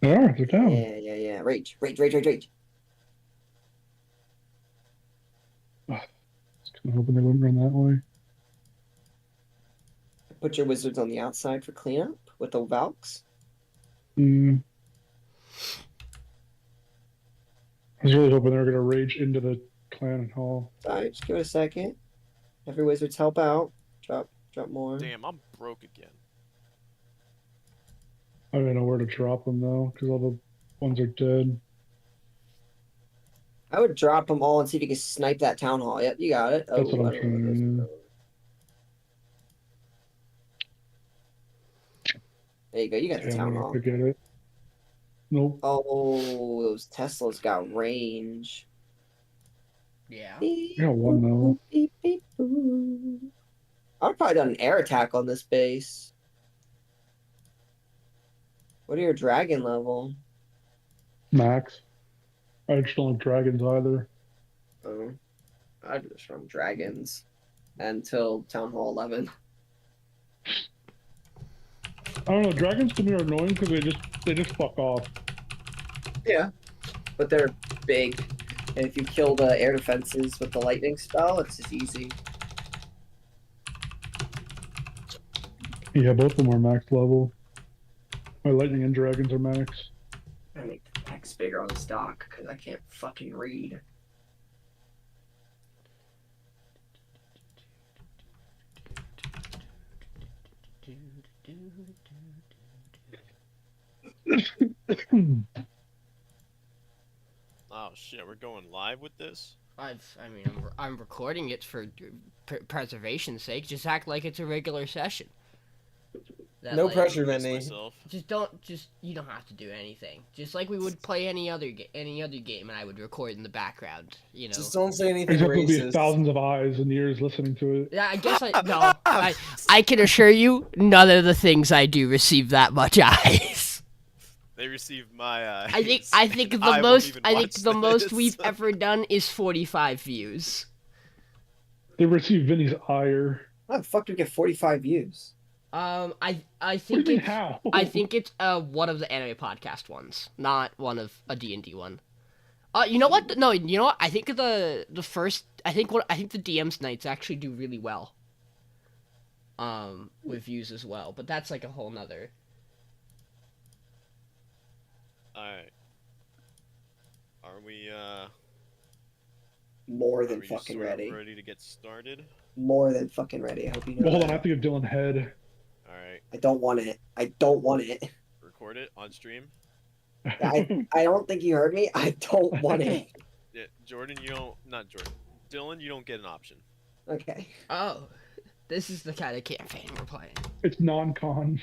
They are. They're down. Yeah. Rage. Ugh, I was kind of hoping they wouldn't run that way. Put your wizards on the outside for cleanup with the Valks. Mm, I was really hoping they were going to rage into the clan hall. Sorry, just give it a second. Every wizards help out. Drop more. Damn, I'm broke again. I don't know where to drop them though, because all the ones are dead. I would drop them all and see if you can snipe that town hall. Yep, you got it. That's what Oh, I I'm don't know what trying those. to There you go. You got do. the Damn, town I'm hall. gonna get it. Nope. Oh, those Teslas got range. Yeah. I got one though. I would probably done an air attack on this base. What are your dragon level? Max. I just don't like dragons either. Oh, I just run dragons until Town Hall 11. I don't know. Dragons to me are annoying because they just fuck off. Yeah, but they're big, and if you kill the air defenses with the lightning spell, it's just easy. Yeah, both of them are max level. My lightning and dragons are max. I make the text bigger on the stock because I can't fucking read. Oh shit, we're going live with this? I mean, I'm recording it for preservation's sake. Just act like it's a regular session. That, No like, pressure, Introduce Vinny. myself. You don't have to do anything. Just like we would play any other game, and I would record in the background. You know. Just don't say anything Except there'll be racist. thousands of eyes and ears listening to it. Yeah, I guess no. I can assure you, none of the things I do receive that much eyes. They receive my eyes. I think I won't the even most watch we've this. ever done is 45 views. They receive Vinny's ire. How the fuck do we get 45 views? I What do think you mean it's how? I think it's one of the anime podcast ones, not one of a D&D one. You know what? No, you know what? I think the first I think the DM's nights actually do really well. With views as well, but that's like a whole nother. Alright. Are we More are than we fucking sort of ready. ready to get started? More than fucking ready. I hope you know Well, hold on, I that. have to give Dylan head. Alright. I don't want it. I don't want it. Record it on stream. I don't think you heard me. I don't want it. Yeah, Jordan, you don't not Jordan. Dylan, you don't get an option. Okay. Oh, this is the kind of campaign we're playing. It's non-con.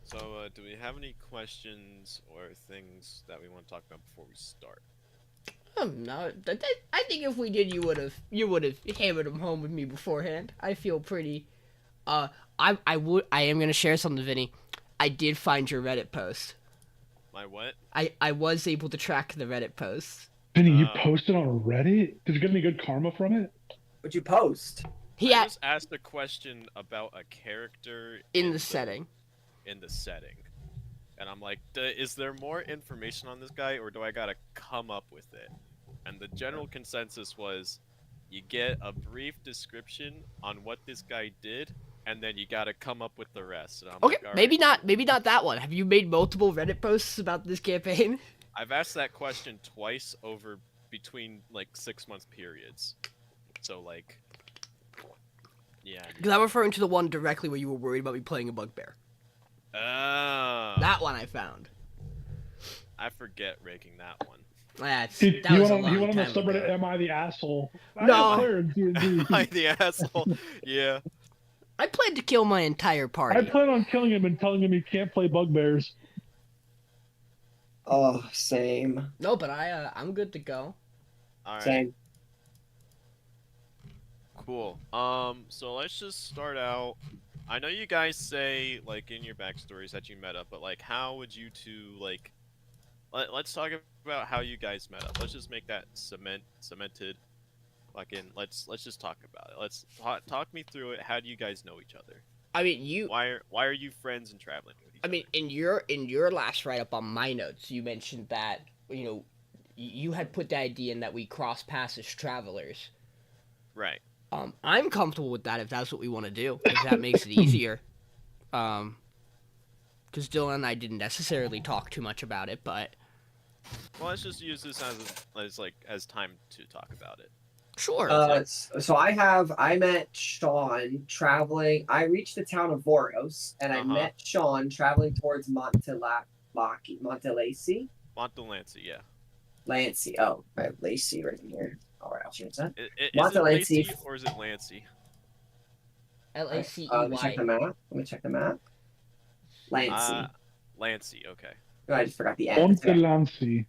So, do we have any questions or things that we want to talk about before we start? No, I think if we did, you would have hammered them home with me beforehand. I feel pretty. I am gonna share something, Vinny. I did find your Reddit post. My what? I was able to track the Reddit post. Vinny, you posted on Reddit? Did you get any good karma from it? What'd you post? He I had just asked a question about a character in the setting. In the setting, and I'm like, is there more information on this guy, or do I gotta come up with it? And the general consensus was, you get a brief description on what this guy did, and then you gotta come up with the rest. And I'm Okay, like, all maybe right. not that one. Have you made multiple Reddit posts about this campaign? I've asked that question twice over between like 6-month periods, so like, yeah. Because I'm referring to the one directly where you were worried about me playing a bugbear. Oh. That one I found. I forget raking that one. That's You that was a went long on the time subreddit, ago. Am I the Asshole? No. I player in D&D. Am I the asshole? Yeah. I planned to kill my entire party. I plan on killing him and telling him he can't play bugbears. Oh, same. No, but I'm good to go. All right. Same. Cool. So let's just start out. I know you guys say, like, in your backstories that you met up, but, like, how would you two, like... Let's talk about how you guys met up. Let's just make that cemented. Fucking, let's just talk about it. Let's talk me through it. How do you guys know each other? I mean, you. Why are you friends and traveling with each I mean, in your last write up on my notes, you mentioned that you had put the idea in that we cross paths as travelers. Right. I'm comfortable with that if that's what we want to do. If that makes it easier. Because Dylan and I didn't necessarily talk too much about it, but Well, let's just use this as time to talk about it. sure. So I met Sean traveling. I reached the town of Voros, and I met Sean traveling towards Montelacy. Montelancy, yeah. Lancy. Oh, I have Lacey right here. All right, I'll change that. Is it Montelacy. Lacy or is it Lancy? Lacey. Let me check the map. Lancy. Lancy, okay. Oh, I just forgot the N. Montelancy.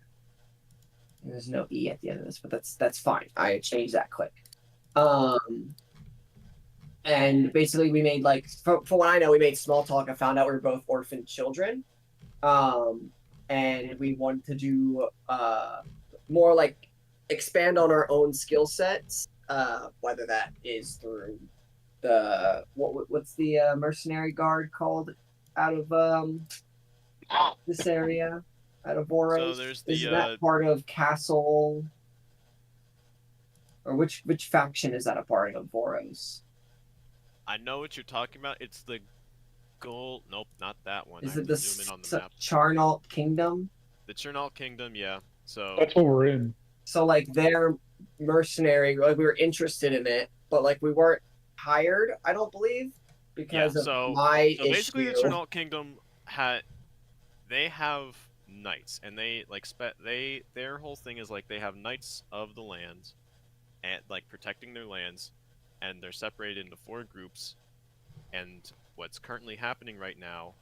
There's no E at the end of this, but that's fine. I changed that quick. And basically we made for what I know, we made small talk. I found out we were both orphaned children. And we wanted to do more like expand on our own skill sets, whether that is through the what's the mercenary guard called out of this area, out of Voros. So there's is that part of Castle, or which faction is that a part of Voros? I know what you're talking about. It's the gold. Nope, not that one. Is I it have to zoom in on the map. Charnalt Kingdom? The Chernalt Kingdom, yeah. So That's what we're in. So they're mercenary. We were interested in it, but we weren't hired. I don't believe because of my issue. Basically, the Chernalt Kingdom they have knights, and they their whole thing is they have knights of the land, and protecting their lands, and they're separated into 4 groups. And what's currently happening right now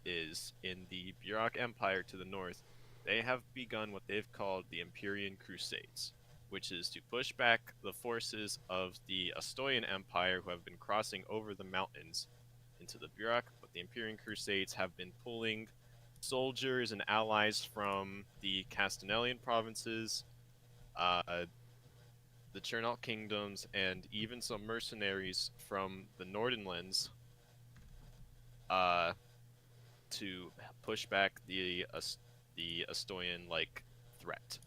is in the Burok Empire to the north, they have begun what they've called the Empyrean Crusades, which is to push back the forces of the Astoyan Empire who have been crossing over the mountains into the Burok. But the Empyrean Crusades have been pulling soldiers and allies from the Castanelian provinces, the Chernalt Kingdoms, and even some mercenaries from the Nordenlands to push back the Astoyan threat.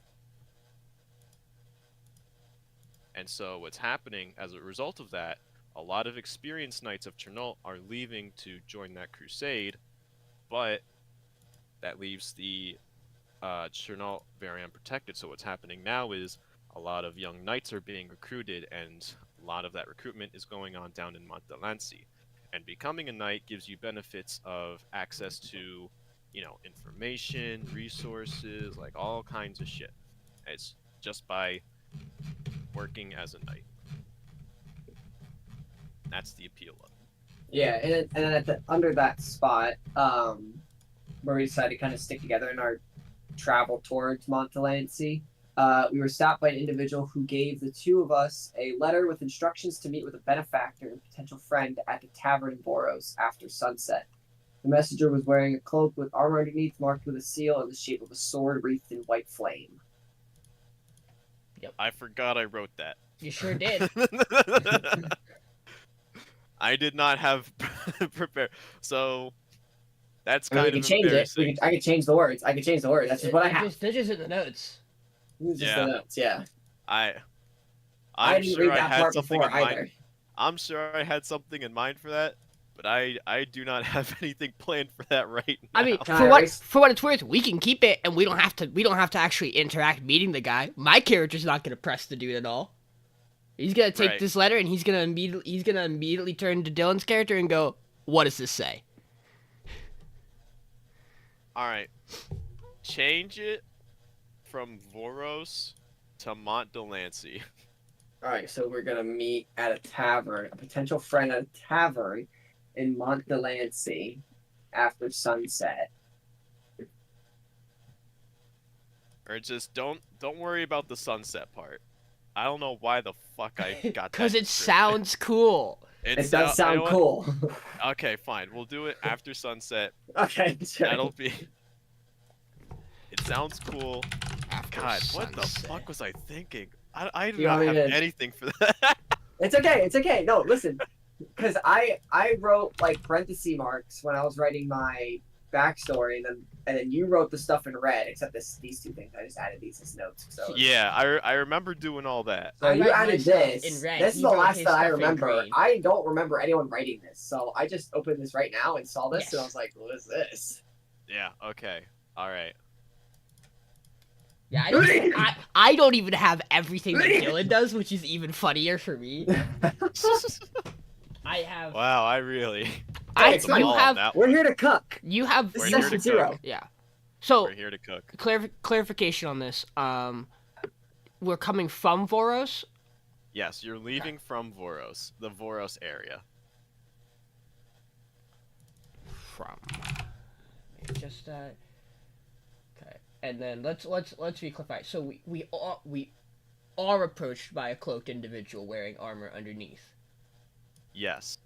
And so what's happening as a result of that, a lot of experienced knights of Chernalt are leaving to join that crusade, but that leaves the Chernalt very unprotected. So what's happening now is a lot of young knights are being recruited, and a lot of that recruitment is going on down in Montelancy. And becoming a knight gives you benefits of access to, information, resources, all kinds of shit. It's just by working as a knight. That's the appeal of it. Yeah, and then under that spot, where we decided to kind of stick together in our travel towards Montelancy, we were stopped by an individual who gave the 2 of us a letter with instructions to meet with a benefactor and potential friend at the tavern in Voros after sunset. The messenger was wearing a cloak with armor underneath, marked with a seal in the shape of a sword wreathed in white flame. Yep. I forgot I wrote that. You sure did. I did not have prepared. So that's I mean, kind we of can change embarrassing. it. I could change the words. That's just what I have. They're just in the notes. It's just Yeah. the notes, yeah. I didn't sure read I that had part something before in mind. either. I'm sure I had something in mind for that, but I do not have anything planned for that right now. I mean, Can for I what erase- for what it's worth, we can keep it, and we don't have to actually interact meeting the guy. My character's not gonna press the dude at all. He's gonna take Right. this letter, and he's gonna immediately turn to Dylan's character and go, "What does this say?" All right, change it from Voros to Mont Delancey. All right, so we're gonna meet at a tavern, a potential friend at a tavern in Montelancy after sunset. Or just don't worry about the sunset part. I don't know why the fuck I got that. Because it description. sounds cool. It does you know sound what? cool. Okay, fine. We'll do it after sunset. Okay, sure. That'll be. It sounds cool. After God, what the sunset. fuck was I thinking? I do You not want me have to- anything for that. It's okay. No, listen. because I wrote like parenthesis marks when I was writing my backstory, and then you wrote the stuff in red, except these two things. I just added these as notes. So Yeah, I remember doing all that. So I you write my added stuff this. in red. This is He the wrote last his that I stuff in remember. green. I don't remember anyone writing this, so I just opened this right now and saw this, and I Yes. was like, "What is this?" Yeah. Okay. All right. Yeah, I don't even have everything that Dylan does, which is even funnier for me. I have. Wow. I really. Hey, dropped it's the fine. ball on that We're one. here to cook. You have. This We're is here session to 0. cook. Yeah. So We're here to cook. clarification on this. We're coming from Voros. Yes, you're leaving from Voros, the Voros area. From. Just Okay, and then let's reclarify. So we are approached by a cloaked individual wearing armor underneath. Yes.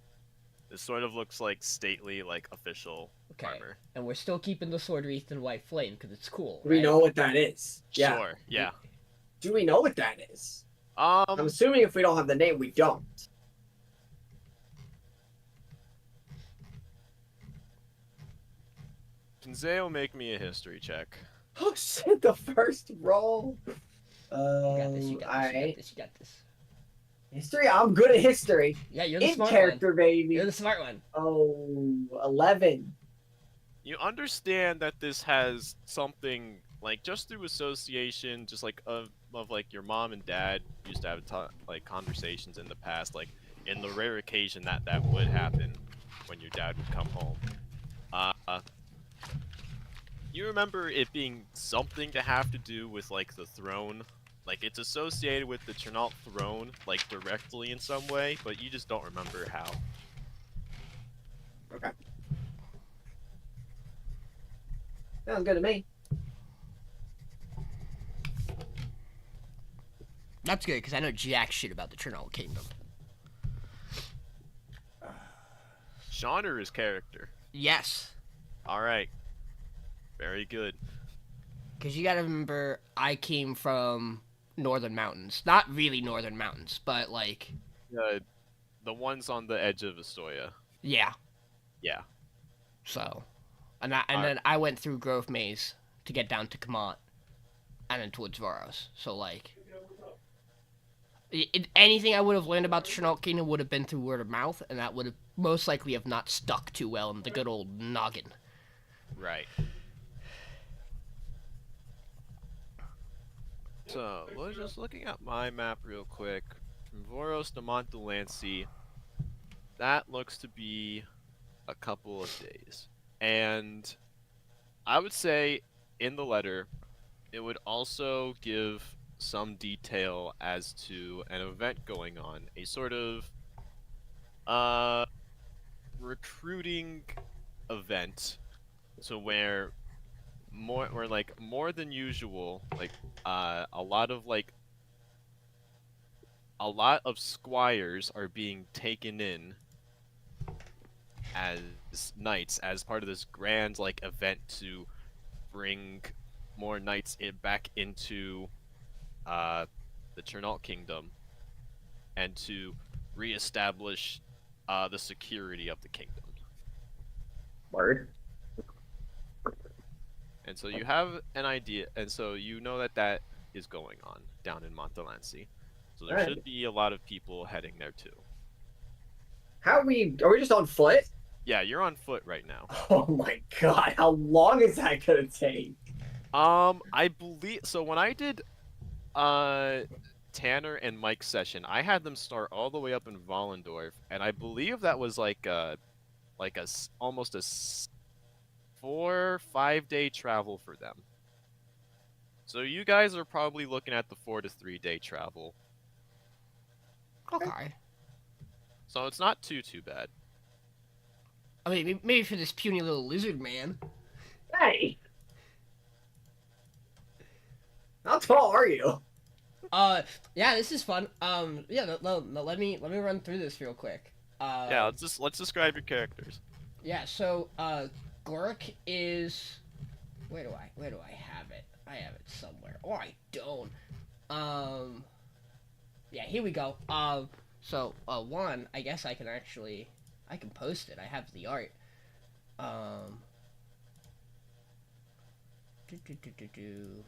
This sort of looks like stately, like official Okay, armor. and we're still keeping the sword wreathed in white flame because it's cool. Do we right? know what that is? Yeah. Sure. Yeah. Do we know what that is? I'm assuming if we don't have the name, we don't. Pinzeo, make me a history check. Oh shit! The first roll. You got this. You got this. You got Alright. this. You got this. History. I'm good at history. Yeah, you're the In smart character, one. baby. You're the smart one. Oh, 11. You understand that this has something like just through association, just like of like your mom and dad used to have like conversations in the past, like in the rare occasion that would happen when your dad would come home. You remember it being something to have to do with like the throne, like it's associated with the Chernault throne, like directly in some way, but you just don't remember how. Okay. Sounds good to me. That's good because I know jack shit about the Chernobyl Kingdom. Sean or his character? Yes, All right. Very good. because you gotta remember I came from northern mountains. Not really northern mountains, but like The ones on the edge of Astoria. yeah. Yeah. So, then I went through Grove Maze to get down to Khann, and then towards Varos. So like, anything I would have learned about the Chernobyl Kingdom would have been through word of mouth, and that would have most likely have not stuck too well in the good old noggin. Right. So, we're just looking at my map real quick. From Voros to Mont Delancey, that looks to be a couple of days. And I would say in the letter, it would also give some detail as to an event going on, a sort of recruiting event, to where more than usual, like a lot of squires are being taken in as knights as part of this grand like event to bring more knights back into the Chernault Kingdom and to reestablish the security of the kingdom. Word. And so you have an idea, and so you know that is going on down in Mont Delancey. So there Alright. should be a lot of people heading there too. Are we just on foot? Yeah, you're on foot right now. Oh my god, how long is that gonna take? I believe so. When I did Tanner and Mike's session, I had them start all the way up in Vollendorf, and I believe that was almost a 4-5 day travel for them. So you guys are probably looking at the 4 to 3 day travel. Okay. So it's not too bad. I mean, maybe for this puny little lizard man. Hey! How tall are you? Yeah, this is fun. Yeah, let me run through this real quick. Yeah, let's describe your characters. Yeah, so Gorruk is where do I have it? I have it somewhere. Oh, I don't. Yeah, here we go. So, one, I guess I can post it. I have the art. Do, do, do, do, do.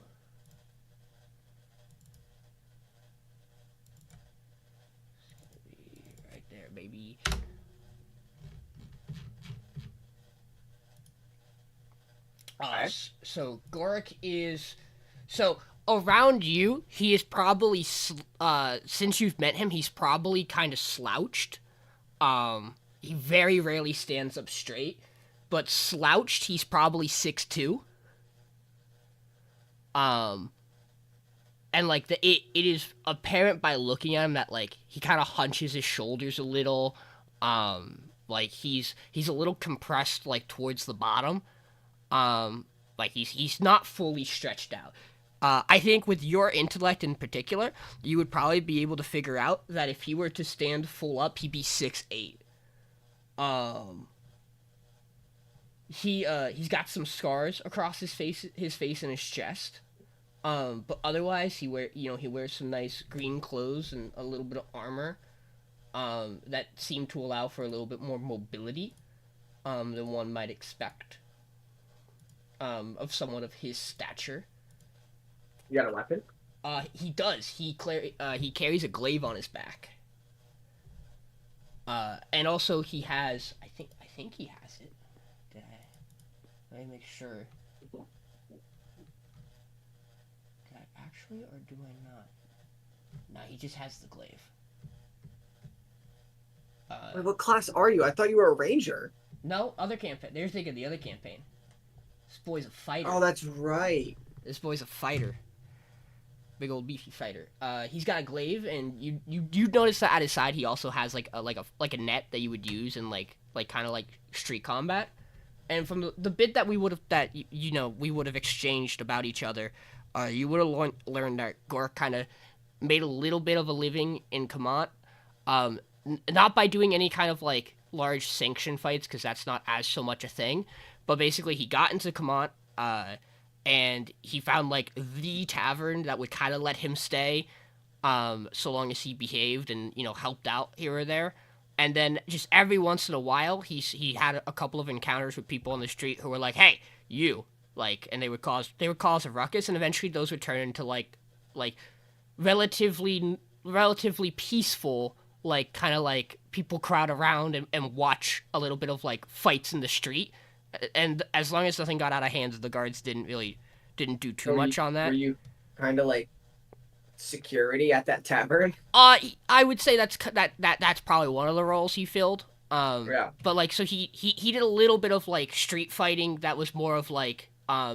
Right there, baby. Okay. So Gorruk is around you. He is probably since you've met him, he's probably kind of slouched. He very rarely stands up straight, but slouched, he's probably 6'2". And like it is apparent by looking at him that like he kind of hunches his shoulders a little. Like he's a little compressed like towards the bottom. Like he's not fully stretched out. I think with your intellect in particular, you would probably be able to figure out that if he were to stand full up, he'd be 6'8". He's got some scars across his face and his chest. But otherwise he wears some nice green clothes and a little bit of armor. That seem to allow for a little bit more mobility, than one might expect. Of someone of his stature. You got a weapon? He does. He carries a glaive on his back. And also he has. I think he has it. Let me make sure. Did I actually, or do I not? No, he just has the glaive. Wait, what class are you? I thought you were a ranger. No, other campaign. They're thinking the other campaign. This boy's a fighter. Oh, that's right. This boy's a fighter. Big old beefy fighter. He's got a glaive, and you notice that at his side he also has like a net that you would use in like kind of like street combat. And from the bit that we would have exchanged about each other, you would have learned that Gorruk kind of made a little bit of a living in Khann. Not by doing any kind of like large sanction fights, because that's not as so much a thing, but basically he got into Khann, and he found like the tavern that would kind of let him stay, so long as he behaved and helped out here or there. And then just every once in a while he had a couple of encounters with people on the street who were like, hey, you, like, and they would cause a ruckus, and eventually those would turn into like relatively peaceful, like kind of like people crowd around and watch a little bit of like fights in the street. And as long as nothing got out of hand, the guards didn't do too much on that. Were you kind of like security at that tavern? I would say that's probably one of the roles he filled. Yeah. But like, so he did a little bit of like street fighting that was more of like,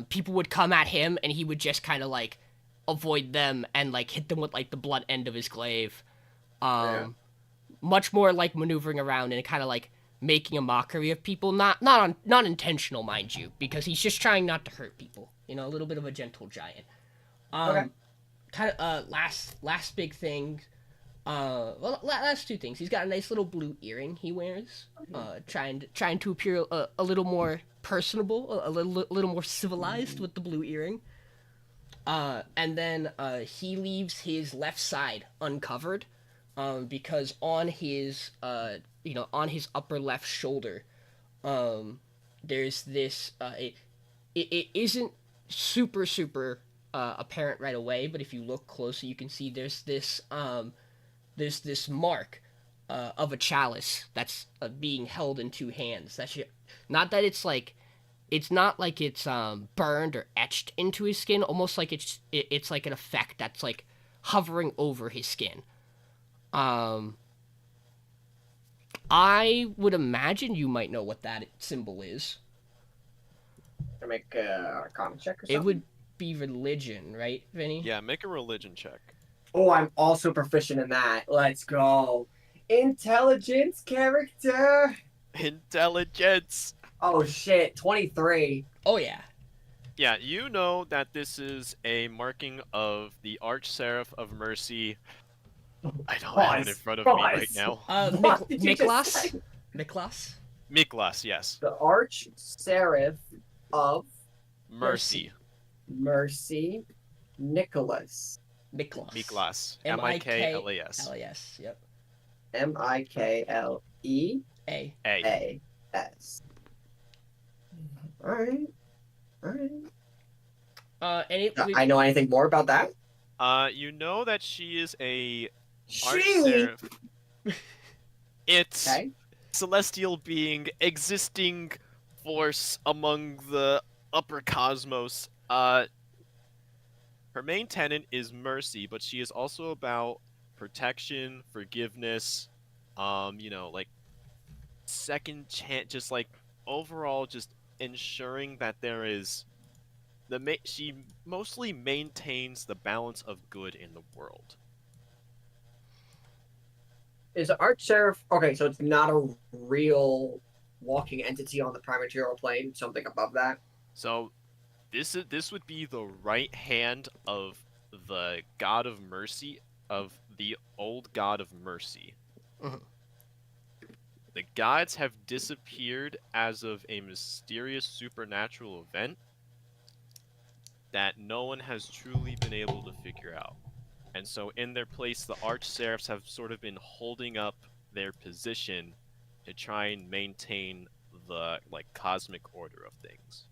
people would come at him and he would just kind of like avoid them and like hit them with like the blunt end of his glaive. Much more like maneuvering around and kind of like making a mockery of people, not intentional, mind you, because he's just trying not to hurt people. A little bit of a gentle giant. Okay. Kind of last big thing. Last two things. He's got a nice little blue earring he wears, trying to appear a little more personable, a little more civilized with the blue earring. And then he leaves his left side uncovered, because on his upper left shoulder, there's this. It isn't super apparent right away, but if you look closely, you can see there's this mark of a chalice that's being held in two hands. Not that it's like, it's not like it's burned or etched into his skin, almost like it's like an effect that's like hovering over his skin. I would imagine you might know what that symbol is. Can I make a Arcana check or something? It would be religion, right, Vinny? Yeah, make a religion check. Oh, I'm also proficient in that. Let's go. Intelligence character. Intelligence. Oh shit, 23. Oh yeah. Yeah, you know that this is a marking of the Archseraph of Mercy. I don't have it in front of me right now. What did you just say? Miklas? Miklas, yes. The Arch Seraph of Mercy. Nicholas. Miklas. Miklas. M-I-K-L-A-S. Miklas. Yep. Mikleas. A. Alright. Alright. And I know anything more about that? You know that she is a She. Arch-Seraph. It's Okay. celestial being, existing force among the upper cosmos. Her main tenet is mercy, but she is also about protection, forgiveness, like second chance, just like overall, just ensuring that there is she mostly maintains the balance of good in the world. Is Arch-Seraph... Okay, so it's not a real walking entity on the prime-material plane, something above that? So this would be the right hand of the god of mercy, of the old god of mercy. Mhm. The gods have disappeared as of a mysterious supernatural event that no one has truly been able to figure out. And so in their place, the Arch-Seraphs have sort of been holding up their position to try and maintain the cosmic order of things.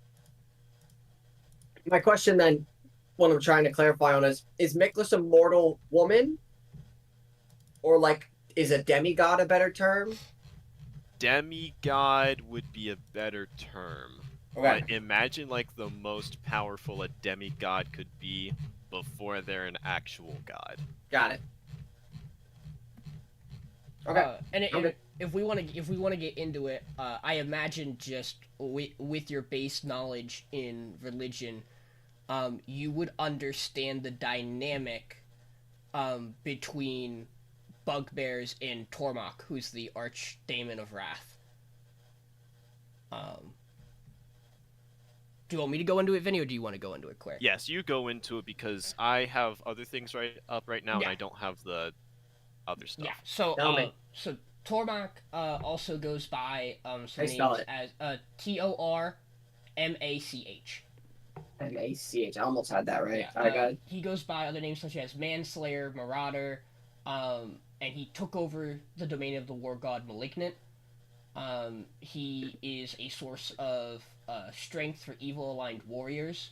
My question then, what I'm trying to clarify on is Miklas a mortal woman? Or, is a demigod a better term? Demigod would be a better term. Okay. But imagine, the most powerful a demigod could be before they're an actual god. Got it. Okay. And if we want to get into it, I imagine just with your base knowledge in religion, you would understand the dynamic between bugbears and Tormach, who's the archdemon of wrath. Do you want me to go into it, Vinny, or do you want to go into it, Claire? Yes, you go into it because I have other things right now, and I don't have the other stuff. Yeah. So so Tormach also goes by some names as Tormach. Mach. I almost had that right. Yeah, Alright, go ahead. he goes by other names such as Manslayer, Marauder, and he took over the domain of the war god Malignant. He is a source of strength for evil-aligned warriors,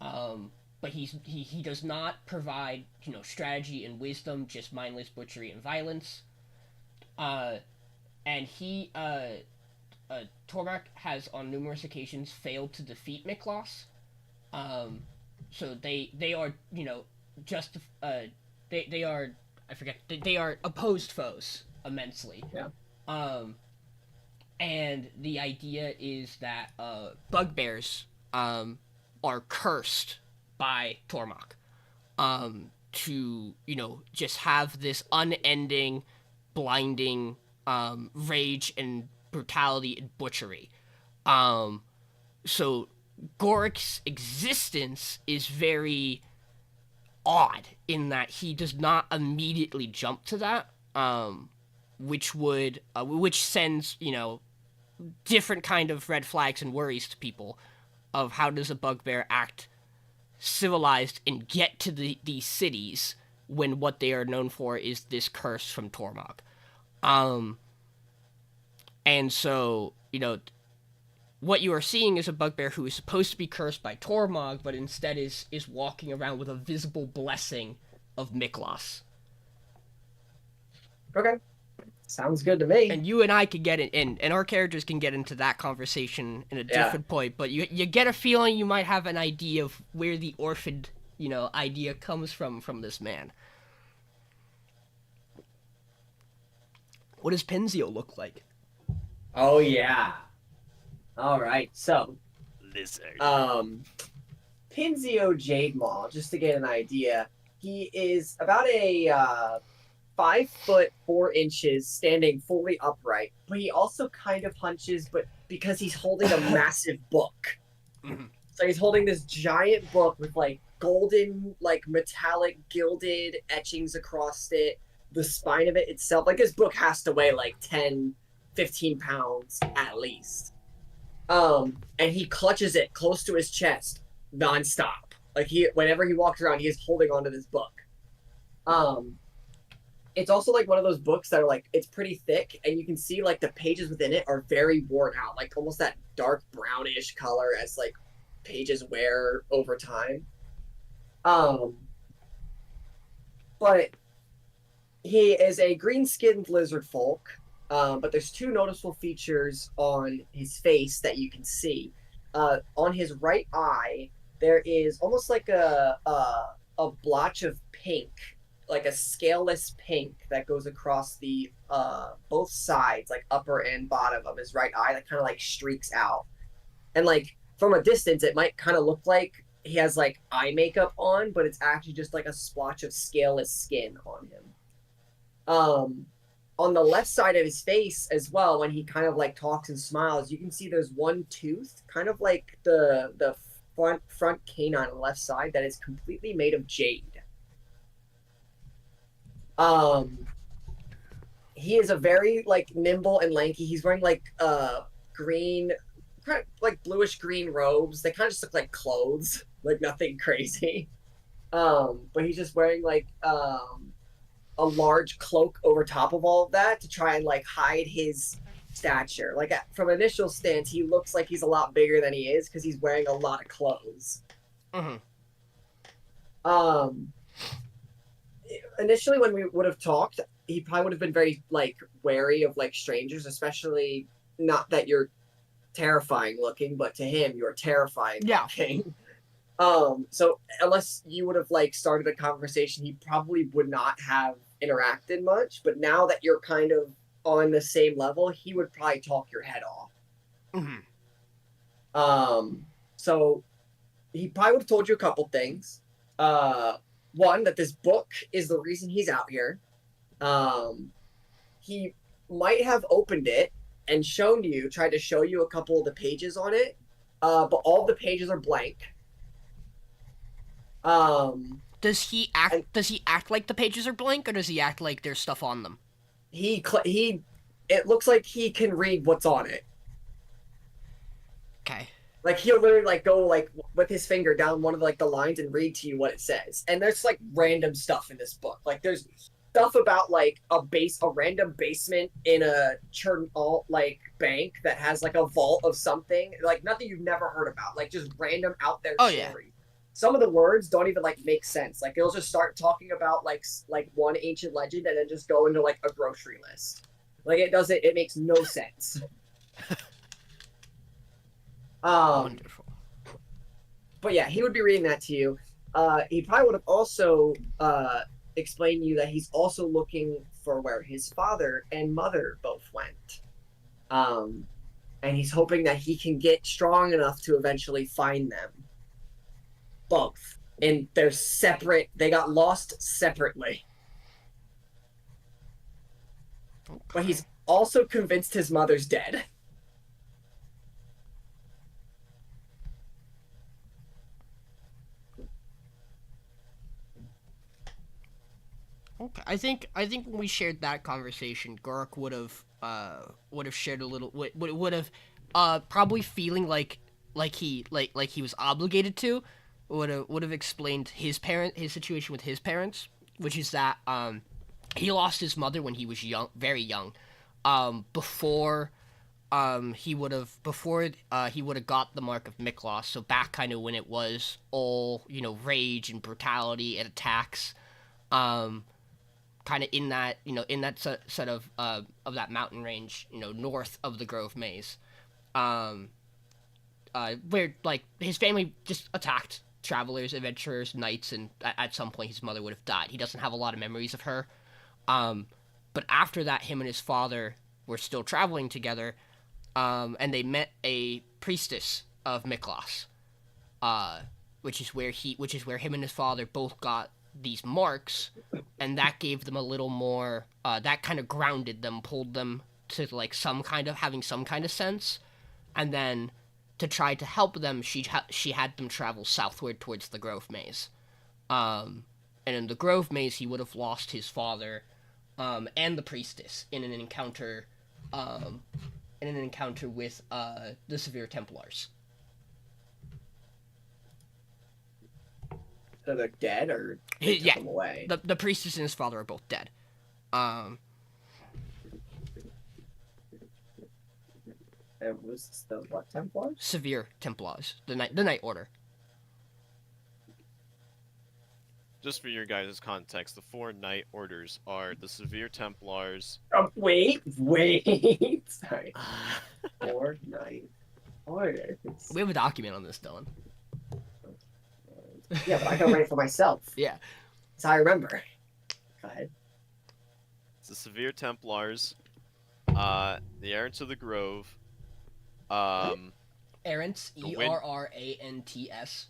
but he does not provide strategy and wisdom, just mindless butchery and violence. And Tormach has on numerous occasions failed to defeat Miklas. So they are they are opposed foes immensely. Yeah. And the idea is that bugbears are cursed by Tormach to just have this unending, blinding rage and brutality and butchery. So Gorruk's existence is very odd in that he does not immediately jump to that, which sends different kind of red flags and worries to people of how does a bugbear act civilized and get to these cities when what they are known for is this curse from Tormach. And so what you are seeing is a bugbear who is supposed to be cursed by Tormach, but instead is walking around with a visible blessing of Miklas. Okay. Sounds good to me. And you and I could get it in, and our characters can get into that conversation in a different point, but you get a feeling you might have an idea of where the orphaned, idea comes from this man. What does Pinzeo look like? Oh, yeah. All right, so Lizard. Pinzeo Jademaw, just to get an idea, he is about a 5 foot 4 inches, standing fully upright. But he also kind of hunches, but because he's holding a massive book. Mhm. So he's holding this giant book with golden, metallic gilded etchings across it. The spine of it itself, this book has to weigh 10, 15 pounds at least. And he clutches it close to his chest nonstop. Whenever he walks around, he is holding onto this book. it's also like one of those books that are like it's pretty thick, and you can see like the pages within it are very worn out, like almost that dark brownish color as like pages wear over time. But he is a green-skinned lizard folk. But there's two noticeable features on his face that you can see. On his right eye, there is almost like a blotch of pink, like a scaleless pink that goes across the both sides, like upper and bottom of his right eye, that kind of like streaks out. And like from a distance, it might kind of look like he has like eye makeup on, but it's actually just like a splotch of scaleless skin on him. On the left side of his face as well, when he kind of like talks and smiles, you can see there's one tooth, kind of like the front canine on the left side, that is completely made of jade. He is a very like nimble and lanky. He's wearing like green, kind of like bluish green robes. They kind of just look like clothes, like nothing crazy. But he's just wearing like a large cloak over top of all of that to try and like hide his stature. Like from initial stance, he looks like he's a lot bigger than he is because he's wearing a lot of clothes. Initially, when we would have talked, he probably would have been very like wary of like strangers, especially not that you're terrifying looking, but to him you're terrifying looking. So unless you would have like started a conversation, he probably would not have interacted much. But now that you're kind of on the same level, he would probably talk your head off. So he probably would have told you a couple things. One, that this book is the reason he's out here. He might have opened it and tried to show you a couple of the pages on it, but all the pages are blank. Does he act like the pages are blank, or does he act like there's stuff on them? It looks like he can read what's on it. Okay. Like he'll literally like go like with his finger down one of like the lines and read to you what it says. And there's like random stuff in this book. Like there's stuff about like a random basement in a Chernobyl like bank that has like a vault of something, like nothing you've never heard about, like just random out there stories. Yeah. Some of the words don't even like make sense. Like it'll just start talking about like one ancient legend and then just go into like a grocery list. Like it makes no sense. Wonderful. But yeah, he would be reading that to you. He probably would have also explained to you that he's also looking for where his father and mother both went. And he's hoping that he can get strong enough to eventually find them both. And they're separate. They got lost separately. Okay. But he's also convinced his mother's dead. Okay. I think when we shared that conversation, Gorruk would have shared a little would have probably feeling like he was obligated to would have explained his situation with his parents, which is that he lost his mother when he was young, very young, before he would have got the mark of Miklos. So back kind of when it was all rage and brutality and attacks, kind of in that set of that mountain range, north of the Grove Maze, where like his family just attacked travelers, adventurers, knights, and at some point his mother would have died. He doesn't have a lot of memories of her. But after that, him and his father were still traveling together, and they met a priestess of Miklos, which is where him and his father both got these marks, and that gave them a little more. That kind of grounded them, pulled them to like having some kind of sense, and then to try to help them, she had them travel southward towards the Grove Maze. And in the Grove Maze, he would have lost his father, and the priestess in an encounter with the Severe Templars. So they're dead, or they took them away? The priestess and his father are both dead. It was the what Templars? Severe Templars, the Night Order. Just for your guys' context, the 4 Knight Orders are the Severe Templars. Oh, wait. Sorry. 4 Knight Orders. We have a document on this, Dylan. Yeah, but I gotta write it for myself. Yeah. That's how I remember. Go ahead. It's the Severe Templars, the Errants of the Grove, Errants, The Wind- Errants.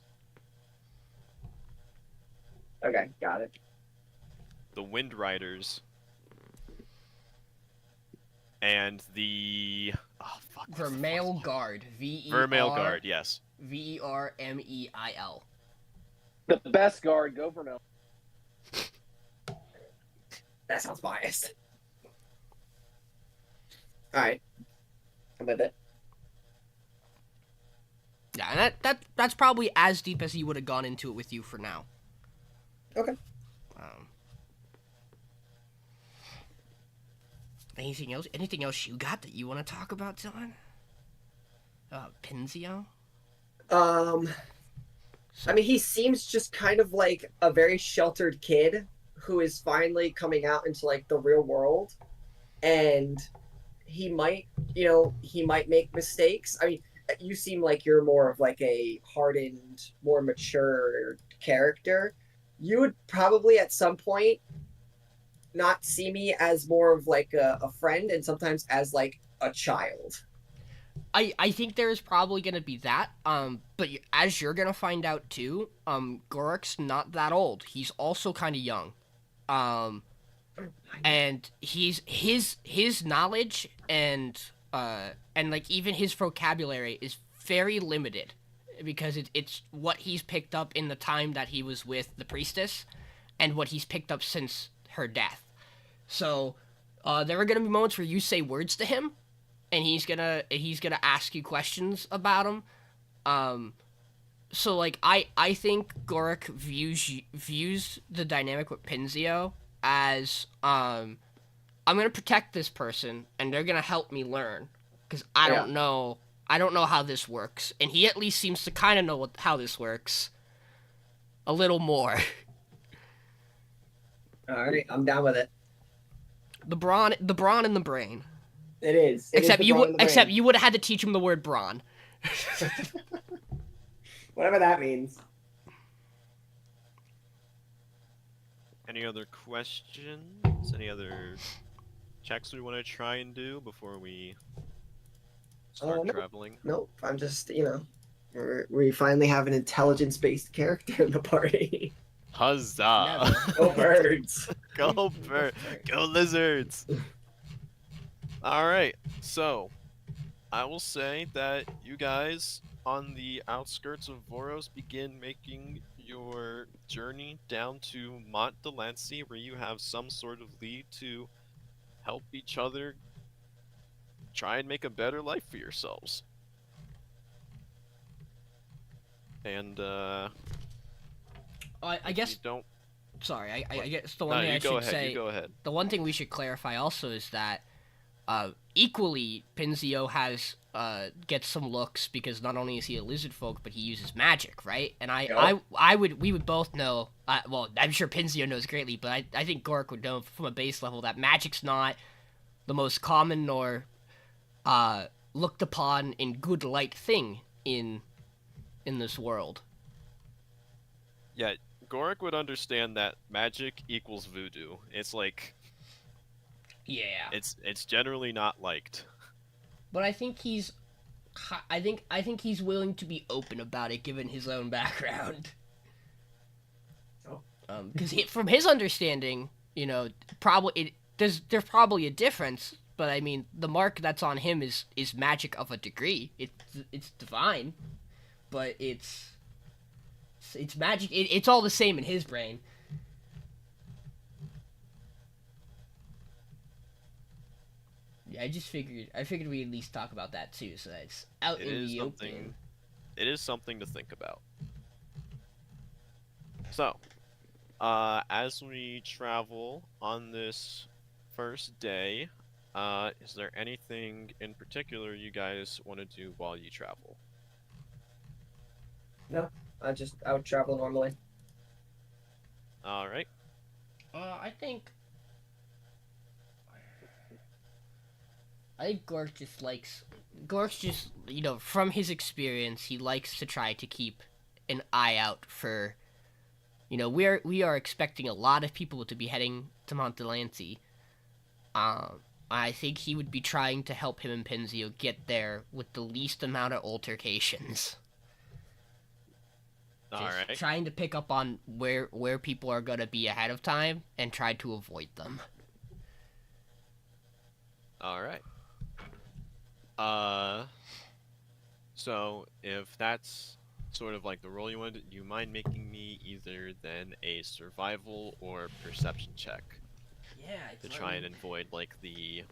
Okay, got it. the Wind Riders, and the Vermeil Guard. Vermeil Guard, yes. Vermeil. The best guard, go for now. That sounds biased. Alright. I'm with it. Yeah, and that's probably as deep as he would have gone into it with you for now. Okay. Anything else? Anything else you got that you want to talk about, Dylan? Pinzeo? I mean, he seems just kind of like a very sheltered kid who is finally coming out into like the real world, and he might make mistakes. I mean, you seem like you're more of like a hardened, more mature character. You would probably at some point not see me as more of like a friend, and sometimes as like a child. I think there's probably gonna be that. But as you're gonna find out too, Gorruk's not that old. He's also kind of young. And his knowledge and like even his vocabulary is very limited because it's what he's picked up in the time that he was with the priestess and what he's picked up since her death. So there are gonna be moments where you say words to him and he's gonna ask you questions about him. So like I think Gorruk views the dynamic with Pinzeo as I'm gonna protect this person and they're gonna help me learn because I don't know how this works, and he at least seems to kind of know how this works a little more. All right, I'm down with it. The brawn and the brain. It is. Except you would have had to teach him the word brawn. Whatever that means. Any other questions? Any other checks we want to try and do before we start No. traveling? Nope. I'm just, we finally have an intelligence-based character in the party. Huzzah! Go birds. Go bird! Go lizards! Alright, so I will say that you guys on the outskirts of Voros begin making your journey down to Mont Delancey, where you have some sort of lead to help each other try and make a better life for yourselves. And I guess. you don't. Sorry, I guess the No, one thing you I go should ahead. say. You go ahead. The one thing we should clarify also is that equally Pinzeo has gets some looks because not only is he a lizard folk, but he uses magic, right? And we would both know. Well, I'm sure Pinzeo knows greatly, but I think Gorruk would know from a base level that magic's not the most common nor looked upon in good light thing in this world. Yeah, Gorruk would understand that magic equals voodoo. It's like Yeah. it's generally not liked. But I think he's willing to be open about it given his own background. Oh. Because from his understanding, there's probably a difference, but I mean the mark that's on him is magic of a degree. It's divine, but it's magic. It's all the same in his brain. Yeah, I figured we'd at least talk about that too, so that it's out in the open. It is something to think about. So, as we travel on this first day, is there anything in particular you guys want to do while you travel? I would travel normally. All right. I think Gork just, from his experience, he likes to try to keep an eye out for, we are expecting a lot of people to be heading to Mont Delancey. I think he would be trying to help him and Pinzeo get there with the least amount of altercations. All Just right. trying to pick up on where people are gonna be ahead of time and try to avoid them. All right. So if that's sort of like the role you want, do you mind making me either then a survival or perception check Yeah, to try and avoid like the,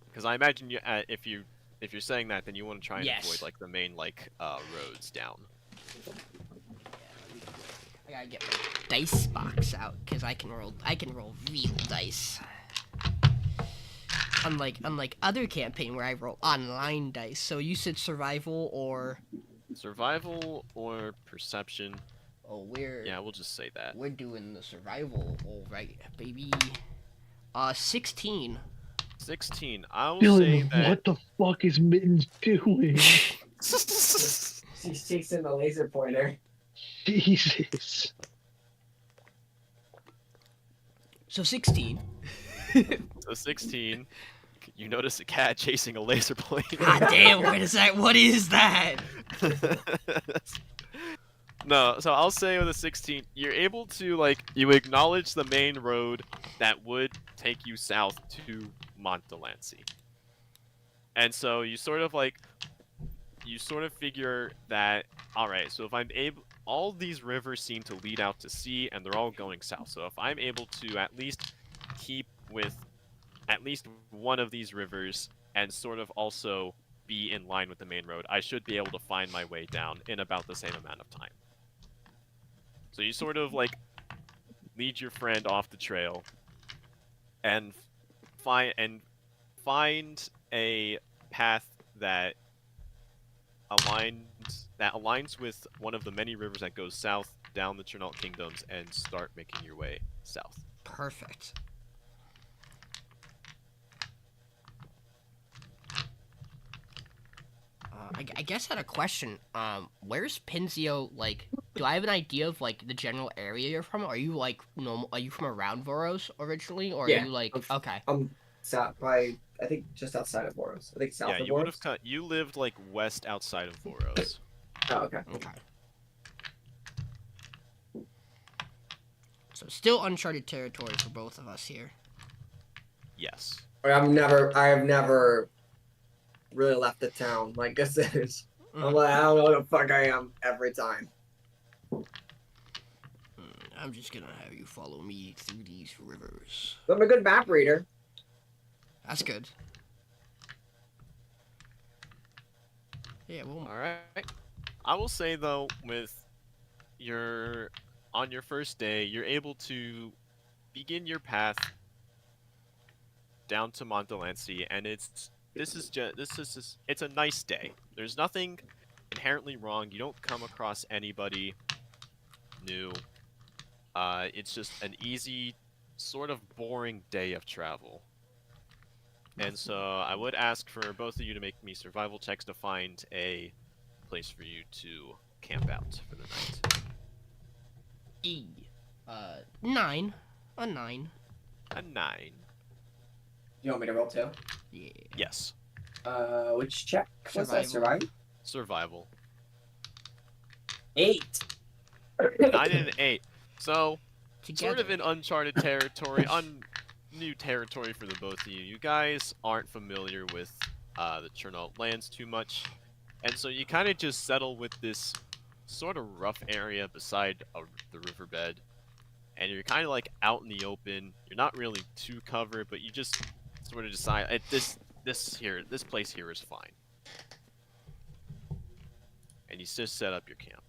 because I imagine you if you're saying that, then you want to try and Yes. avoid like the main like roads down. I gotta get my dice box out because I can roll real dice. Unlike other campaign where I roll online dice. So you said survival or Perception. oh Yeah, we'll just say that. we're doing the survival, all right, baby. 16. 16. I will Billy, say that. what the fuck is Mittens doing? She takes in the laser pointer. Jesus. So 16. So 16. You notice a cat chasing a laser point. God damn, what is that? No, so I'll say with a 16, you're able to, like, you acknowledge the main road that would take you south to Mont Delancey. And so you sort of figure that, alright, so if I'm able, all these rivers seem to lead out to sea and they're all going south. So if I'm able to at least keep with at least one of these rivers and sort of also be in line with the main road, I should be able to find my way down in about the same amount of time. So you sort of like lead your friend off the trail and find a path that aligns with one of the many rivers that goes south down the Chernault Kingdoms and start making your way south. Perfect. I guess I had a question. Where's Pinzeo? Like, do I have an idea of like the general area you're from? Are you like normal? Are you from around Voros originally, or Yeah, are you like okay? South by I think just outside of Boros. I think south Yeah, of you would Boros. have you lived like west outside of Voros. Oh, okay. Okay. So still uncharted territory for both of us here. Yes. I have never really left the town. Like this is. I'm like, I don't know what the fuck I am every time. I'm just gonna have you follow me through these rivers. But I'm a good map reader. That's good. Yeah, well, All right. I will say though, on your first day, you're able to begin your path down to Mont Delancey, and it's a nice day. There's nothing inherently wrong. You don't come across anybody new. It's just an easy, sort of boring day of travel. And so I would ask for both of you to make me survival checks to find a place for you to camp out for the night. 9. A 9. A 9. You want me to roll too? Yeah. Yes. Which check was that? Survival? Survival. 8. 9 and an 8. So, Together. sort of in uncharted territory, new territory for the both of you. You guys aren't familiar with the Chernault lands too much, and so you kind of just settle with this sort of rough area beside the riverbed, and you're kind of like out in the open. You're not really too covered, but you just sort of decide this place here is fine, and you just set up your camp.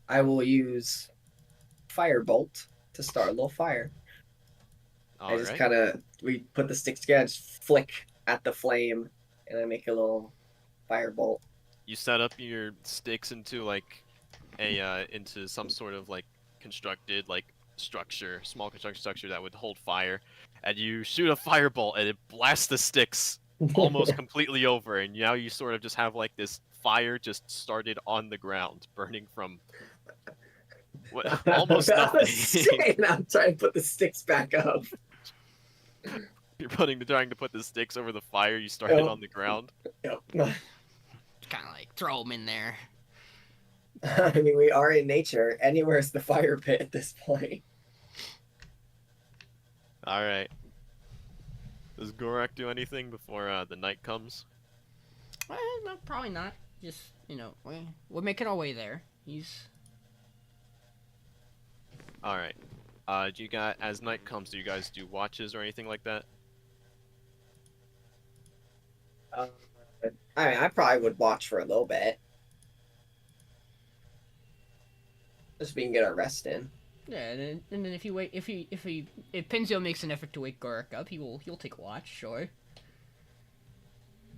I will use Firebolt to start a little fire. I just Alright. kind of we put the sticks together, just flick at the flame, and I make a little firebolt. You set up your sticks into like into some sort of like constructed like structure, small construction structure that would hold fire, and you shoot a firebolt and it blasts the sticks almost completely over, and now you sort of just have like this fire just started on the ground, burning from almost I was nothing. saying, I'm trying to put the sticks back up. You're trying to put the sticks over the fire you started Yep. on the ground. Yep. Kind of like throw them in there. I mean, we are in nature. Anywhere's the fire pit at this point. All right. Does Gorruk do anything before the night comes? No, probably not. Just we're making our way there. All right. Do you guys, as night comes, do you guys do watches or anything like that? I mean, I probably would watch for a little bit. Just so we can get our rest in. Yeah, and then if Pinzeo makes an effort to wake Gorruk up, he'll take a watch, sure.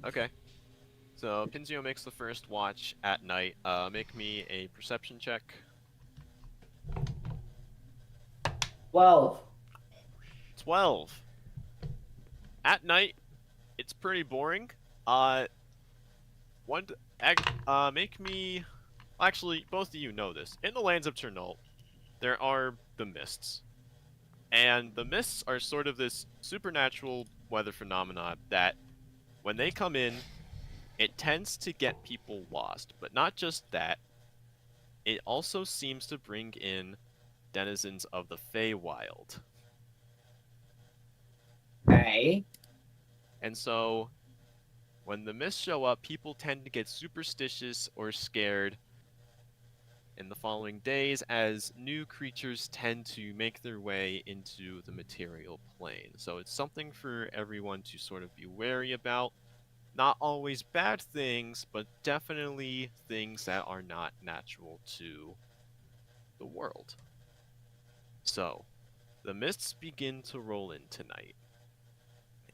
Okay. So Pinzeo makes the first watch at night. Make me a perception check. 12. 12. At night, it's pretty boring. Make me. Actually, both of you know this. In the lands of Chernobyl, there are the mists, and the mists are sort of this supernatural weather phenomena that, when they come in, it tends to get people lost. But not just that, it also seems to bring in denizens of the Feywild. Okay. And so, when the mists show up, people tend to get superstitious or scared in the following days, as new creatures tend to make their way into the material plane. So it's something for everyone to sort of be wary about. Not always bad things, but definitely things that are not natural to the world. So, the mists begin to roll in tonight.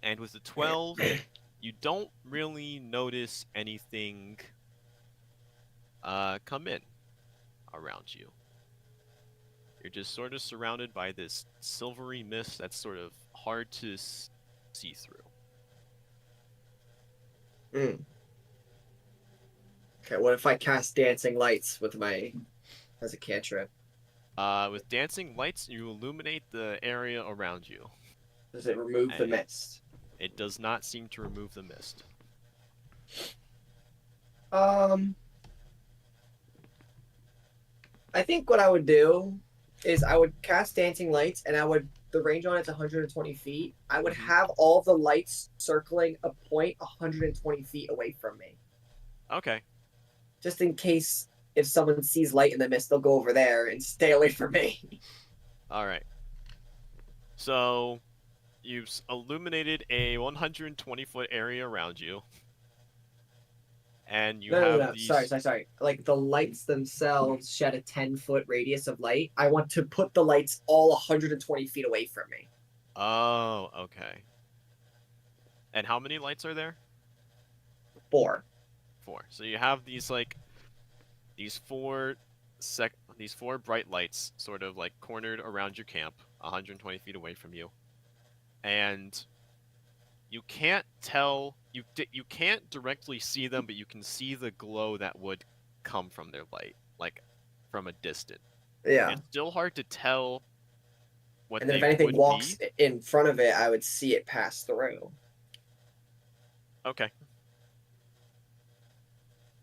And with the 12, you don't really notice anything come in around you. You're just sort of surrounded by this silvery mist that's sort of hard to see through. Okay, what if I cast dancing lights with my as a cantrip? With dancing lights, you illuminate the area around you. Does it remove the mist? It does not seem to remove the mist. I think what I would do is I would cast dancing lights, and the range on it's 120 feet. I would have all the lights circling a point 120 feet away from me. Okay. Just in case if someone sees light in the mist, they'll go over there and stay away from me. Alright. So, you've illuminated a 120-foot area around you. And you have these... Sorry. Like, the lights themselves shed a 10-foot radius of light. I want to put the lights all 120 feet away from me. Oh, okay. And how many lights are there? 4. 4. So you have these, like, these four bright lights sort of, like, cornered around your camp, 120 feet away from you. And you can't tell... You can't directly see them, but you can see the glow that would come from their light, like from a distance. Yeah. It's still hard to tell what And then they if anything would walks be. in front of it, I would see it pass through. Okay.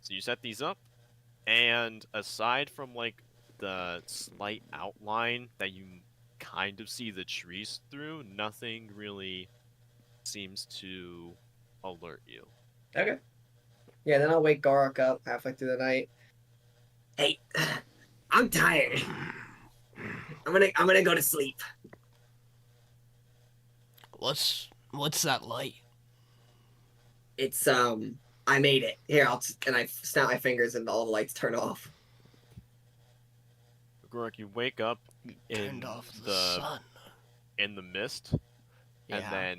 So you set these up, and aside from like the slight outline that you kind of see the trees through, nothing really seems to alert you. Okay. Yeah, then I'll wake Gorruk up halfway through the night. Hey, I'm tired. I'm gonna go to sleep. What's that light? It's I made it. Here, and I snap my fingers and all the lights turn off. Gorruk, you wake up in Turned off the sun. in the mist, Yeah.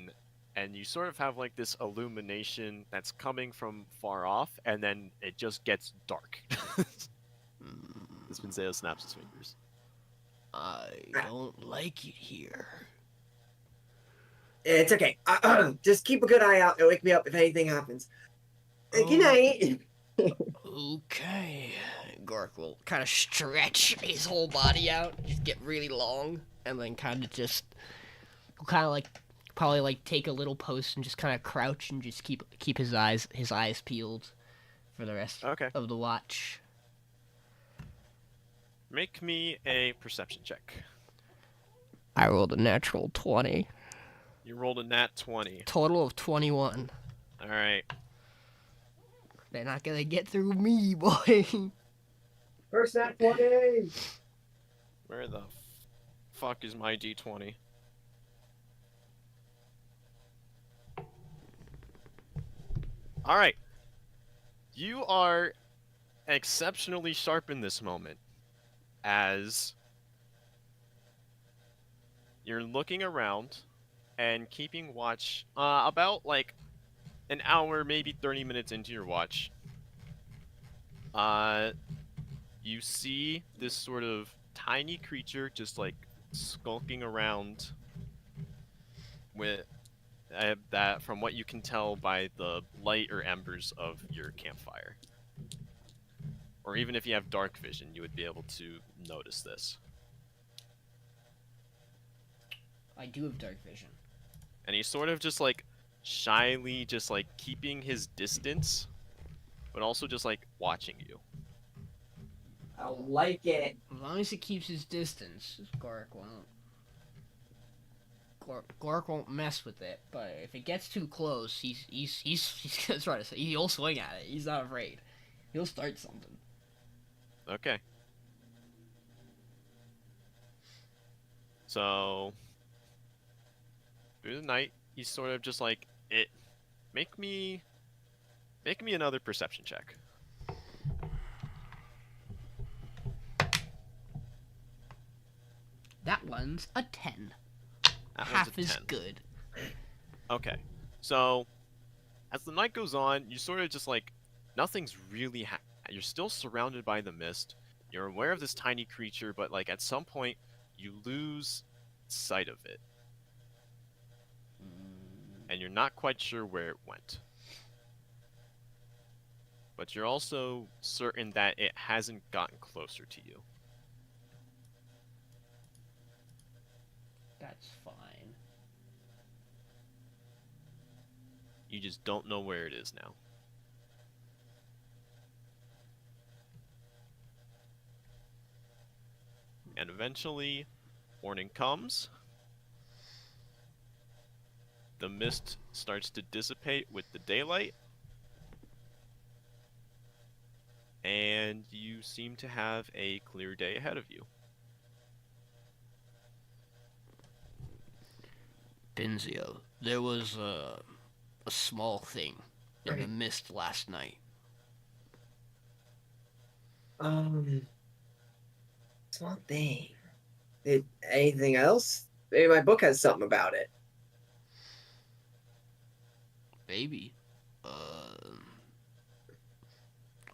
And you sort of have like this illumination that's coming from far off, and then it just gets dark. This Pinzeo snaps his fingers. I don't like it here. It's okay. Just keep a good eye out and wake me up if anything happens. Good night. Okay. Gorruk will kind of stretch his whole body out, just get really long, and then kind of like probably like take a little post and just kind of crouch and just keep his eyes peeled for the rest of the watch. Make me a perception check. I rolled a natural 20. You rolled a nat 20. Total of 21. All right. They're not gonna get through me, boy. First nat 20. Where the fuck is my d20? All right. You are exceptionally sharp in this moment, as you're looking around and keeping watch about like an hour, maybe 30 minutes into your watch. You see this sort of tiny creature just like skulking around with that, from what you can tell by the light or embers of your campfire. Or even if you have dark vision, you would be able to notice this. I do have dark vision. And he's sort of just like shyly just like keeping his distance, but also just like watching you. I don't like it. As long as he keeps his distance, Gorruk won't mess with it. But if it gets too close, he's gonna try to say he'll swing at it. He's not afraid. He'll start something. Okay. So through the night, he's sort of just like it. Make me another perception check. That one's a 10. That Half one's a is 10. good. Okay. So as the night goes on, you sort of just like nothing's really you're still surrounded by the mist. You're aware of this tiny creature, but like at some point you lose sight of it. And you're not quite sure where it went. But you're also certain that it hasn't gotten closer to you. That's fine. You just don't know where it is now. And eventually, morning comes. The mist starts to dissipate with the daylight. And you seem to have a clear day ahead of you. Pinzeo, there was a small thing in the mist last night. Small thing. Anything else? Maybe my book has something about it. Maybe.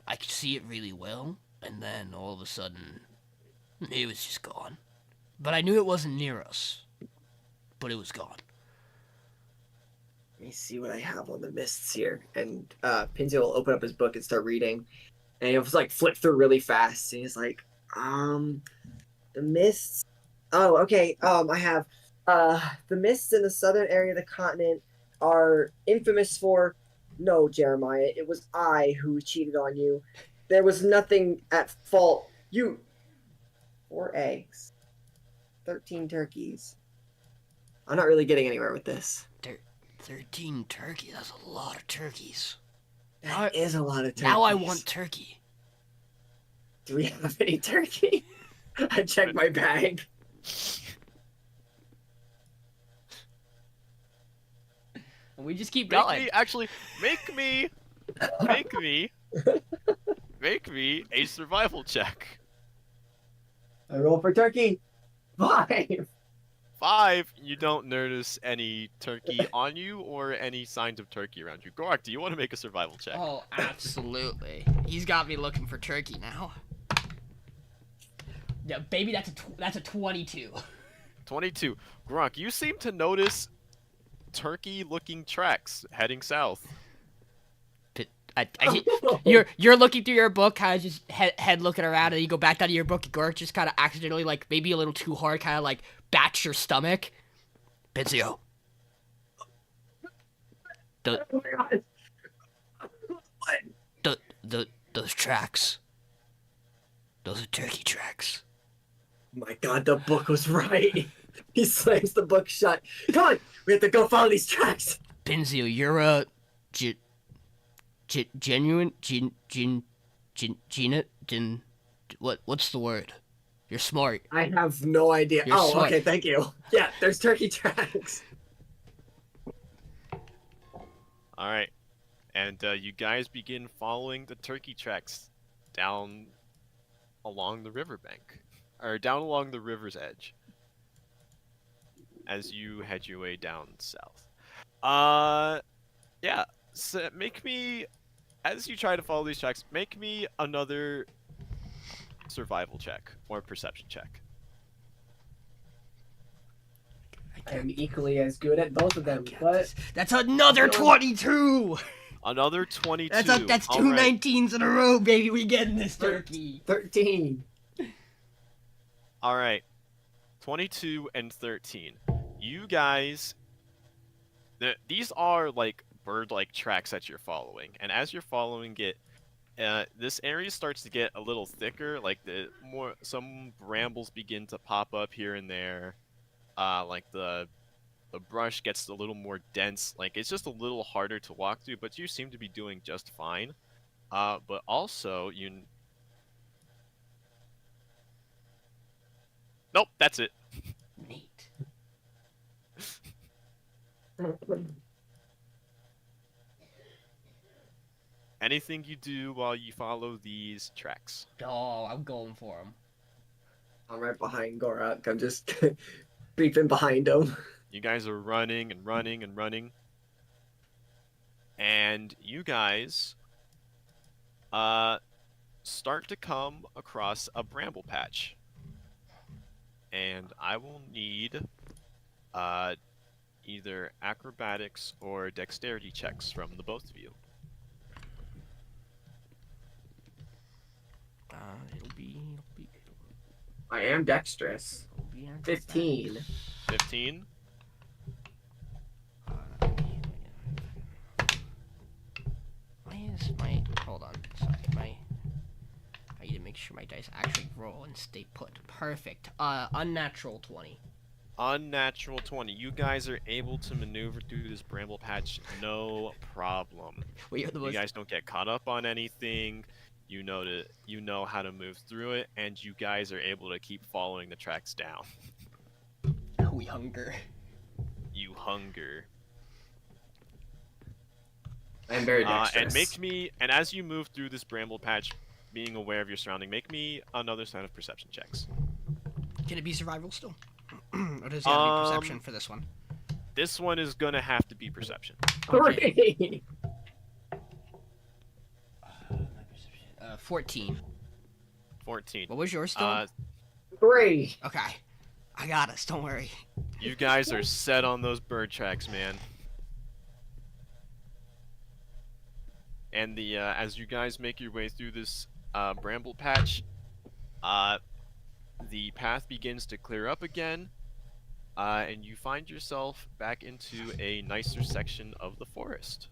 I could see it really well, and then all of a sudden, it was just gone. But I knew it wasn't near us. But it was gone. Let me see what I have on the mists here. And Pinzeo will open up his book and start reading. And he'll just like flip through really fast. And he's like, the mists. Oh, okay. I have the mists in the southern area of the continent are infamous for. No, Jeremiah, it was I who cheated on you. There was nothing at fault. 4 eggs. 13 turkeys. I'm not really getting anywhere with this. 13 turkeys? That's a lot of turkeys. That is a lot of turkeys. Now I want turkey. Do we have any turkey? I checked my bag. And we just keep going. Make me a survival check. I roll for turkey. 5. 5, you don't notice any turkey on you or any signs of turkey around you. Gorruk, do you want to make a survival check? Oh, absolutely. He's got me looking for turkey now. Yeah, baby, that's a 22. 22. Gorruk, you seem to notice turkey-looking tracks heading south. You're looking through your book, kind of just head looking around, and you go back down to your book. Gorruk just kind of accidentally, like maybe a little too hard, kind of like bats your stomach. Pinzeo. Oh my god. What? Those tracks. Those are turkey tracks. Oh my god, the book was right. He slams the book shut. Come on, we have to go follow these tracks. Pinzeo, you're a genuine what's the word? You're smart. I have no idea. You're smart. Okay, thank you. Yeah, there's turkey tracks. All right, and you guys begin following the turkey tracks down along the riverbank, or down along the river's edge, as you head your way down south. Yeah. So make me, as you try to follow these tracks, make me another survival check or perception check. I am equally as good at both of them, but That's another 22. Another 22. That's All two right. 19s in a row, baby. We getting this turkey. 13. All right. 22 and 13. You guys, these are like bird-like tracks that you're following, and as you're following it, this area starts to get a little thicker. Like some brambles begin to pop up here and there. Like the brush gets a little more dense. Like it's just a little harder to walk through, but you seem to be doing just fine. But also Nope, that's it. Neat. Anything you do while you follow these tracks? Oh, I'm going for him. I'm right behind Gorruk. I'm just creeping behind him. You guys are running and running and running. And you guys start to come across a bramble patch. And I will need either acrobatics or dexterity checks from the both of you. It'll be I am dexterous. 15. 15. Hold on. Sorry, I need to make sure my dice actually roll and stay put. Perfect. Unnatural 20. Unnatural 20. You guys are able to maneuver through this bramble patch no problem. Wait, You guys don't get caught up on anything. You know how to move through it, and you guys are able to keep following the tracks down. We hunger. You hunger. I'm very dexterous. And as you move through this bramble patch, being aware of your surrounding, make me another set of perception checks. Can it be survival still? Or does it have to be perception for this one? This one is gonna have to be perception. 3. 14. 14. What was yours still? 3. Okay. I got us, don't worry. You guys are set on those bird tracks, man. And as you guys make your way through this bramble patch, the path begins to clear up again, and you find yourself back into a nicer section of the forest.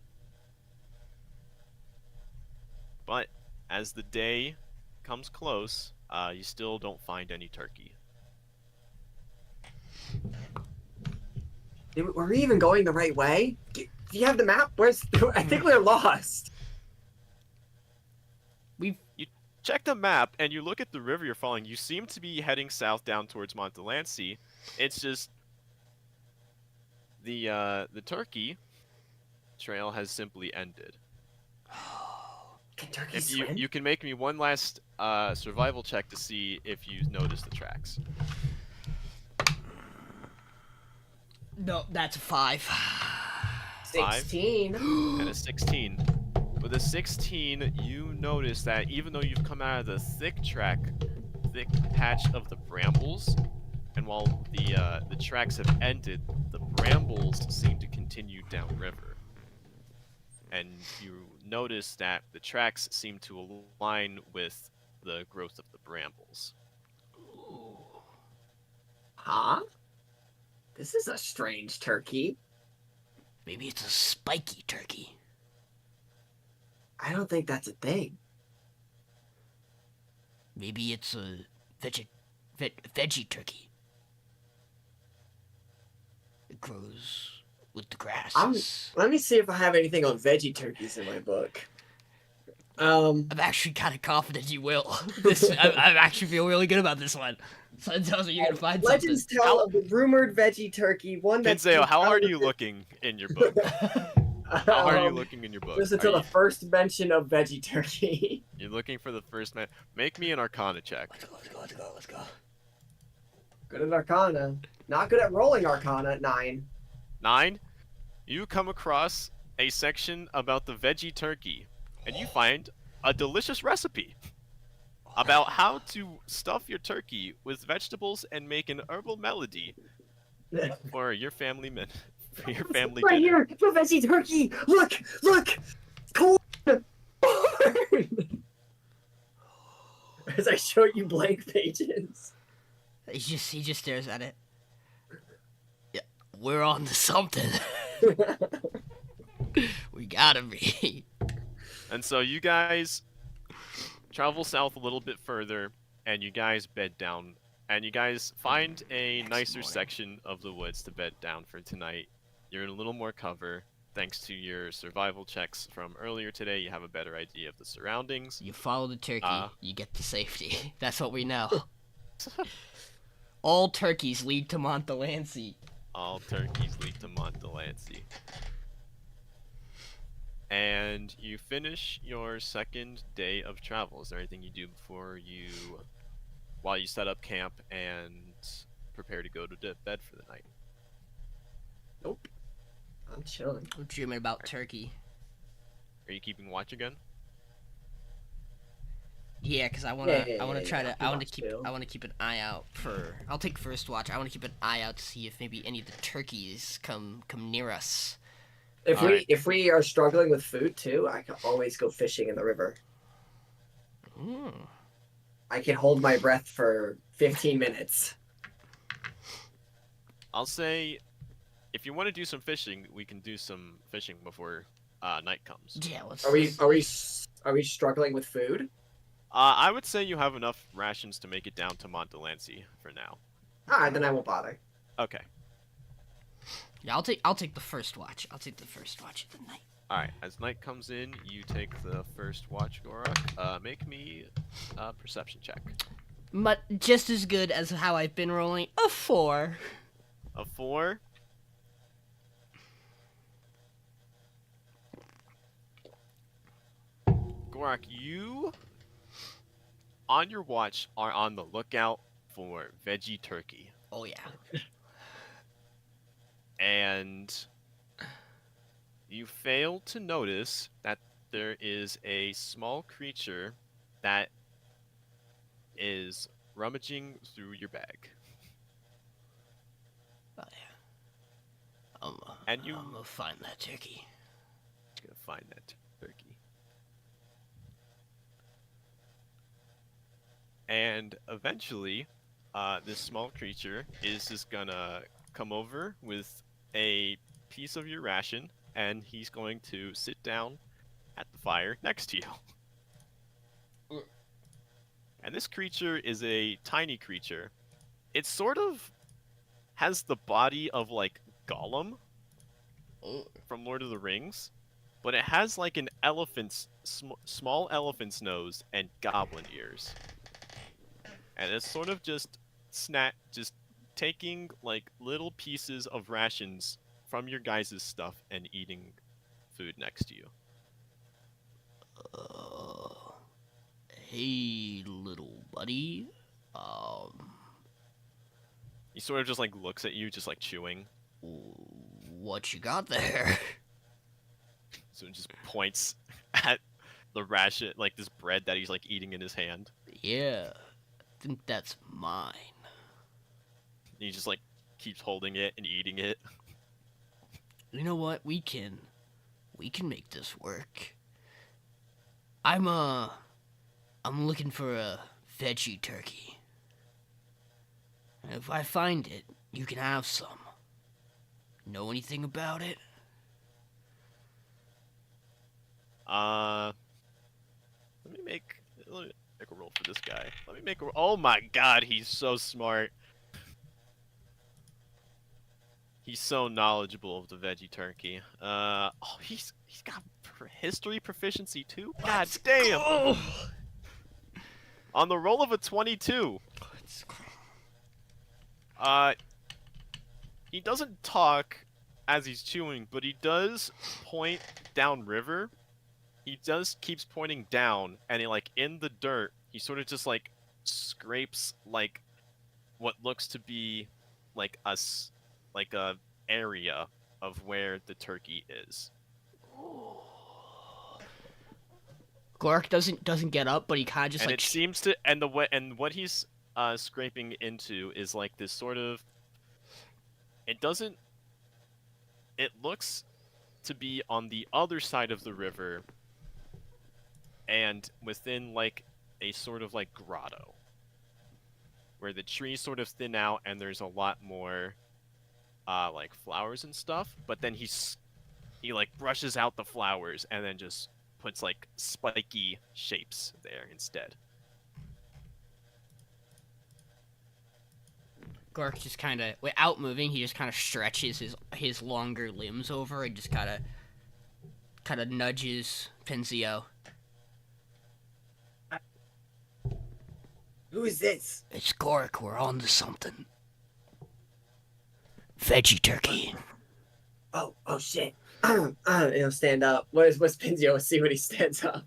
But as the day comes close, you still don't find any turkey. Were we even going the right way? Do you have the map? I think we're lost. Check the map, and you look at the river you're following. You seem to be heading south down towards Montelancy. It's just the turkey trail has simply ended. Can turkeys swim? You can make me one last survival check to see if you notice the tracks. No, that's a 5. 16. And a 16. With a 16, you notice that even though you've come out of the thick patch of the brambles, and while the tracks have ended, the brambles seem to continue downriver. And you notice that the tracks seem to align with the growth of the brambles. Huh? This is a strange turkey. Maybe it's a spiky turkey. I don't think that's a thing. Maybe it's a veggie turkey. It grows with the grass. Let me see if I have anything on veggie turkeys in my book. I'm actually kind of confident you will. I actually feel really good about this one. So it tells me you're gonna find Legends something. tell of the rumored veggie turkey. One that's Pinzeo, how hard are you looking in your book? How hard are you looking in your book? Just until the first mention of veggie turkey. You're looking for the first man. Make me an Arcana check. Let's go. Good at Arcana. Not good at rolling Arcana. 9. 9. You come across a section about the veggie turkey, and you find a delicious recipe about how to stuff your turkey with vegetables and make an herbal melody for your family for your family Right dinner. here, the veggie turkey. Look, corn. As I show you blank pages. He just stares at it. Yeah, we're on to something. We gotta be. And so you guys travel south a little bit further, and you guys bed down. And you guys find a nicer section of the woods to bed down for tonight. You're in a little more cover. Thanks to your survival checks from earlier today, you have a better idea of the surroundings. You follow the turkey, you get to safety. That's what we know. All turkeys lead to Montdelancey. All turkeys lead to Montdelancey. And you finish your second day of travel. Is there anything you do while you set up camp and prepare to go to bed for the night? Nope. I'm chilling. I'm dreaming about turkey. Are you keeping watch again? Yeah, because I want to keep an eye out for. I'll take first watch. I want to keep an eye out to see if maybe any of the turkeys come near us. If we are struggling with food too, I can always go fishing in the river. I can hold my breath for 15 minutes. I'll say, if you want to do some fishing, we can do some fishing before night comes. Yeah, let's. Are we struggling with food? I would say you have enough rations to make it down to Montdelancey for now. Alright, then I won't bother. Okay. Yeah, I'll take the first watch. I'll take the first watch of the night. Alright, as night comes in, you take the first watch, Gorruk. Make me a perception check. But just as good as how I've been rolling, a 4. A 4? Gorruk, you, on your watch, are on the lookout for veggie turkey. Oh yeah. And you fail to notice that there is a small creature that is rummaging through your bag. Oh yeah. I'm gonna find that turkey. Gonna find that turkey. And eventually, this small creature is just gonna come over with a piece of your ration, and he's going to sit down at the fire next to you. And this creature is a tiny creature. It sort of has the body of, like, Gollum from Lord of the Rings, but it has, like, an elephant's, small elephant's nose and goblin ears. And it's sort of just taking, like, little pieces of rations from your guys' stuff and eating food next to you. Hey, little buddy. He sort of just, like, looks at you, just, like, chewing. What you got there? So it just points at the ration, like this bread that he's like eating in his hand. Yeah, I think that's mine. And he just like keeps holding it and eating it. You know what? We can make this work. I'm looking for a veggie turkey. And if I find it, you can have some. Know anything about it? Let me make a roll for this guy. Let me make a. Oh my god, he's so smart. He's so knowledgeable of the veggie turkey. Oh, he's got history proficiency too. God damn! Oh. On the roll of a 22. He doesn't talk as he's chewing, but he does point downriver. He just keeps pointing down, and he, like in the dirt, he sort of just like scrapes like what looks to be like a area of where the turkey is. Gorruk doesn't get up, but he kind of just And like it seems to, and what he's scraping into is like this sort of. It doesn't. It looks to be on the other side of the river, and within like a sort of like grotto, where the trees sort of thin out, and there's a lot more, like flowers and stuff. But then he like brushes out the flowers and then just puts like spiky shapes there instead. Gorruk just kind of, without moving, he just kind of stretches his longer limbs over and just kind of nudges Pinzeo. Who is this? It's Gorruk. We're on to something. Veggie turkey. Oh shit. He'll stand up. What's Pinzeo? See when he stands up.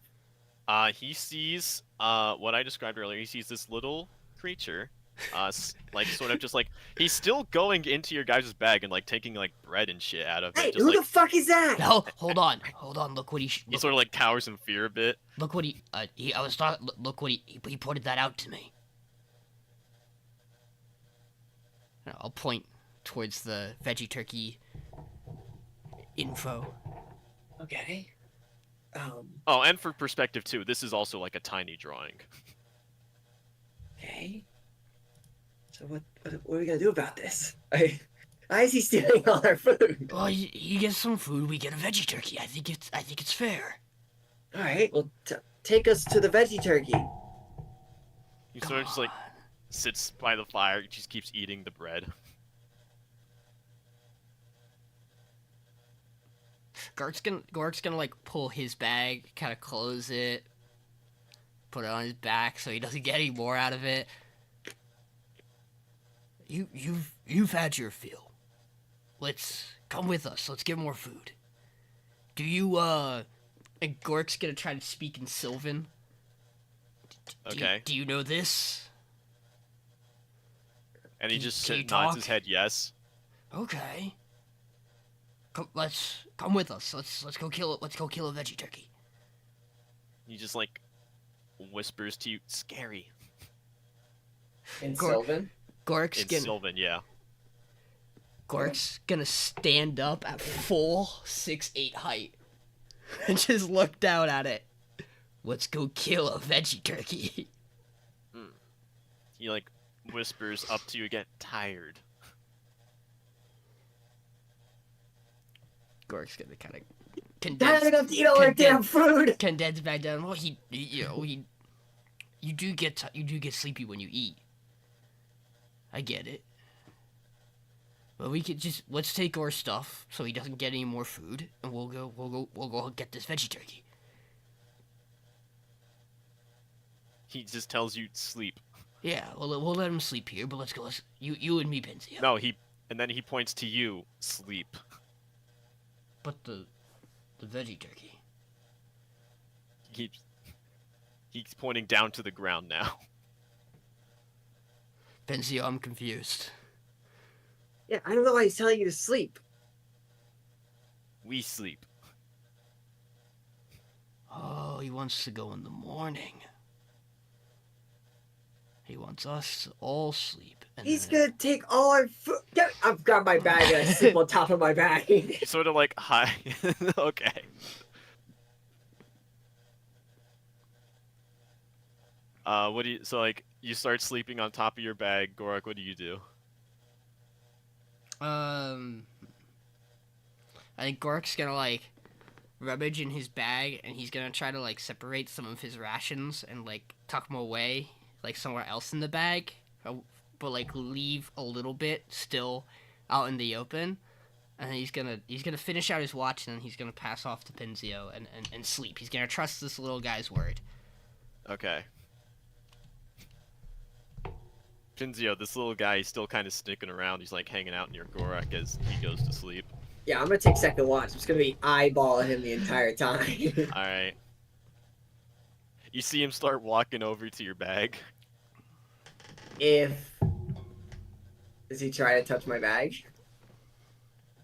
He sees what I described earlier. He sees this little creature, like sort of just like he's still going into your guys' bag and like taking like bread and shit out of it. Hey, Just, who like, the fuck is that? No, hold on. Look what he sort of like cowers in fear a bit. look what he. I was talking. Look what he pointed that out to me. I'll point towards the veggie turkey info. Okay. Oh, and for perspective too, this is also like a tiny drawing. Okay. So what are we gonna do about this? Why is he stealing all our food? Well, he gets some food. We get a veggie turkey. I think it's fair. All right. Well, take us to the veggie turkey. He sort of just like sits by the fire, just keeps eating the bread. Gorruk's gonna like pull his bag, kind of close it, put it on his back so he doesn't get any more out of it. You've had your fill. Let's come with us. Let's get more food. Do you And Gorruk's gonna try to speak in Sylvan. Okay. Do you know this? And he Can- just can you nods his talk? head yes. Okay. Come with us. Let's go kill it. Let's go kill a veggie turkey. He just like whispers to you, "Scary." In Gor- Sylvan? Gorruk's In gonna Sylvan, yeah. Gorruk's gonna stand up at full 6'8" height and just look down at it. Let's go kill a veggie turkey. He like whispers up to you again, tired. Gorruk's gonna kind of Dad, I enough to eat all our damn food! condense back down. Well, you do get sleepy when you eat. I get it. But we could let's take our stuff so he doesn't get any more food, and we'll go get this veggie turkey. He just tells you sleep. Yeah, we'll let him sleep here, but let's go. You and me, Pinzeo. No, and then he points to you, sleep. But the veggie turkey. He's pointing down to the ground now. Pinzeo, I'm confused. Yeah, I don't know why he's telling you to sleep. We sleep. Oh, he wants to go in the morning. He wants us to all sleep. And He's then- gonna take all our food. I've got my bag and I sleep on top of my bag. He's sort of like, hi. Okay. What do you? So like, you start sleeping on top of your bag, Gorruk. What do you do? I think Gork's gonna like rummage in his bag and he's gonna try to like separate some of his rations and like tuck them away like somewhere else in the bag, but like leave a little bit still out in the open. And he's gonna finish out his watch and then he's gonna pass off to Pinzeo and sleep. He's gonna trust this little guy's word. Okay. Pinzeo, this little guy, he's still kind of sticking around. He's like hanging out near Gorruk as he goes to sleep. Yeah, I'm gonna take second watch. I'm just gonna be eyeballing him the entire time. Alright. You see him start walking over to your bag. Is he trying to touch my bag?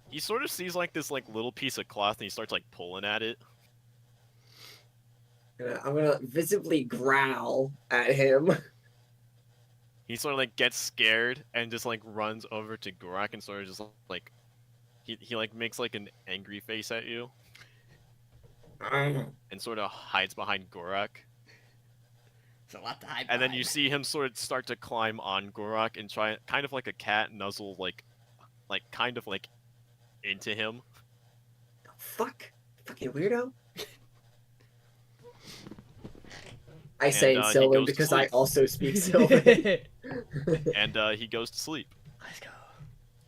He sort of sees like this like little piece of cloth and he starts like pulling at it. I'm gonna visibly growl at him. He sort of like gets scared and just like runs over to Gorruk and sort of just like he like makes like an angry face at you and sort of hides behind Gorruk. It's a lot to hide. And then you see him sort of start to climb on Gorruk and try kind of like a cat nuzzle like kind of like into him. The fuck? Fucking weirdo. I say in he Sylvan goes to because I sleep. also speak Sylvan. And he goes to sleep. Let's go.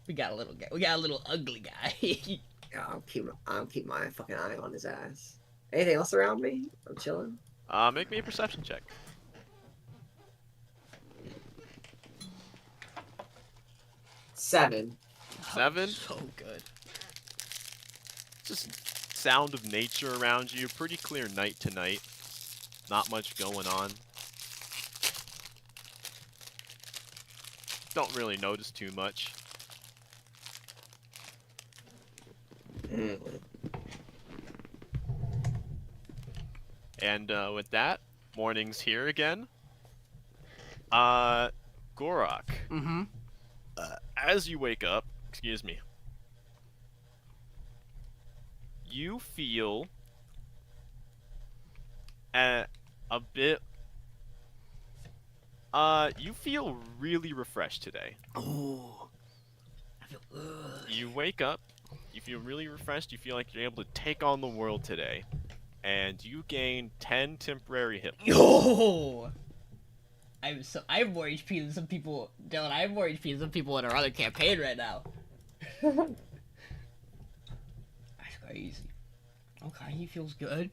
We got a little guy. We got a little ugly guy. Yeah, I'll keep my fucking eye on his ass. Anything else around me? I'm chilling. Make me a perception check. 7. 7? So good. Just sound of nature around you. Pretty clear night tonight. Not much going on. Don't really notice too much. And with that, morning's here again. Gorruk. Mm-hmm. As you wake up, excuse me, you feel a bit. You feel really refreshed today. Oh, I feel good. You wake up, you feel really refreshed. You feel like you're able to take on the world today, and you gain 10 temporary hit points. Yo! I have more HP than some people. Dylan, I have more HP than some people in our other campaign right now. That's crazy. Okay, he feels good.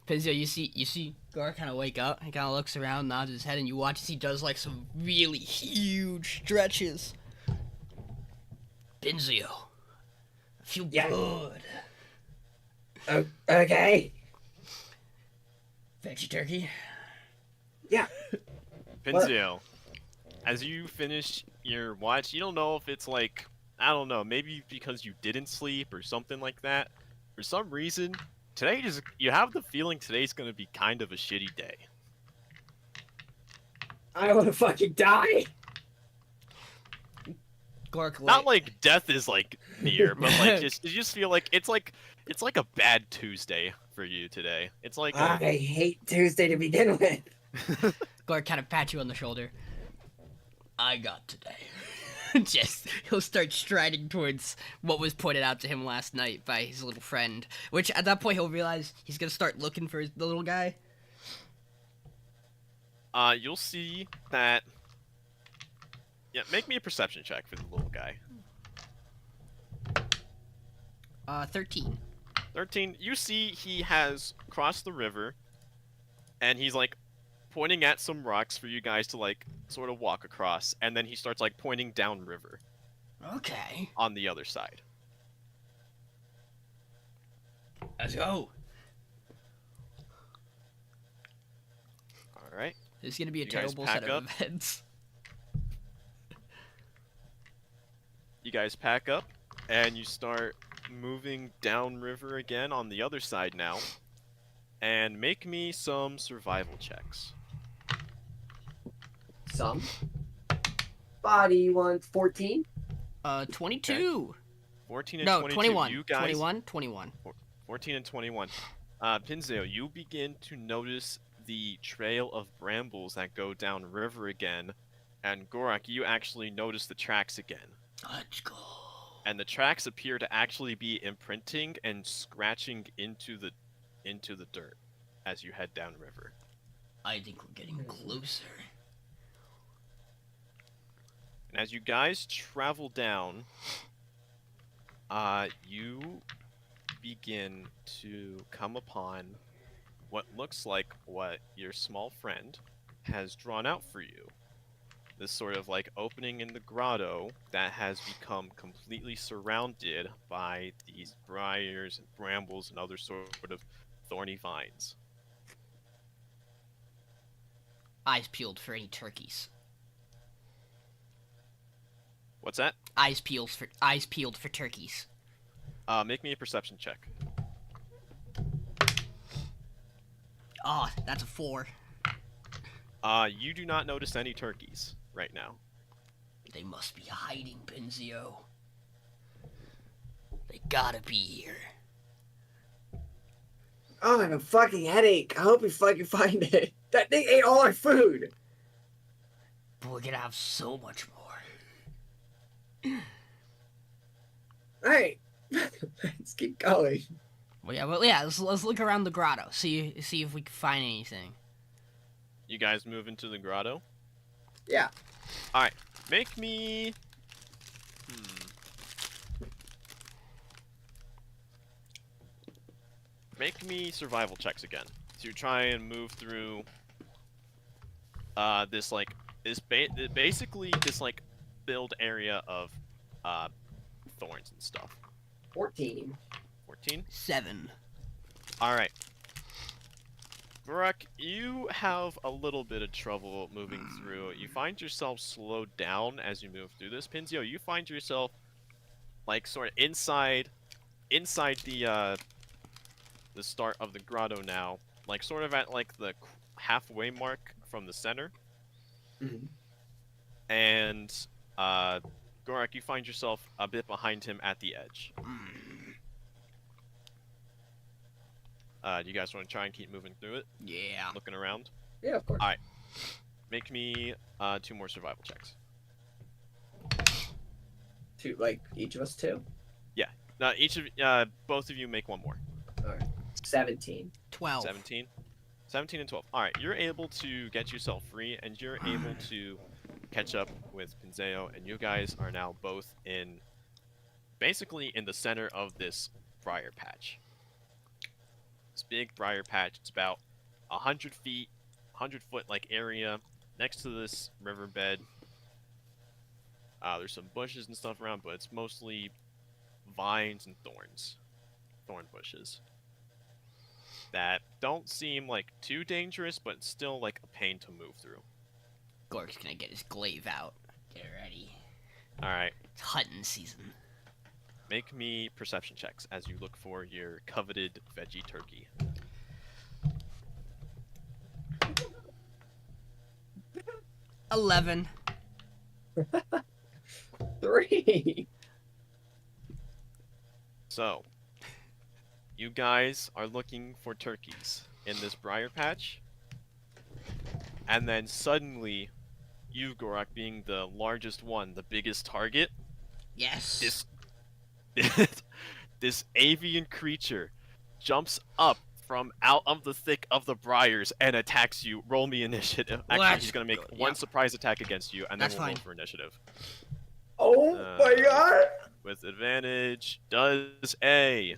Pinzeo, you see Gar kind of wake up. He kind of looks around, nods his head, and you watch as he does like some really huge stretches. Pinzeo, I feel good. Okay. Veggie turkey. Yeah. Pinzeo, as you finish your watch, you don't know if it's like, I don't know, maybe because you didn't sleep or something like that. For some reason, today you have the feeling today's gonna be kind of a shitty day. I want to fucking die. Gork, Not like death is like near, but like you just feel like it's like a bad Tuesday for you today. It's like I hate Tuesday to begin with. Gork kind of pats you on the shoulder. I got today. Just he'll start striding towards what was pointed out to him last night by his little friend. Which at that point he'll realize he's gonna start looking for the little guy. You'll see that. Yeah, make me a perception check for the little guy. 13. 13. You see he has crossed the river, and he's like pointing at some rocks for you guys to like sort of walk across, and then he starts like pointing downriver Okay. on the other side. Let's go. All right. This is gonna be a You guys terrible pack set up? of events. you guys pack up and you start moving downriver again on the other side now. And make me some survival checks. Some. Body wants 14. 22. 14 and No, 22. 21. You guys, 21. 14 and 21. Pinzeo, you begin to notice the trail of brambles that go down river again. And Gorruk, you actually notice the tracks again. Let's go. And the tracks appear to actually be imprinting and scratching into the dirt as you head downriver. I think we're getting closer. And as you guys travel down, you begin to come upon what looks like what your small friend has drawn out for you. This sort of like opening in the grotto that has become completely surrounded by these briars and brambles and other sort of thorny vines. Eyes peeled for any turkeys. What's that? Eyes peeled for turkeys. Make me a perception check. Oh, that's a 4. You do not notice any turkeys right now. They must be hiding, Pinzeo. They gotta be here. Oh, I have a fucking headache. I hope you fucking find it. That thing ate all our food. But we're gonna have so much more. Alright. Let's keep going. Well, yeah. Let's look around the grotto. See if we can find anything. You guys move into the grotto. Yeah. Alright, make me... Make me survival checks again. So you try and move through basically this like build area of thorns and stuff. 14. 14? 7. Alright. Gorruk, you have a little bit of trouble moving through. You find yourself slowed down as you move through this. Pinzeo, you find yourself like sort of inside the start of the grotto now, like sort of at like the halfway mark from the center. Mhm. And Gorruk, you find yourself a bit behind him at the edge. Do you guys want to try and keep moving through it? Yeah. Looking around? Yeah, of course. Alright. Make me 2 more survival checks. Two, like, each of us 2? Both of you make 1 more. Alright. 17. 12. 17? 17 and 12. Alright, you're able to get yourself free, and you're able to catch up with Pinzeo, and you guys are now both basically in the center of this briar patch. This big briar patch. It's about 100 foot like area next to this riverbed. There's some bushes and stuff around, but it's mostly vines and thorn bushes that don't seem like too dangerous, but still like a pain to move through. Gork's gonna get his glaive out. Get ready. All right, It's hunting season. make me perception checks as you look for your coveted veggie turkey. 11. 3. So, you guys are looking for turkeys in this briar patch, and then suddenly, you, Gorruk, being the largest one, the biggest target, Yes. this avian creature jumps up from out of the thick of the briars and attacks you. Roll me initiative. Actually, Let's he's gonna make go. one Yep. surprise attack against you, and then That's we'll roll fine. for initiative. Oh my god! With advantage, does a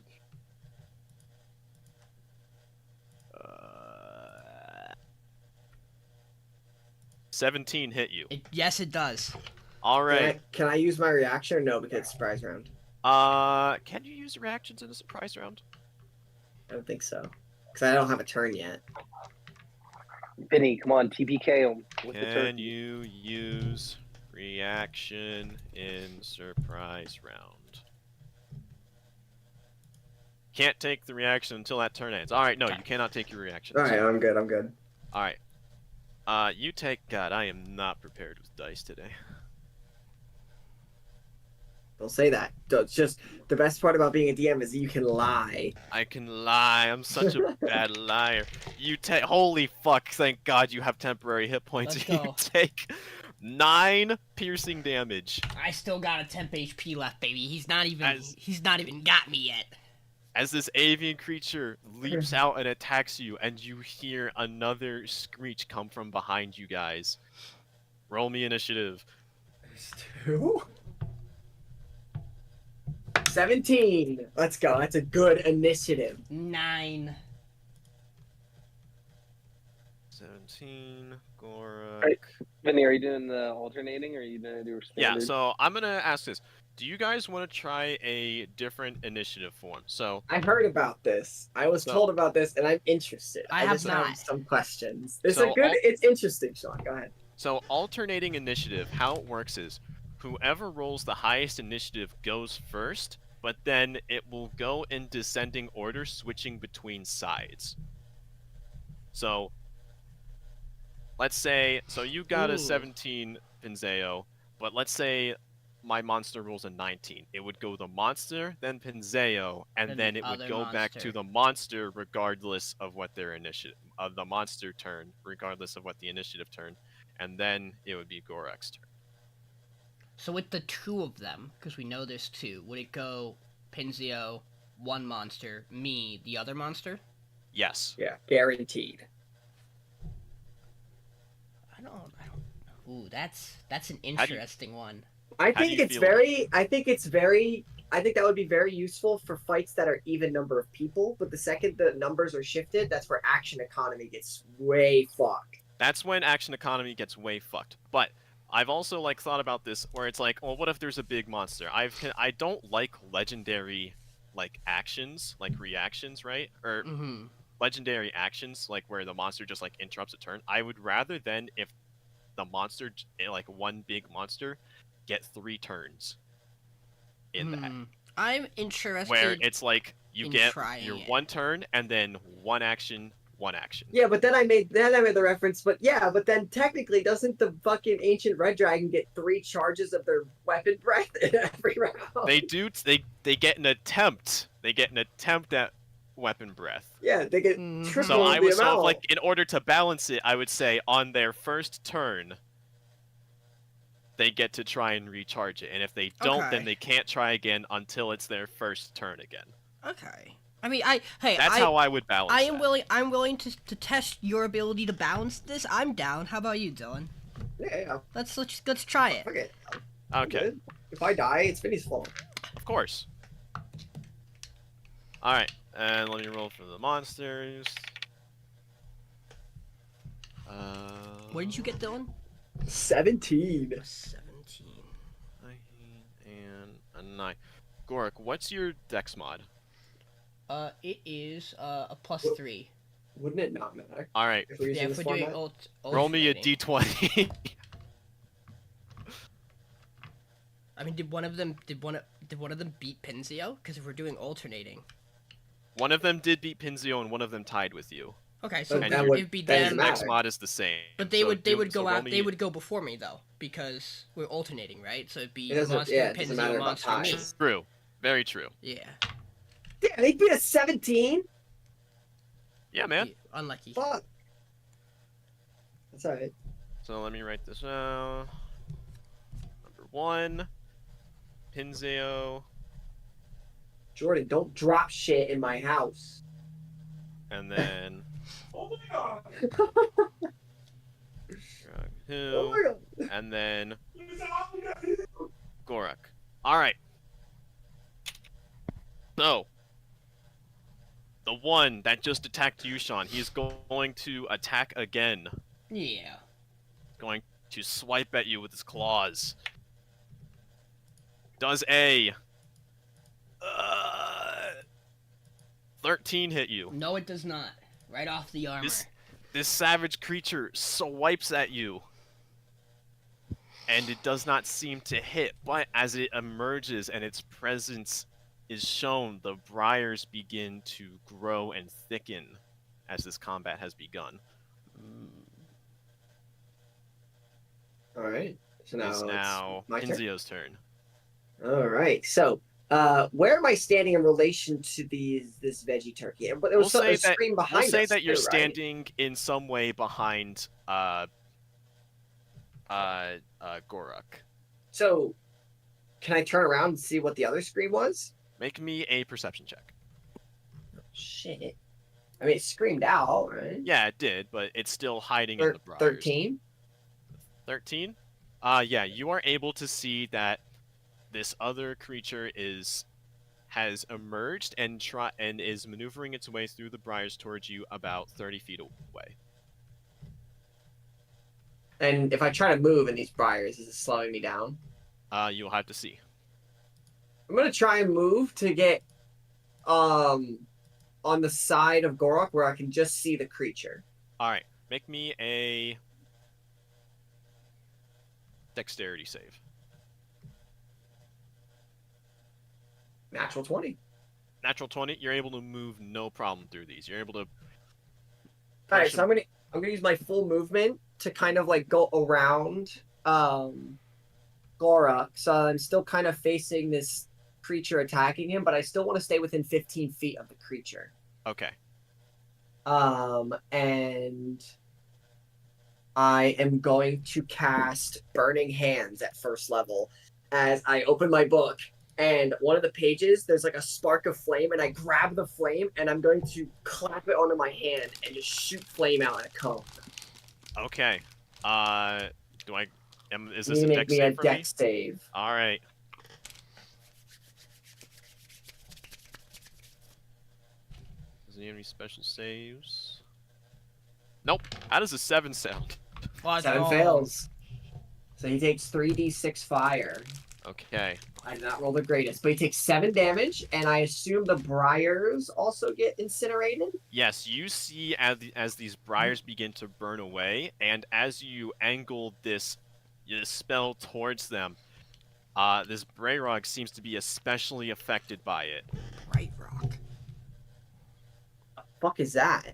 17 hit you. Yes, it does. All right. Can I use my reaction or no because it's surprise round? Can you use reactions in a surprise round? I don't think so. Because I don't have a turn yet. Vinny, come on, TPK him with the Can turkey. you use Reaction in surprise round. Can't take the reaction until that turn ends. Alright, no, you cannot take your reaction. Alright, I'm good, I'm good. Alright. You take... God, I am not prepared with dice today. Don't say that. It's just, the best part about being a DM is you can lie. I can lie. I'm such a bad liar. You take... Holy fuck, thank God you have temporary hit points. Let's You go. take 9 piercing damage. I still got a temp HP left, baby. He's not even got me yet. As this avian creature leaps out and attacks you, and you hear another screech come from behind you guys. Roll me initiative. There's 2? 17. Let's go. That's a good initiative. 9. 17, Gorruk. Right. Vinny, are you doing the alternating or are you gonna do standard? Yeah, so I'm gonna ask this. Do you guys want to try a different initiative form? So I heard about this. I was told about this, and I'm interested. I have just not. have some questions. It's So a good. It's interesting, Sean. Go ahead. So alternating initiative, how it works is whoever rolls the highest initiative goes first, but then it will go in descending order, switching between sides. So let's say, so you got a 17, Pinzeo, but let's say my monster rolls a 19. It would go the monster, then Pinzeo, and Then then the it would other go back to monster. the monster regardless of what their initiative, of the monster turn, regardless of what the initiative turn, and then it would be Gorruk's turn. So with the 2 of them, because we know there's 2, would it go Pinzeo, 1 monster, me, the other monster? Yes. Yeah, guaranteed. I don't. Ooh, that's an interesting one. I How do think you it's feel very. I think it's very. I think that would be very useful for fights that are even number of people. But the second the numbers are shifted, that's where action economy gets way fucked. That's when action economy gets way fucked. But I've also like thought about this where it's like, well, what if there's a big monster? I don't like legendary like actions, like reactions, right? Or Mm-hmm. legendary actions like where the monster just like interrupts a turn. I would rather than if the monster like one big monster get 3 turns in that. I'm interested. Where it's like you in get trying your it. 1 turn and then 1 action, 1 action. Yeah, but then I made the reference. But yeah, but then technically, doesn't the fucking ancient red dragon get 3 charges of their weapon breath in every round? They do. They get an attempt. They get an attempt at weapon breath. Yeah, they get Mhm. triple So I the was sort amount. of like, in order to balance it, I would say on their first turn, they get to try and recharge it, and if they don't, Okay. then they can't try again until it's their first turn again. Okay. I mean, That's how I would balance. I am that. willing. I'm willing to test your ability to balance this. I'm down. How about you, Dylan? Yeah, Let's try it. fuck it. I'm Okay, good. If I die, it's Vinny's fault. of course. All right, and let me roll for the monsters. What did you get, Dylan? 17. 17. 19 and a 9. Gorruk, what's your dex mod? It is a +3. Wouldn't it not matter All right, if we're using Yeah, if this we're doing format? roll me a alternating. d20. I mean, did one of them beat Pinzeo? Because if we're doing alternating. One of them did beat Pinzeo, and one of them tied with you. Okay, so But that it would- would be that doesn't them. matter. Dex mod is the same. But they So would go roll out. me- They would go before me though, because we're alternating, right? So it'd be It doesn't- monster yeah, it doesn't matter Pinzeo, about monster me. ties. True. Very true. Yeah. Damn, he beat a 17? Yeah, man. Unlucky. Fuck. That's alright. So let me write this down. Number 1, Pinzeo, Jordan, don't drop shit in my house. and then Oh my god. Gorruk Oh 2, my god. and then Gorruk. All right. So the one that just attacked you, Sean, he's going to attack again. Yeah. Going to swipe at you with his claws. Does a 13 hit you? No, it does not. Right off the armor. This savage creature swipes at you. and it does not seem to hit. But as it emerges and its presence is shown, the briars begin to grow and thicken as this combat has begun. All right. So now It's now my turn. Pinzeo's turn. All right. So, where am I standing in relation to this veggie turkey? But there was a screen behind We'll say us that you're too, right? standing in some way behind Gorruk. So, can I turn around and see what the other screen was? Make me a perception check. Shit. I mean, it screamed out, right? Yeah, it did, but it's still hiding in the briars. 13? 13? Yeah, you are able to see that this other creature has emerged and is maneuvering its way through the briars towards you about 30 feet away. And if I try to move in these briars, is it slowing me down? You'll have to see. I'm gonna try and move to get on the side of Gorruk where I can just see the creature. Alright, make me a dexterity save. Natural 20. Natural 20, you're able to move no problem through these. You're able to... Alright, so I'm gonna use my full movement to kind of like go around Gorruk. So I'm still kind of facing this creature attacking him, but I still want to stay within 15 feet of the creature. Okay. And I am going to cast Burning Hands at first level as I open my book. And one of the pages, there's like a spark of flame, and I grab the flame, and I'm going to clap it onto my hand and just shoot flame out at a cone. Okay. Is this You a make dex me a save for me? dex save. Alright. Does he have any special saves? Nope. How does a 7 sound? 7 fails. So he takes 3d6 fire. Okay. I did not roll the greatest, but he takes 7 damage, and I assume the briars also get incinerated? Yes, you see as these briars begin to burn away, and as you angle this spell towards them, this Brayrog seems to be especially affected by it. Right rock. The fuck is that?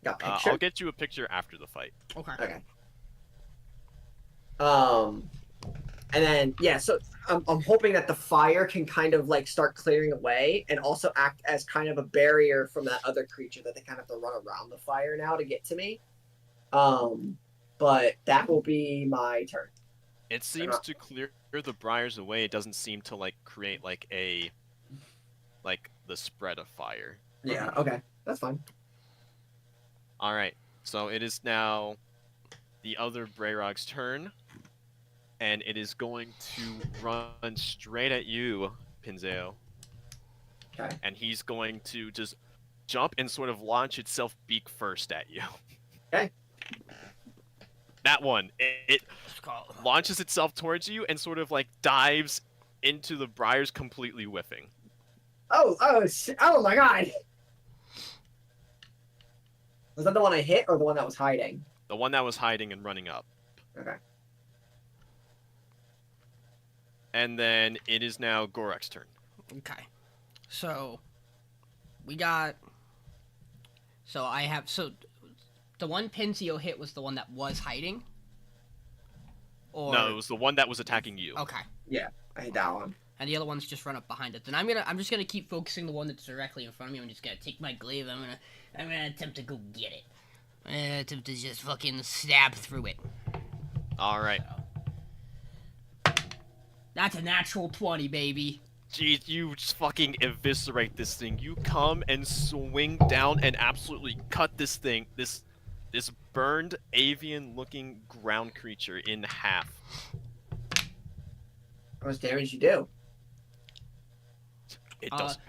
Got a picture? I'll get you a picture after the fight. Okay. And then, yeah, so I'm hoping that the fire can kind of like start clearing away and also act as kind of a barrier from that other creature that they kind of have to run around the fire now to get to me. But that will be my turn. It seems to clear the briars away. It doesn't seem to like create like the spread of fire. Yeah, okay. That's fine. Alright, so it is now the other Brayrog's turn. And it is going to run straight at you, Pinzeo. Okay. And he's going to just jump and sort of launch itself beak first at you. Okay. That one. It launches itself towards you and sort of like dives into the briars, completely whiffing. Oh my god! Was that the one I hit or the one that was hiding? The one that was hiding and running up. Okay. And then it is now Gorruk's turn. Okay. So we got. So I have. So the one Pinzeo hit was the one that was hiding? Or... No, it was the one that was attacking you. Okay. Yeah, I hit that one. And the other ones just run up behind it. Then I'm just gonna keep focusing the one that's directly in front of me. I'm just gonna take my glaive. I'm gonna attempt to go get it. I'm gonna attempt to just fucking stab through it. Alright. That's a natural 20, baby. Jeez, you just fucking eviscerate this thing. You come and swing down and absolutely cut this thing, this burned avian-looking ground creature in half. How much damage you do? It doesn't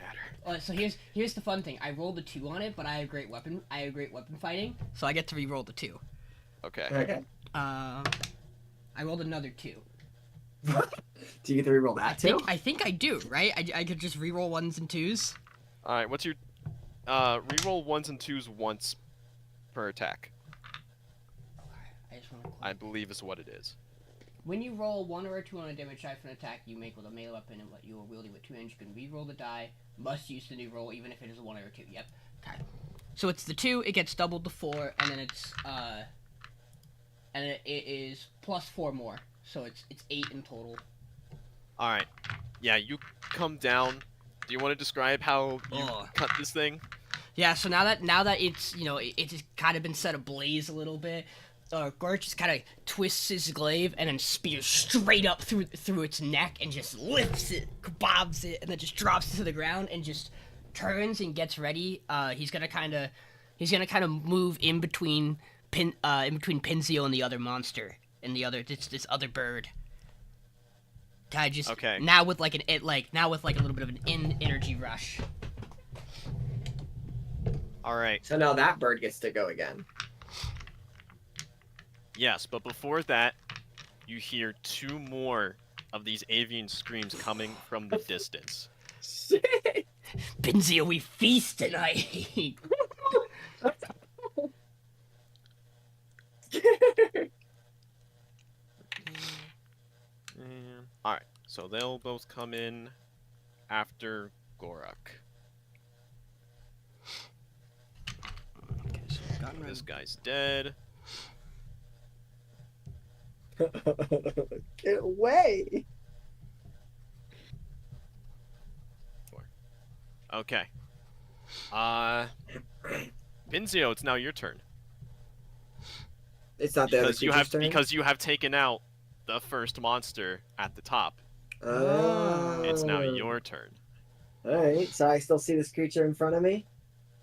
matter. So here's the fun thing. I rolled a 2 on it, but I have great weapon fighting, so I get to re-roll the 2. Okay. Okay. I rolled another 2. Do you get to reroll that too? I think I do, right? I could just reroll 1s and 2s. Alright, what's your... reroll 1s and 2s once per attack. I just want to... I believe is what it is. When you roll 1 or a 2 on a damage die for an attack you make with a melee weapon and what you are wielding with 2 hands, you can re-roll the die. Must use the new roll even if it is a 1 or a 2. Yep. Okay. So it's the 2. It gets doubled to 4, and then it's it is plus 4 more. So it's 8 in total. All right. Yeah, you come down. Do you want to describe how you cut this thing? Yeah. So now that it's it's just kind of been set ablaze a little bit. Gorruk just kind of twists his glaive and then spears straight up through its neck and just lifts it, kebabs it, and then just drops it to the ground and just turns and gets ready. He's gonna kind of move in between Pinzeo and the other monster and this other bird. Kind of just okay. Now with like a little bit of an energy rush. All right. So now that bird gets to go again. Yes, but before that, you hear 2 more of these avian screams coming from the distance. Shit! Pinzeo, we feast tonight. Alright, so they'll both come in after Gorruk. Okay, so we've gotten This guy's dead. Get away! Okay. Pinzeo, it's now your turn. It's not the other creature's turn? Because you have taken out the first monster at the top. Oh. It's now your turn. Alright, so I still see this creature in front of me.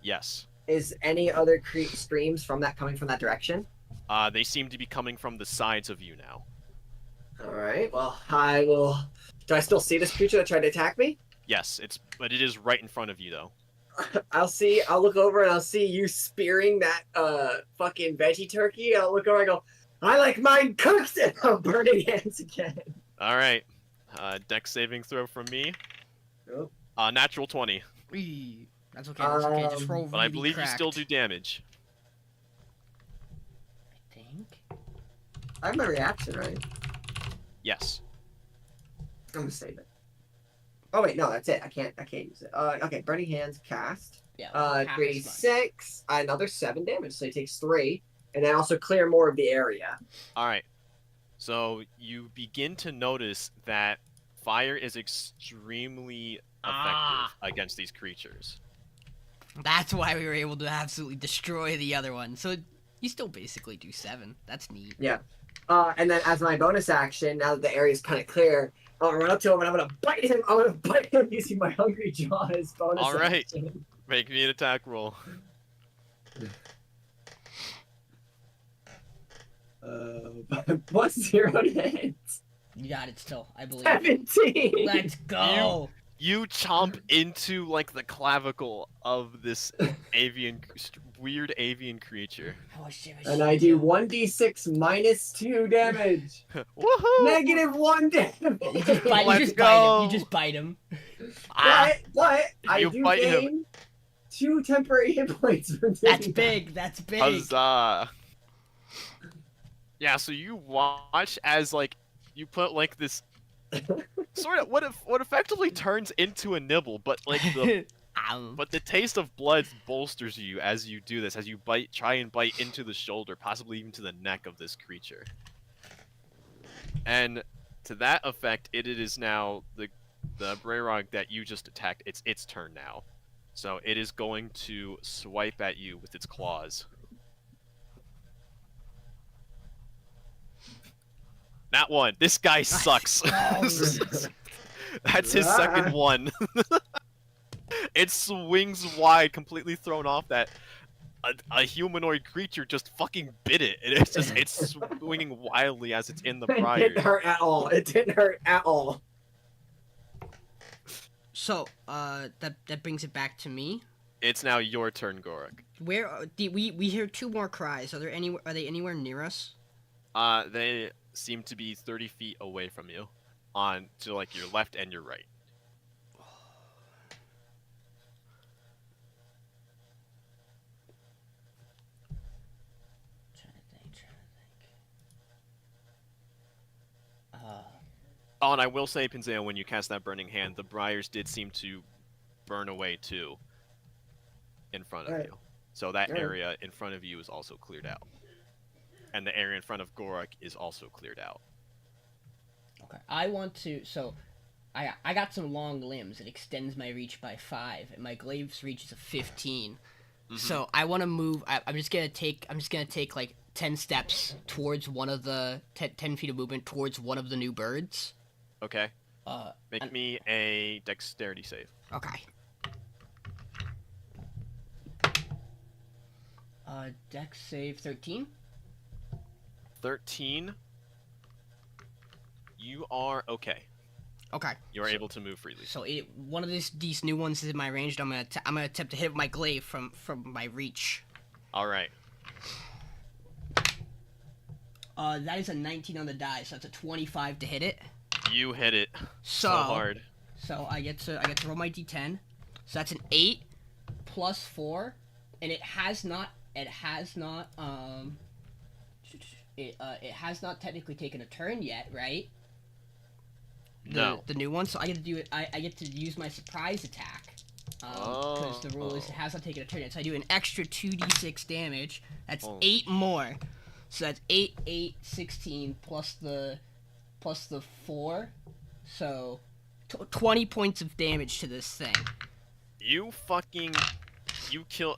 Yes. Is any other screams coming from that direction? They seem to be coming from the sides of you now. Alright, well, I will... Do I still see this creature that tried to attack me? Yes, but it is right in front of you, though. I'll look over and I'll see you spearing that, fucking veggie turkey. I'll look over and go, I like mine cooked! And I'm burning hands again. Alright. Dex saving throw from me. Nope. Natural 20. That's okay, that's okay. Just roll But I believe you still do damage. I think. I have my reaction, right? Yes. I'm gonna save it. Oh wait, no, that's it. I can't use it. Okay, burning hands cast. Yeah. 3d6, another 7 damage, so he takes 3, and then also clear more of the area. Alright. So you begin to notice that fire is extremely effective against these creatures. That's why we were able to absolutely destroy the other one. So you still basically do 7. That's neat. Yeah. And then as my bonus action, now that the area is kind of clear, I'll run up to him and I'm gonna bite him. I'm gonna bite him using my hungry jaw as bonus Alright. action. Make me an attack roll. Plus 0 to hit. You got it still, I believe. 17. Let's go. You chomp into like the clavicle of this weird avian creature. Oh, shit, And I do 1d6 minus 2 damage. Woohoo! Negative 1 damage. You just bite him. You just bite him. But I You do bite him. gain 2 temporary hit points for doing That's that. big. That's big. Huzzah! Yeah, so you watch as like you put like this sort of what effectively turns into a nibble, but like the but the taste of blood bolsters you as you do this, as you try and bite into the shoulder, possibly even to the neck of this creature. And to that effect, it is now the Brayrog that you just attacked. It's its turn now, so it is going to swipe at you with its claws. That one. This guy sucks. That's his second one. It swings wide, completely thrown off that a humanoid creature just fucking bit it. And it's swinging wildly as it's in the It briar. didn't hurt at all. It didn't hurt at all. So, that brings it back to me. It's now your turn, Gorruk. Where we hear 2 more cries. Are they anywhere near us? They seem to be 30 feet away from you, on to like your left and your right. Trying to think. Oh, and I will say, Pinzeo, when you cast that Burning Hand, the briars did seem to burn away too in front of Alright. you. So that Alright. area in front of you is also cleared out. And the area in front of Gorruk is also cleared out. Okay. I want to. So, I got some long limbs. It extends my reach by 5, and my glaive's reach is a 15. So I want to move. I'm just gonna take like 10 steps towards one of the 10 feet of movement towards one of the new birds. Okay. And- Make me a dexterity save. Okay. Dex save 13. 13. You are okay. Okay. You are able to move freely. So one of these new ones is in my range. I'm gonna attempt to hit with my glaive from my reach. All right. That is a 19 on the die, so that's a 25 to hit it. You hit it So hard. So I get to roll my d10. So that's an 8 plus 4, and it has not technically taken a turn yet, right? No. The new one. So I get to do it. I get to use my surprise attack. Because the rule is it has not taken a turn yet. So I do an extra 2d6 damage. That's 8 more. So that's 8, 8, 16 plus the 4. So 20 points of damage to this thing. You kill.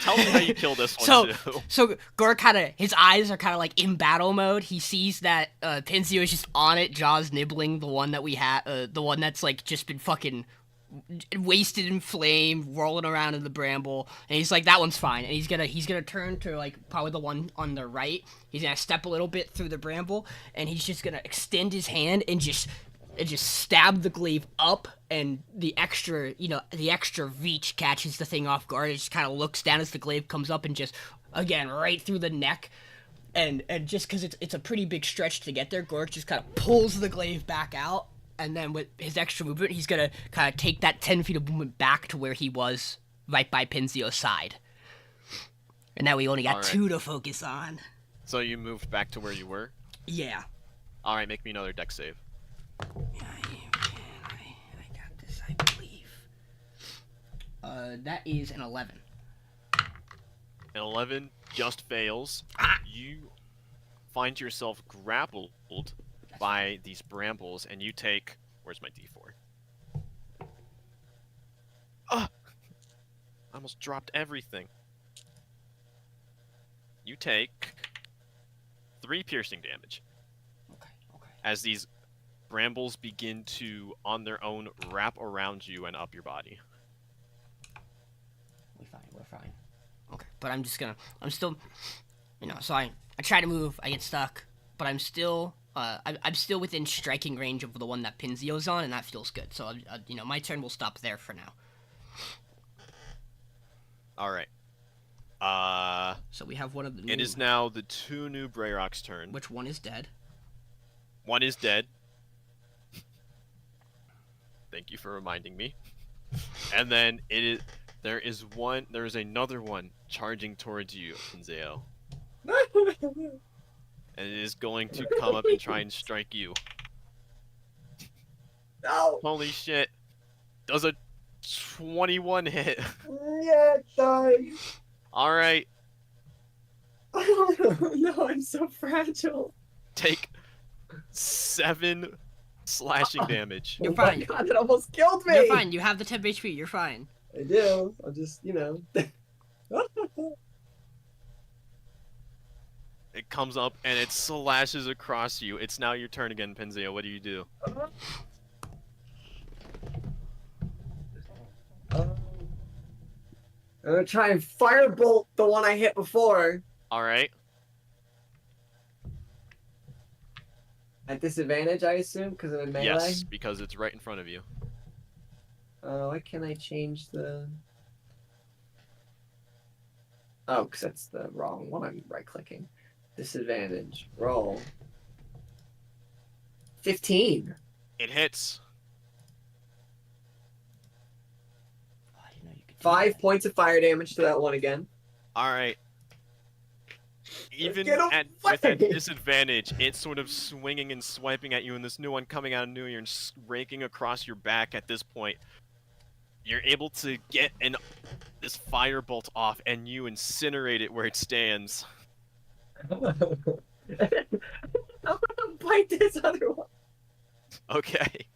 Tell me how you kill this one too. So Gorruk his eyes are kind of like in battle mode. He sees that Pinzeo is just on it, jaws nibbling the one that we have, the one that's like just been fucking wasted in flame, rolling around in the bramble, and he's like, that one's fine. And he's gonna turn to like probably the one on the right. He's gonna step a little bit through the bramble, and he's just gonna extend his hand and just stab the glaive up, and the extra reach catches the thing off guard. It just kind of looks down as the glaive comes up and just, again, right through the neck. And just because it's a pretty big stretch to get there, Gorruk just kind of pulls the glaive back out, and then with his extra movement, he's going to kind of take that 10 feet of movement back to where he was, right by Pinzeo's side. And now we only got 2 to focus on. So you moved back to where you were? Yeah. Alright, make me another dex save. I got this, I believe. That is an 11. An 11 just fails. You find yourself grappled by these brambles, and you take... Where's my d4? Ah! I almost dropped everything. You take 3 piercing damage. Okay. As these brambles begin to, on their own, wrap around you and up your body. We're fine. Okay, but I'm still, so I try to move, I get stuck, but I'm still within striking range of the one that Pinzeo's on, and that feels good. So, my turn will stop there for now. Alright. So we have one of the new... It is now the 2 new Brayrock's turn. Which one is dead? One is dead. Thank you for reminding me. And then there is another one charging towards you, Pinzeo. And it is going to come up and try and strike you. No! Holy shit. Does a 21 hit. Yeah, it does. Alright. No, I'm so fragile. Take 7 slashing damage. You're Oh my fine. God, that almost killed me. You're fine. You have the 10 HP. You're fine. I do. I'll just, It comes up and it slashes across you. It's now your turn again, Pinzeo. What do you do? I'm gonna try and firebolt the one I hit before. Alright. At disadvantage, I assume, because I'm in melee? Yes, because it's right in front of you. Why can't I change the... Oh, because that's the wrong one. I'm right-clicking. Disadvantage. Roll. 15. It hits. Oh, I didn't know you could do 5 that. points of fire damage to that one again. Alright. even Get with that away! disadvantage, it's sort of swinging and swiping at you, and this new one coming out of New Year and raking across your back. At this point, you're able to get this firebolt off, and you incinerate it where it stands. I'm gonna bite this other one. Okay.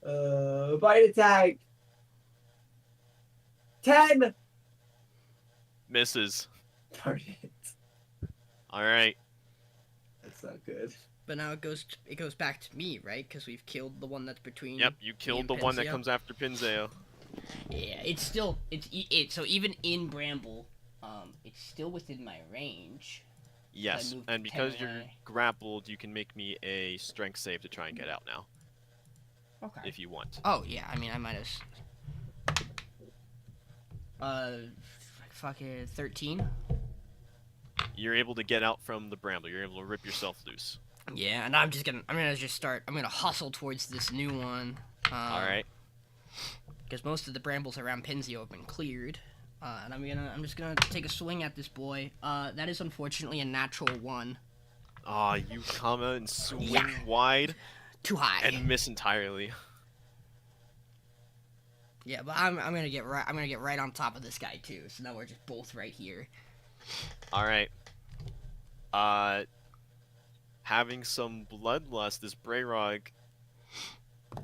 Bite attack. 10. Misses. Darn it. All right. That's not good. But now it goes back to me, right? Because we've killed the one that's between. Yep, you killed the one that comes after Pinzeo. Yeah, it's still so even in Bramble, it's still within my range. Yes, moved and 10 because you're away. grappled, you can make me a strength save to try and get out now, Okay. if you want. Oh yeah, I mean I might have. Fucking 13. You're able to get out from the bramble. You're able to rip yourself loose. Yeah, and I'm gonna hustle towards this new one. All right. Because most of the brambles around Pinzeo have been cleared. And I'm just gonna take a swing at this boy. That is unfortunately a natural 1. Aw, you come and swing Yeah. wide Too high. and miss entirely. Yeah, but I'm gonna get right on top of this guy too. So now we're just both right here. All right. Having some bloodlust, this Brayrog.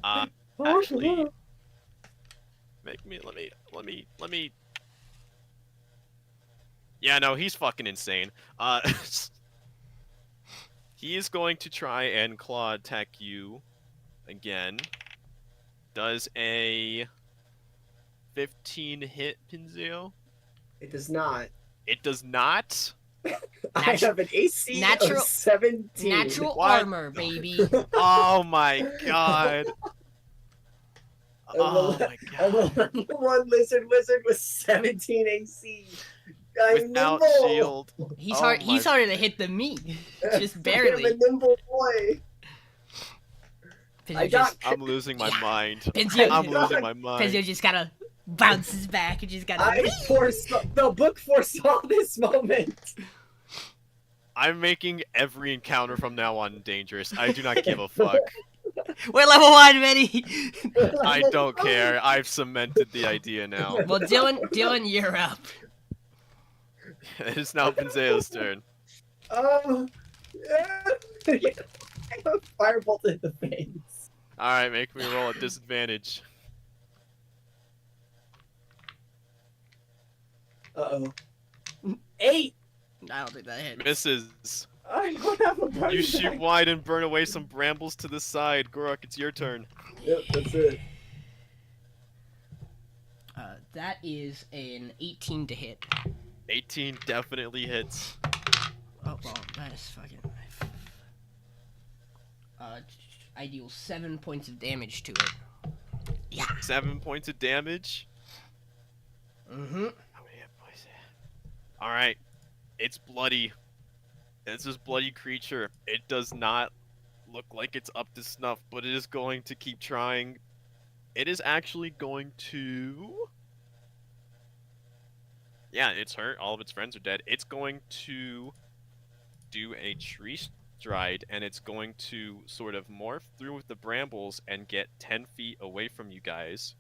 Actually, let me. Yeah, no, he's fucking insane. He is going to try and claw attack you again. Does a 15 hit, Pinzeo? It does not. It does not? I have an AC Natural- of 17. Natural What? armor, baby. Oh my god. Oh my I'm a god. level 1 lizard wizard with 17 AC. I'm Without nimble. shield. He's Oh hard. my- He's harder to hit than me. Just I'm a barely. nimble boy. Pinzeo I got. I'm losing my Yeah. mind. Pinzeo, I'm losing my mind. Pinzeo just gotta bounces back and just gotta. The book foresaw this moment. I'm making every encounter from now on dangerous. I do not give a fuck. We're level 1, Vinny. I don't care. I've cemented the idea now. Well, Dylan, you're up. It is now Pinzeo's turn. Oh, yeah. I got firebolt in the face. Alright, make me roll at disadvantage. Uh-oh. 8. I don't think that hit. Misses. I don't have a burn You shoot back. wide and burn away some brambles to the side. Gorruk, it's your turn. Yep, that's it. That is an 18 to hit. 18 definitely hits. Oh well, that is fucking. I deal 7 points of damage to it. Yeah. 7 points of damage. Mm-hmm. How many hit points? Alright. It's bloody. It's this bloody creature. It does not look like it's up to snuff, but it is going to keep trying. It is actually going to... Yeah, it's hurt. All of its friends are dead. It's going to do a tree stride, and it's going to sort of morph through with the brambles and get 10 feet away from you guys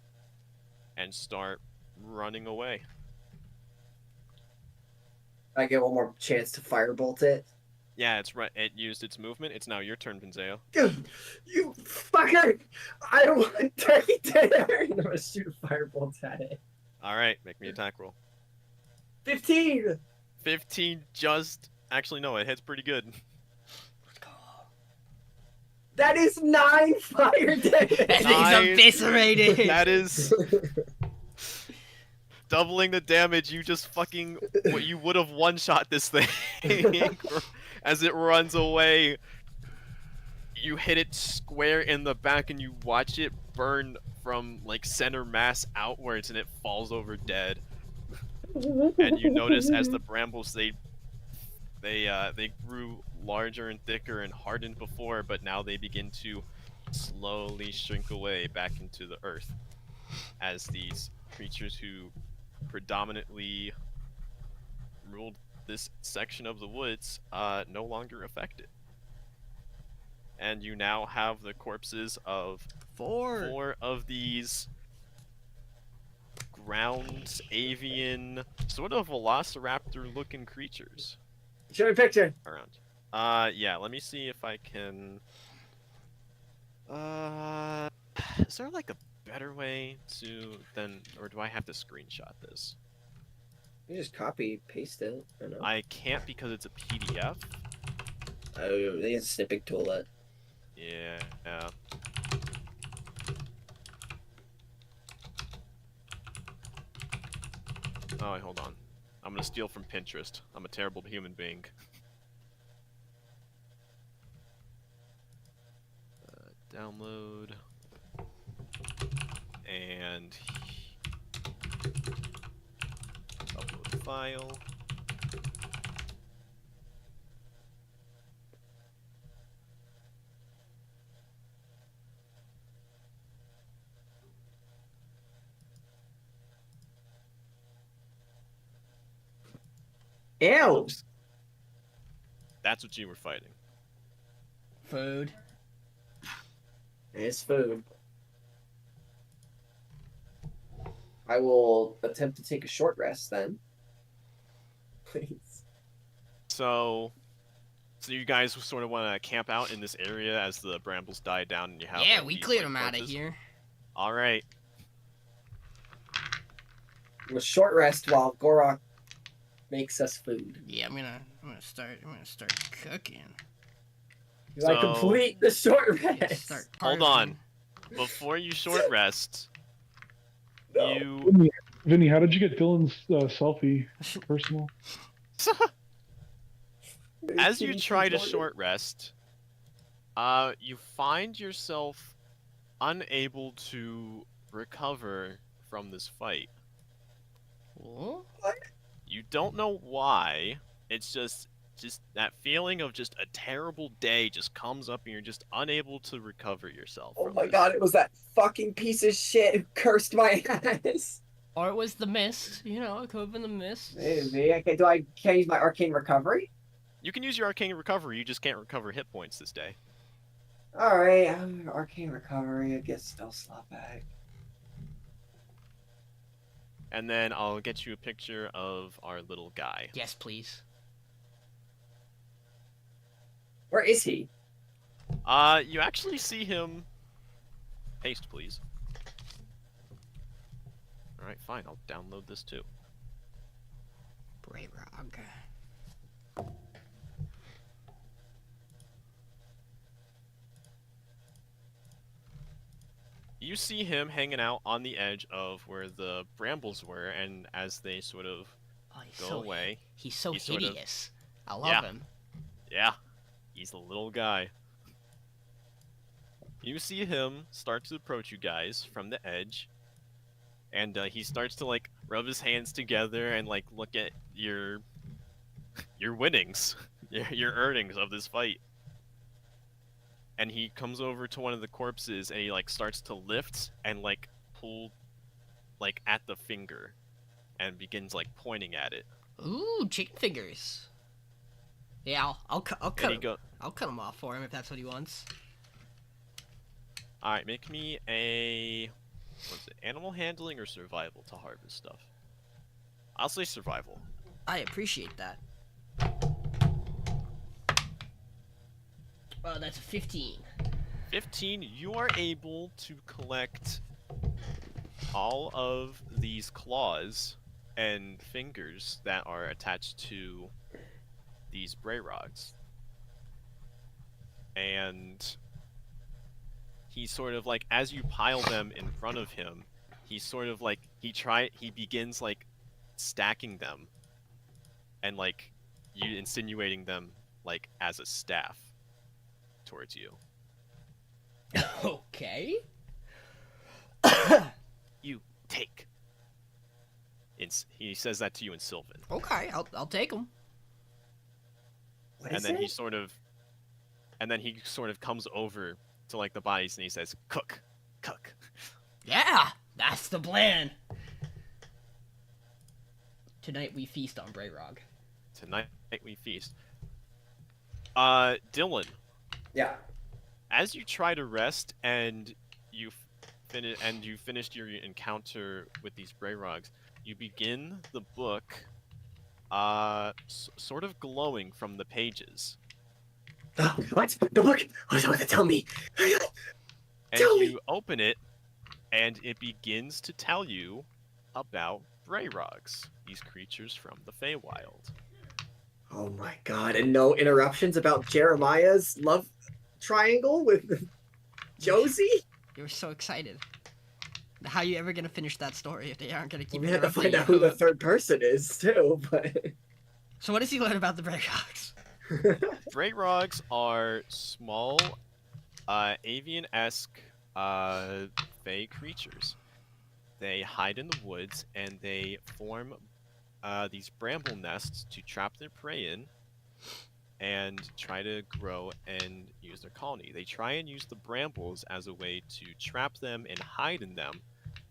and start running away. I get one more chance to firebolt it. Yeah, it's right. It used its movement. It's now your turn, Pinzeo. Dude, you fucker! I don't want to take dinner! I'm gonna shoot a firebolt at it. Alright, make me attack roll. 15! 15 just... Actually, no, it hits pretty good. That is 9 fire damage! That Nice. thing's eviscerated. That is... doubling the damage. You just fucking... What you would have one-shot this thing. As it runs away. You hit it square in the back and you watch it burn from, like, center mass outwards and it falls over dead. And you notice as the brambles, they grew larger and thicker and hardened before, but now they begin to slowly shrink away back into the earth as these creatures who predominantly ruled this section of the woods no longer affected. And you now have the corpses of 4 of these ground avian, sort of velociraptor-looking creatures Show me a picture. around. Yeah, let me see if I can... is there like a better way to then, or do I have to screenshot this? You just copy paste it. I don't know. I can't because it's a PDF. Oh, they can snipping tool it. Yeah. Oh, wait, hold on. I'm gonna steal from Pinterest. I'm a terrible human being. Download. And upload file. Ew. That's what you were fighting. Food. It's food. I will attempt to take a short rest then. Please. So you guys sort of want to camp out in this area as the brambles die down and you have Yeah, like, we these, cleared like, them out of corpses? here. All right. We'll short rest while Gorruk makes us food. Yeah, I'm gonna start cooking. Do I complete the short rest? Start Hold on. Before you short rest, No. you Vinny, how did you get Dylan's selfie personal? as you try to short rest, you find yourself unable to recover from this fight. What? You don't know why. It's just that feeling of just a terrible day just comes up and you're just unable to recover yourself. Oh from my this. god, it was that fucking piece of shit who cursed my ass. Or it was the mist. You know, it could have been the mist. Maybe. Can I use my arcane recovery? You can use your arcane recovery, you just can't recover hit points this day. Alright, arcane recovery, I guess spell slot back. And then I'll get you a picture of our little guy. Yes, please. Where is he? You actually see him. Paste, please. Alright, fine, I'll download this too. Brayrog. You see him hanging out on the edge of where the brambles were, and as they sort of Oh, he's go so away. he's so He's sort of- hideous. I love Yeah. him. Yeah, he's a little guy. You see him start to approach you guys from the edge, and he starts to like rub his hands together and like look at your winnings, your earnings of this fight. And he comes over to one of the corpses and he like starts to lift and like pull like at the finger and begins like pointing at it. Ooh, chicken fingers. Yeah, I'll cut And he him. go, I'll cut him off for him if that's what he wants. all right, make me a what's it, animal handling or survival to harvest stuff. I'll say survival. I appreciate that. That's a 15. 15, you are able to collect all of these claws and fingers that are attached to these Brayrogs. And he sort of like, as you pile them in front of him, he sort of like, he begins like stacking them and like you insinuating them like as a staff towards you. Okay. You take. He says that to you in Sylvan. Okay, I'll take him. What And is then it? he sort of comes over to like the bodies and he says, "Cook, cook." Yeah, that's the plan. Tonight we feast on Brayrog. Tonight we feast. Dylan, Yeah. as you try to rest and you finished your encounter with these Brayrogs, you begin the book, sort of glowing from the pages, What? The book? What? Tell me. and Tell me. you open it, and it begins to tell you about Brayrogs, these creatures from the Feywild. Oh my god, and no interruptions about Jeremiah's love triangle with Josie? You were so excited. How you ever gonna finish that story if they aren't gonna keep We have to interrupting find out you? who the third person is, too, but... So what does he learn about the Brayrogs? Brayrogs are small, avian-esque, fey creatures. They hide in the woods, and they form these bramble nests to trap their prey in and try to grow and use their colony. They try and use the brambles as a way to trap them and hide in them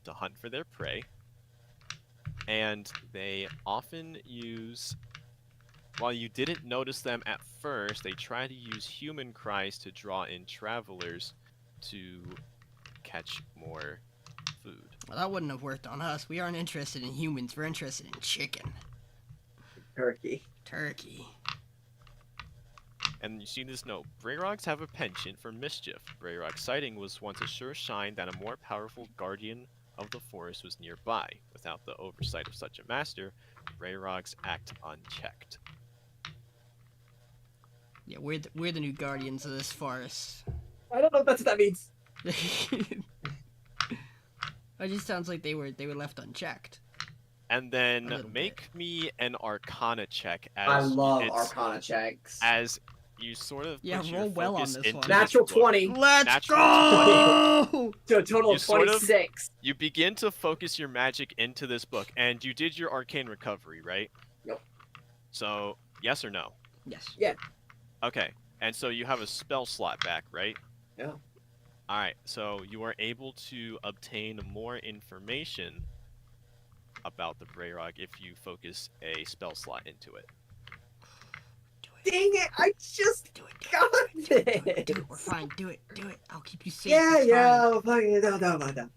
to hunt for their prey. And they often use, while you didn't notice them at first, they try to use human cries to draw in travelers to catch more food. Well, that wouldn't have worked on us. We aren't interested in humans. We're interested in chicken. Turkey. Turkey. And you see this note: Brayrogs have a penchant for mischief. Brayrog sighting was once a sure sign that a more powerful guardian of the forest was nearby. Without the oversight of such a master, Brayrogs act unchecked. Yeah, we're the new guardians of this forest. I don't know if that's what that means. It just sounds like they were left unchecked. And A then little make me an Arcana check as I love it's- Arcana checks. as you sort of Yeah, put your roll well on focus this into one. this Natural book. 20 Let's Natural go! to a total You of sort of- 26. You begin to focus your magic into this book, and you did your arcane recovery, right? Nope. So, yes or no? Yes. Okay, and so you have a spell slot back, right? Yeah. Alright, so you are able to obtain more information about the Brayrog if you focus a spell slot into it. Dang it, I just Do it. got Do it. it. We're fine. Do it. I'll keep you safe. Yeah, it's yeah, fucking no.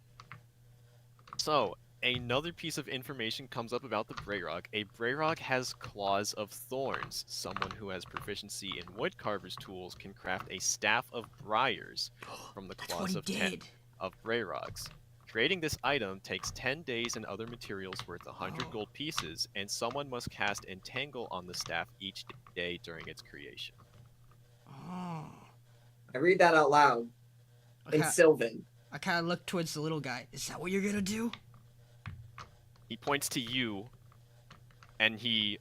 So, another piece of information comes up about the Brayrog. A Brayrog has claws of thorns. Someone who has proficiency in woodcarver's tools can craft a staff of briars fine. from the That's what claws he of 10 did. of Brayrogs. Creating this item takes 10 days and other materials worth 100 Oh. gold pieces, and someone must cast Entangle on the staff each day during its creation. Oh. I read that out loud in Okay. Sylvan. I kind of look towards the little guy. Is that what you're gonna do? He points to you, and he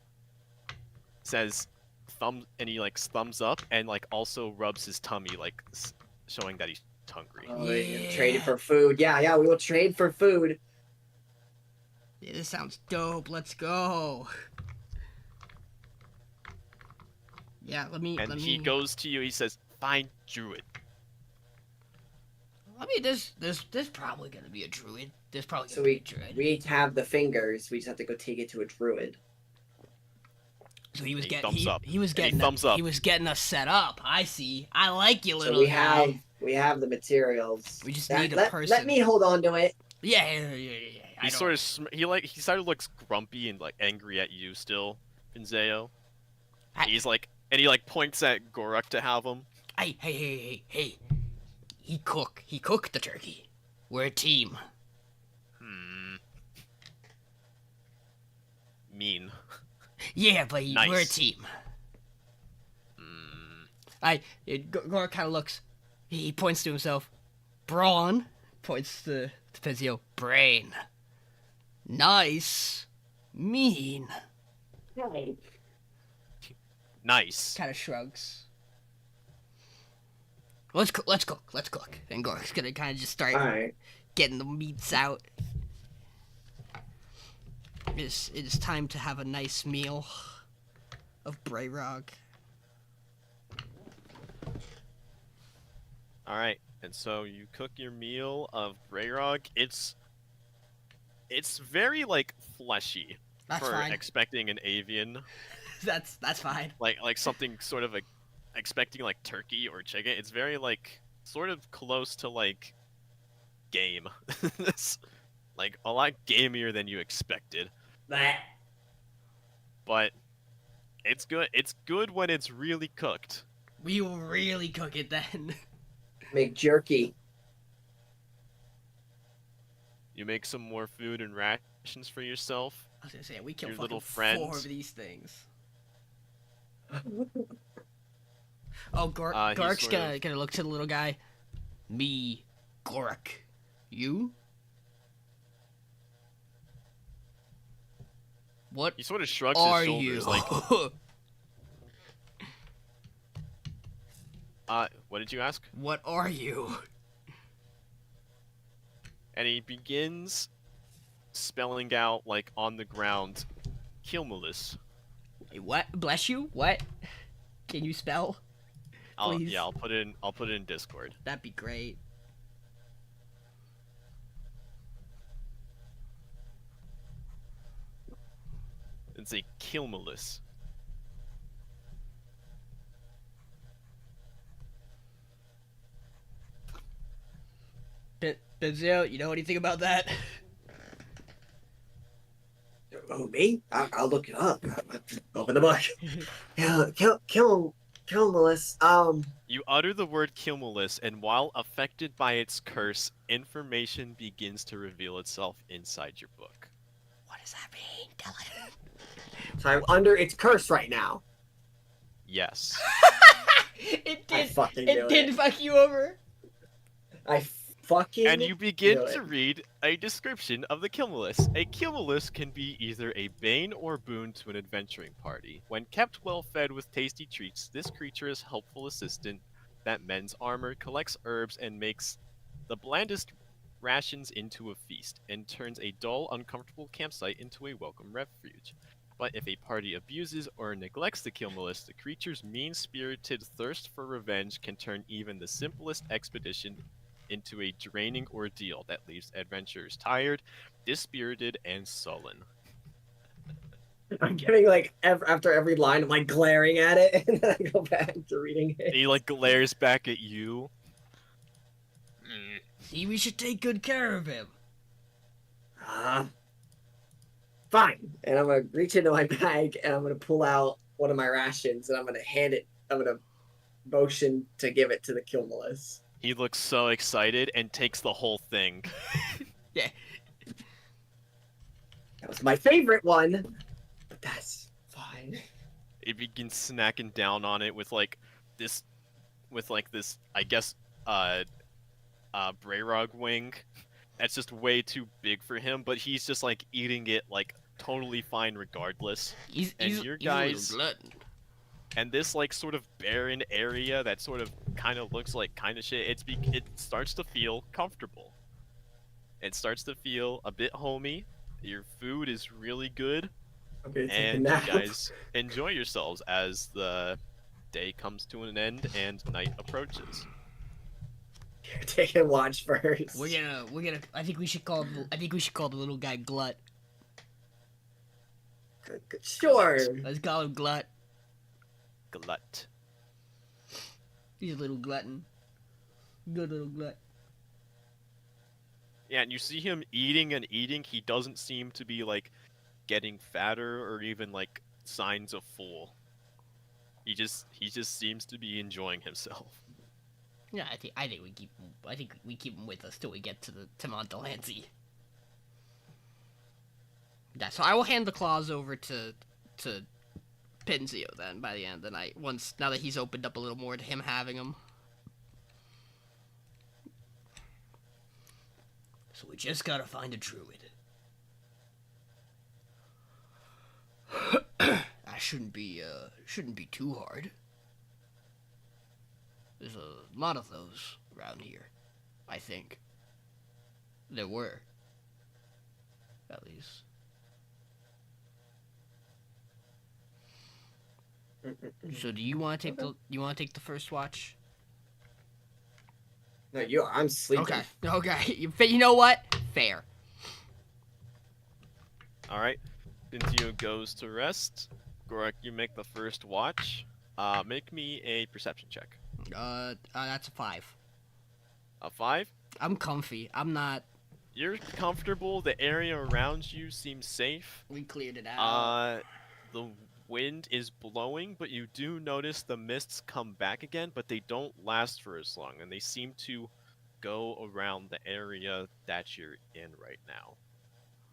says, thumbs up, and like also rubs his tummy, like showing that he's hungry. Oh, you Yeah. traded for food. Yeah, we will trade for food. Yeah, this sounds dope. Let's go. Yeah, let me. And he goes to you. He says, "Find Druid." There's probably gonna be a druid. There's probably So gonna be a druid. we each have the fingers. We just have to go take it to a druid. So he was He getting thumbs up. he was And he getting thumbs up. He was getting us set up. I see. I like you, So little we guy. have the materials. We just That- need a let, person. Let me hold on to it. Yeah. I He don't- sort of he sort of looks grumpy and like angry at you still, Pinzeo. He's like, and he like points at Gorruk to have him. Hey. He cooked the turkey. We're a team. Mean. Yeah, but Nice. we're a team. Gore kind of looks. He points to himself. Brawn points to Pinzeo. Brain. Nice. Mean. Nice. Kind of shrugs. Let's cook. And Gore's gonna kind of just start All right. getting the meats out. It is time to have a nice meal of Brayrog. All right, and so you cook your meal of Brayrog. It's very like fleshy That's for fine. expecting an avian. That's fine. Like something sort of like expecting like turkey or chicken. It's very like sort of close to like game. It's like a lot gamier than you expected. That. But it's good. It's good when it's really cooked. We will really cook it then. Make jerky. You make some more food and rations for yourself. I was gonna say we kill Your fucking little 4 friends. of these things. Oh, He's Gork's sort gonna of- gonna look to the little guy. Me, Gorruk. You? What He sort of shrugs are his you? shoulders like, what did you ask? What are you? And he begins spelling out like on the ground, Kilmulis. Wait, what? Bless you? What? Can you spell? Please. I'll put it in Discord. That'd be great. It's a Kilmulis. Pinzeo, you know anything about that? Oh, me? I'll look it up. Open the book. Yeah, kill Melissa. You utter the word Kilmulis, and while affected by its curse, information begins to reveal itself inside your book. What does that mean? Tell it. So I'm under its curse right now. Yes. It I did. fucking knew It did it. fuck you over. I fucking. And you begin knew to it. read a description of the Kilmulis. A Kilmulis can be either a bane or boon to an adventuring party. When kept well fed with tasty treats, this creature is a helpful assistant that mends armor, collects herbs, and makes the blandest rations into a feast, and turns a dull, uncomfortable campsite into a welcome refuge. But if a party abuses or neglects the Kilmulis, the creature's mean-spirited thirst for revenge can turn even the simplest expedition into a draining ordeal that leaves adventurers tired, dispirited, and sullen. I'm getting like after every line, I'm like glaring at it, and then I go back to reading it. He like glares back at you. See, we should take good care of him. Fine. And I'm gonna reach into my bag and I'm gonna pull out one of my rations and I'm gonna hand it. I'm gonna motion to give it to the Kilmulis. He looks so excited and takes the whole thing. Yeah. That was my favorite one, but that's fine. He begins snacking down on it with this, I guess, Brayrog wing. That's just way too big for him, but he's just like eating it like totally fine regardless. He's And he's, your he's a little guys- glutton. And this like sort of barren area that sort of kind of looks like kind of shit, it starts to feel comfortable. It starts to feel a bit homey. Your food is really good, I'm gonna take a and you nap. guys enjoy yourselves as the day comes to an end and night approaches. You're taking watch first. We're gonna. I think we should call the little guy Glut. Sure. Let's call him Glut. Glut. He's a little glutton. Good little Glut. Yeah, and you see him eating and eating. He doesn't seem to be like getting fatter or even like signs of full. He just seems to be enjoying himself. Yeah, I think we keep him with us till we get to Montalancy. Yeah, so I will hand the claws over to Pinzeo then by the end of the night. Now that he's opened up a little more to him having them. So we just gotta find a druid. That shouldn't be too hard. There's a lot of those around here, I think. There were, at least. So do you want to take the first watch? No, I'm sleeping. Okay. You know what? Fair. All right. Pinzeo goes to rest. Gorruk, you make the first watch. Make me a perception check. That's a 5. A 5? I'm comfy. I'm not. You're comfortable. The area around you seems safe. We cleared it out. The wind is blowing, but you do notice the mists come back again, but they don't last for as long, and they seem to go around the area that you're in right now.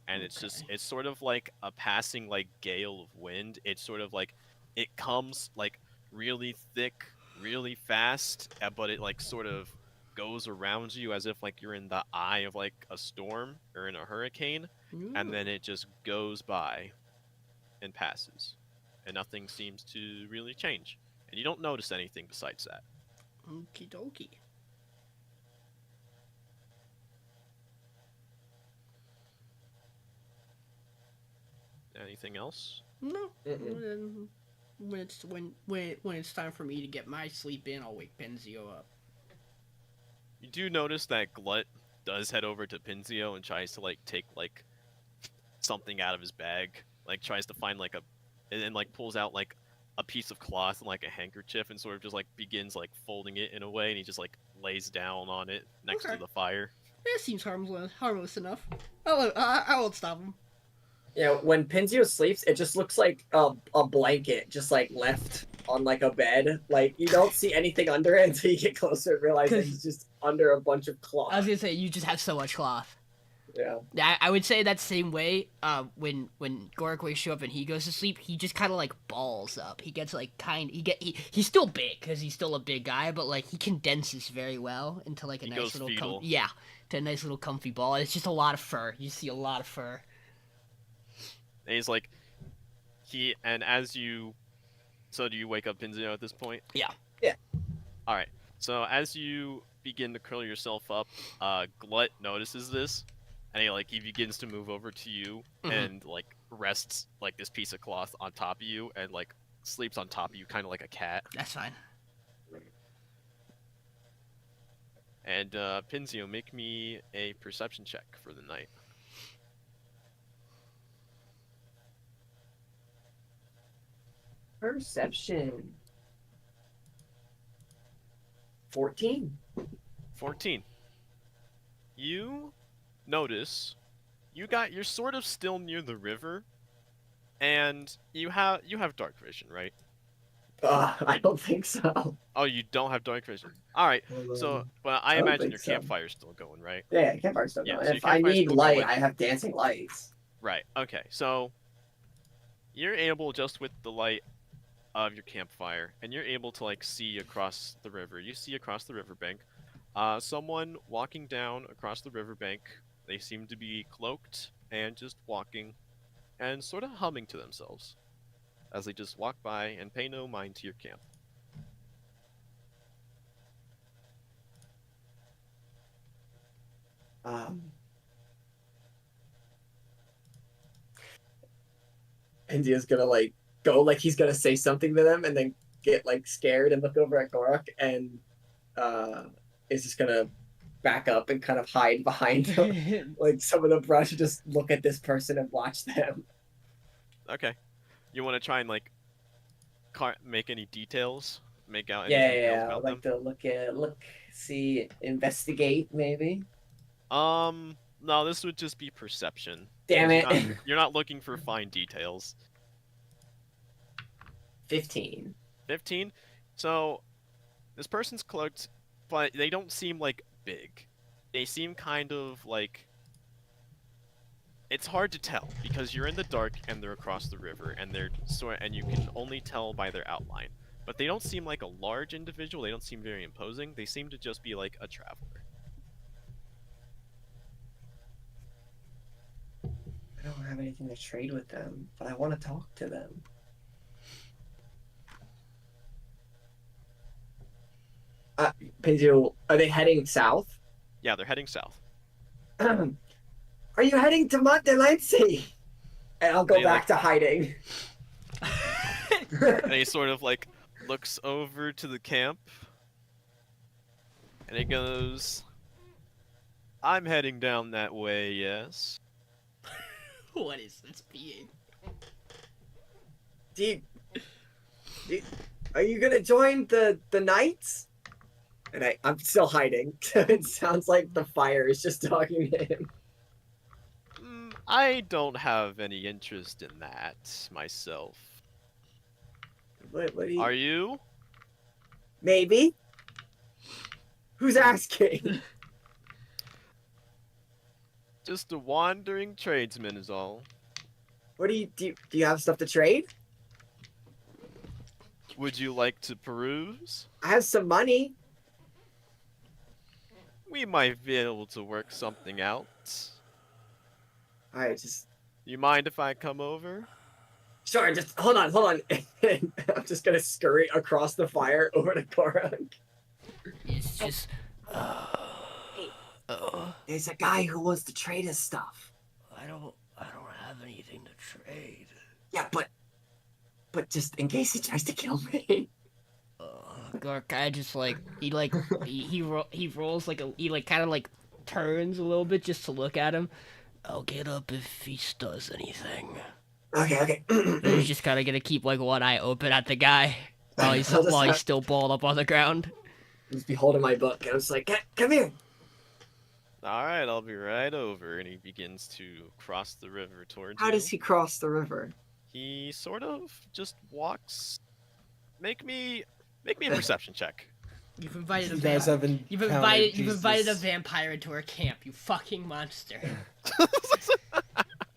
And it's sort of like a passing like gale of wind. It's sort of like it comes like really thick, really fast, but it like sort of goes around you as if like you're in the eye of like a storm or in a hurricane, and then it just goes by and passes, and nothing seems to really change, and you don't notice anything besides that. Okie dokie. Anything else? No. Mm-mm. When it's time for me to get my sleep in, I'll wake Pinzeo up. You do notice that Glut does head over to Pinzeo and tries to like take like something out of his bag, like tries to find like and then like pulls out like a piece of cloth and like a handkerchief and sort of just like begins like folding it in a way, and he just like lays down on it next to the fire. That seems harmless enough. I won't stop him. Yeah, when Pinzeo sleeps, it just looks like a blanket just like left on like a bed. Like you don't see anything under it until you get closer and realize that he's just under a bunch of cloth. I was gonna say you just have so much cloth. Yeah. I would say that same way. When Gorruk wakes you up and he goes to sleep, he just kind of like balls up. He gets like he's still big because he's still a big guy, but like he condenses very well into like a nice little to a nice little comfy ball. It's just a lot of fur. You see a lot of fur. And he's like, so do you wake up Pinzeo at this point? Yeah. Yeah. All right. So as you begin to curl yourself up, Glut notices this, and he begins to move over to you and like rests like this piece of cloth on top of you and like sleeps on top of you, kind of like a cat. That's fine. And Pinzeo, make me a perception check for the night. Perception. 14. 14. You notice you're sort of still near the river, and you have dark vision, right? I don't think so. Oh, you don't have dark vision. All right. So, but I don't imagine think your so. campfire's still going, right? Yeah, campfire's still Yeah, going. so your If I campfire's need still light, going. I have dancing lights. Right. Okay. So you're able, just with the light of your campfire, and you're able to like see across the river. You see across the riverbank, someone walking down across the riverbank. They seem to be cloaked and just walking, and sort of humming to themselves, as they just walk by and pay no mind to your camp. India's gonna like go like he's gonna say something to them and then get like scared and look over at Gorruk and is just gonna back up and kind of hide behind like some of the brush and just look at this person and watch them. Okay. You want to try and like make any details? Make out any Yeah, details yeah. about I'd like to look, see, investigate maybe. No, this would just be perception. Damn it. You're not looking for fine details. 15. 15? So, this person's cloaked, but they don't seem, like, big. They seem kind of, like... It's hard to tell, because you're in the dark and they're across the river, and and you can only tell by their outline. But they don't seem like a large individual, they don't seem very imposing, they seem to just be, like, a traveler. I don't have anything to trade with them, but I want to talk to them. Pinzeo, are they heading south? Yeah, they're heading south. Are you heading to Montelensi? And I'll go back to hiding. And he sort of, like, looks over to the camp, and he goes, I'm heading down that way, yes. What is this being? Are you gonna join the knights? And I'm still hiding. It sounds like the fire is just talking to him. I don't have any interest in that myself. What do you... Are you? Maybe. Who's asking? Just a wandering tradesman is all. What do you have stuff to trade? Would you like to peruse? I have some money. We might be able to work something out. Alright, just You mind if I come over? sure, just hold on. I'm just gonna scurry across the fire over to Gorruk. It's just. There's a guy who wants to trade his stuff. I don't have anything to trade. Yeah, but just in case he tries to kill me. Gork, I just like he rolls like he kind of like turns a little bit just to look at him. I'll get up if he does anything. Okay. And he's just kind of gonna keep like one eye open at the guy while he's still balled up on the ground. Just be holding my book, and I'm just like, come here. Alright, I'll be right over. And he begins to cross the river towards How you. does he cross the river? He sort of just walks. Make me a perception check. You've invited a You guys have You've encountered invited a Jesus. vampire into our camp. You fucking monster.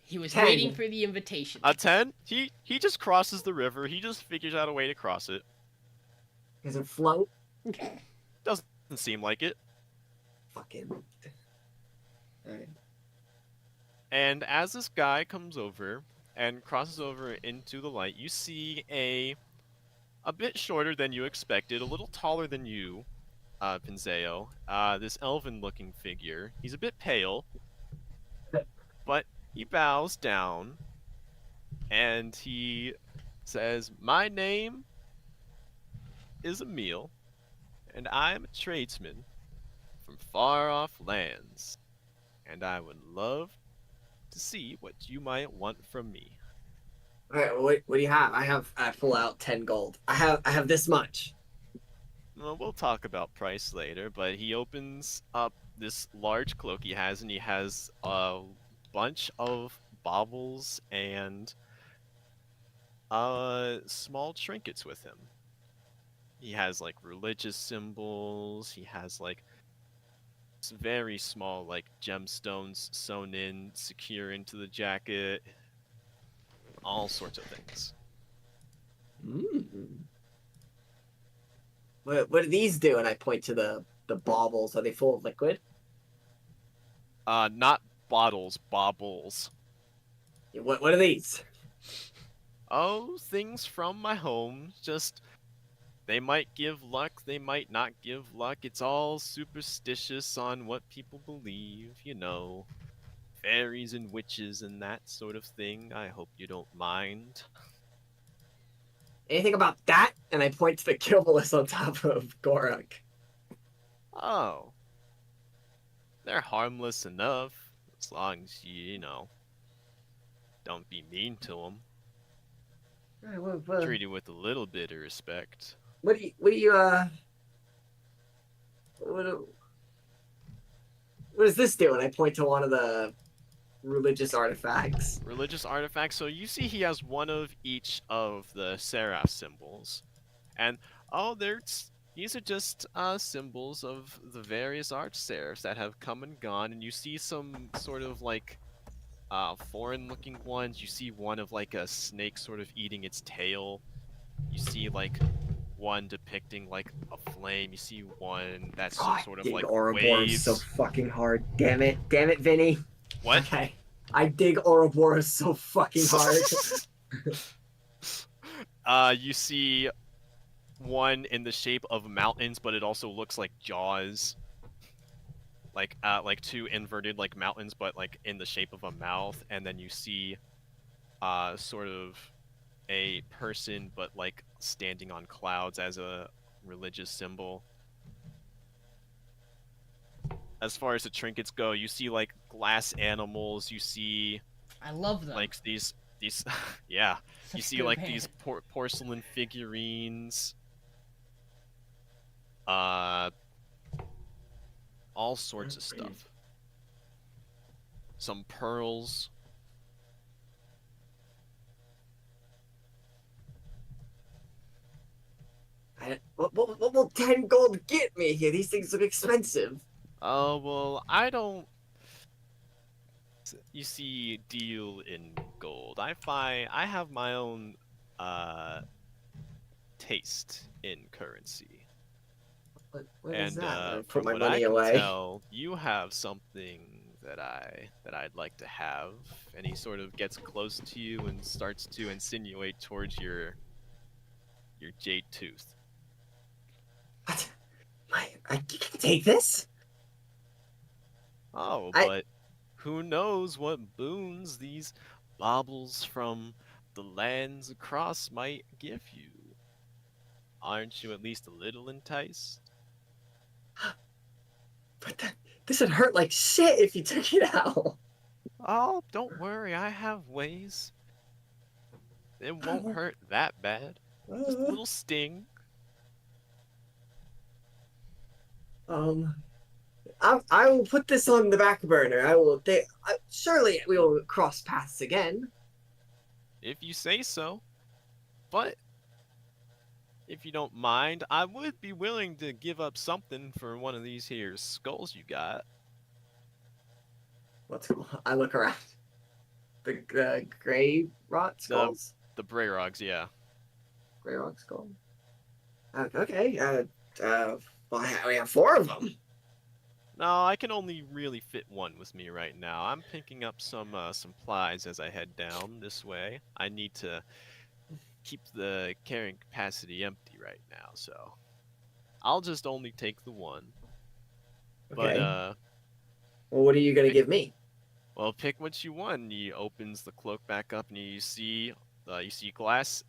He was 10. waiting for the invitation. A 10? He just crosses the river. He just figures out a way to cross it. Does it float? Doesn't seem like it. Fucking. Alright. And as this guy comes over and crosses over into the light, you see a bit shorter than you expected, a little taller than you, Pinzeo. This elven-looking figure. He's a bit pale, but he bows down and he says, "My name is Emil, and I am a tradesman from far-off lands, and I would love to see what you might want from me." Alright, what do you have? I pull out 10 gold. I have this much. Well, we'll talk about price later, but he opens up this large cloak he has, and he has a bunch of baubles and small trinkets with him. He has like religious symbols, he has like very small like gemstones sewn in, secure into the jacket, all sorts of things. What do these do? And I point to the baubles. Are they full of liquid? Not bottles, baubles. What are these? Oh, things from my home. Just, they might give luck, they might not give luck. It's all superstitious on what people believe, you know. Fairies and witches and that sort of thing. I hope you don't mind. Anything about that? And I point to the Kilbolus on top of Gorruk. Oh. They're harmless enough, as long as you know, don't be mean to them. Treat it with a little bit of respect. What does this do? And I point to one of the religious artifacts. Religious artifacts. So you see he has one of each of the seraph symbols. And, these are just symbols of the various arch-seraphs that have come and gone. And you see some sort of like foreign-looking ones. You see one of like a snake sort of eating its tail. You see like one depicting like a flame. You see one that's sort of like waves. So fucking hard. Damn it, Vinny. What? Okay. I dig Ouroboros so fucking hard. You see one in the shape of mountains, but it also looks like jaws. Like two inverted like mountains, but like in the shape of a mouth. And then you see sort of a person, but like standing on clouds as a religious symbol. As far as the trinkets go, you see like glass animals, you see I love them. like these these, yeah, you Such see good like man. these porcelain figurines, all sorts of stuff. Some pearls. What will 10 gold get me here? These things look expensive. Oh, well, I don't. You see, deal in gold. I have my own taste in currency. What is And that? I put from my what I money can away. tell, you have something that I'd like to have. And he sort of gets close to you and starts to insinuate towards your jade tooth. What? You can take this? Oh, I- but who knows what boons these baubles from the lands across might give you? Aren't you at least a little enticed? But this would hurt like shit if you took it out. Oh, don't worry, I have ways. It won't hurt that bad. Just a little sting. Um, I will put this on the back burner. I will. Surely we will cross paths again. If you say so. But if you don't mind, I would be willing to give up something for one of these here skulls you got. What's cool? I look around. The gray rot skulls. The Brayrogs, yeah. Gray rock skull. Okay. Well, we have 4 of them. No, I can only really fit one with me right now. I'm picking up some supplies as I head down this way. I need to keep the carrying capacity empty right now, so I'll just only take the one. Okay. But Well, what are you gonna give me? well, pick what you want. And he opens the cloak back up, and you see glass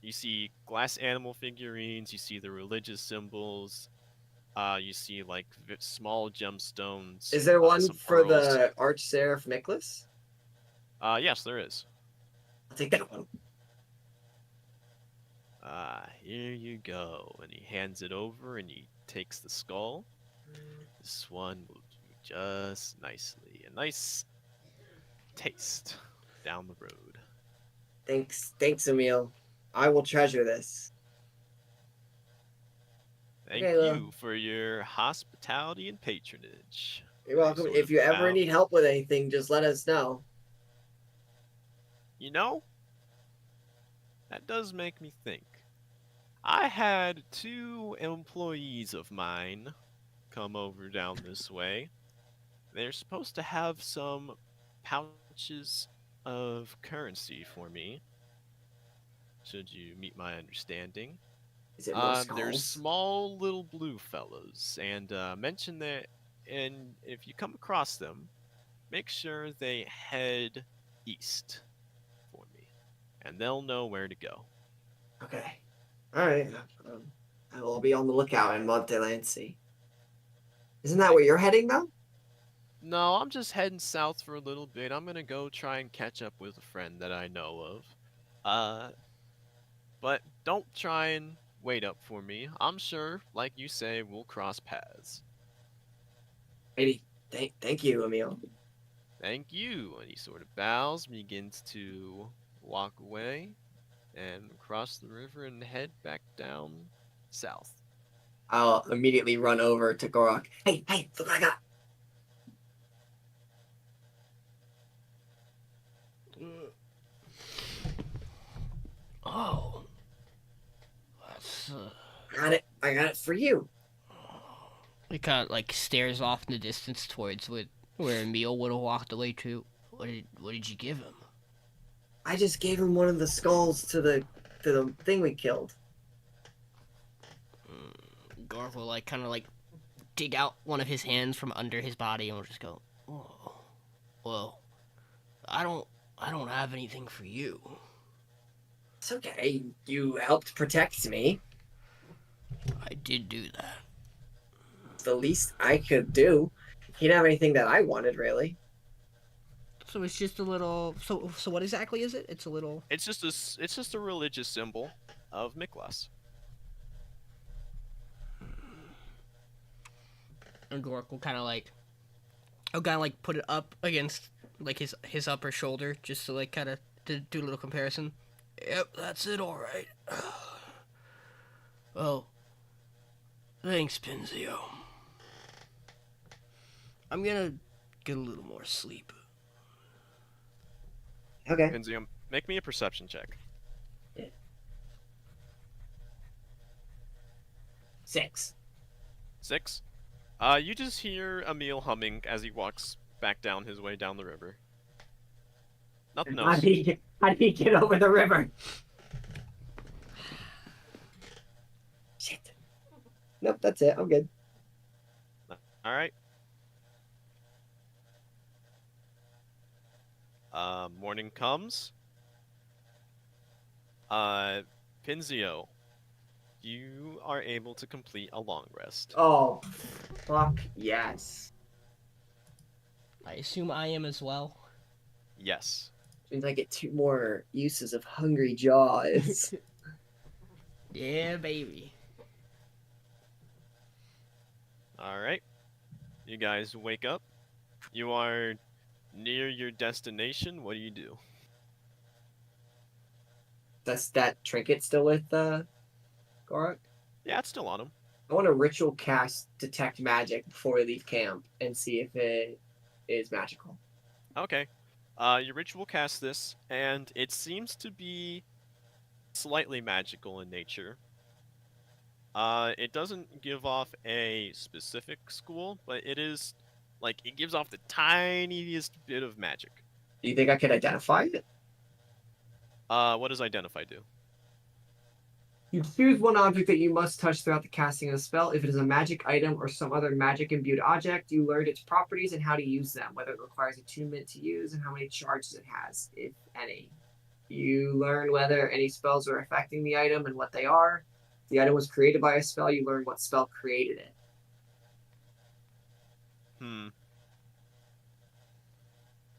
animal figurines. You see the religious symbols. You see like small gemstones. Is there one some for pearls. the Arch Seraph necklace? Yes, there is. I'll take that one. Here you go. And he hands it over, and he takes the skull. This one will do just nicely. A nice taste down the road. Thanks, Emil. I will treasure this. Thank Okay, well. you for your hospitality and patronage. You're welcome. Sort If of you ever bow. need help with anything, just let us know. You know, that does make me think. I had 2 employees of mine come over down this way. They're supposed to have some pouches of currency for me. Should you meet my understanding. Is it more They're skulls? small little blue fellows, and mention that. And if you come across them, make sure they head east for me, and they'll know where to go. Okay. Alright. I will be on the lookout in Montelancy. Isn't that where you're heading, though? No, I'm just heading south for a little bit. I'm gonna go try and catch up with a friend that I know of. But don't try and wait up for me. I'm sure, like you say, we'll cross paths. Maybe. Thank you, Emil. Thank you. And he sort of bows, begins to walk away, and cross the river and head back down south. I'll immediately run over to Gorruk. Hey, look what I got. Oh. That's, I got it for you. He kind of like stares off in the distance towards where Emil would have walked away to. What did you give him? I just gave him one of the skulls to the thing we killed. Gorruk will like kind of like dig out one of his hands from under his body and will just go, "Oh, well, I don't have anything for you." It's okay. You helped protect me. I did do that. It's the least I could do. He didn't have anything that I wanted, really. So it's just a little. So what exactly is it? It's a little. It's just a religious symbol of Miklas. And Gorruk will kind of like. I'll kind of like put it up against like his upper shoulder, just to like kind of do a little comparison. Yep, that's it. All right. Oh. Thanks, Pinzeo. I'm gonna get a little more sleep. Okay. Pinzeo, make me a perception check. 6. 6. You just hear Emil humming as he walks back down his way down the river. Nothing How else. did he get over the river? Shit. Nope, that's it. I'm good. All right. Morning comes. Pinzeo, you are able to complete a long rest. Oh, fuck yes. I assume I am as well. Yes. Means I get 2 more uses of hungry jaws. Yeah, baby. All right. You guys wake up. You are near your destination. What do you do? Does that trinket still with Gorruk? Yeah, it's still on him. I want to ritual cast detect magic before we leave camp and see if it is magical. Okay. You ritual cast this, and it seems to be slightly magical in nature. It doesn't give off a specific school, but it is, like, it gives off the tiniest bit of magic. Do you think I could identify it? What does identify do? You choose one object that you must touch throughout the casting of the spell. If it is a magic item or some other magic-imbued object, you learn its properties and how to use them, whether it requires attunement to use and how many charges it has, if any. You learn whether any spells are affecting the item and what they are. If the item was created by a spell, you learn what spell created it.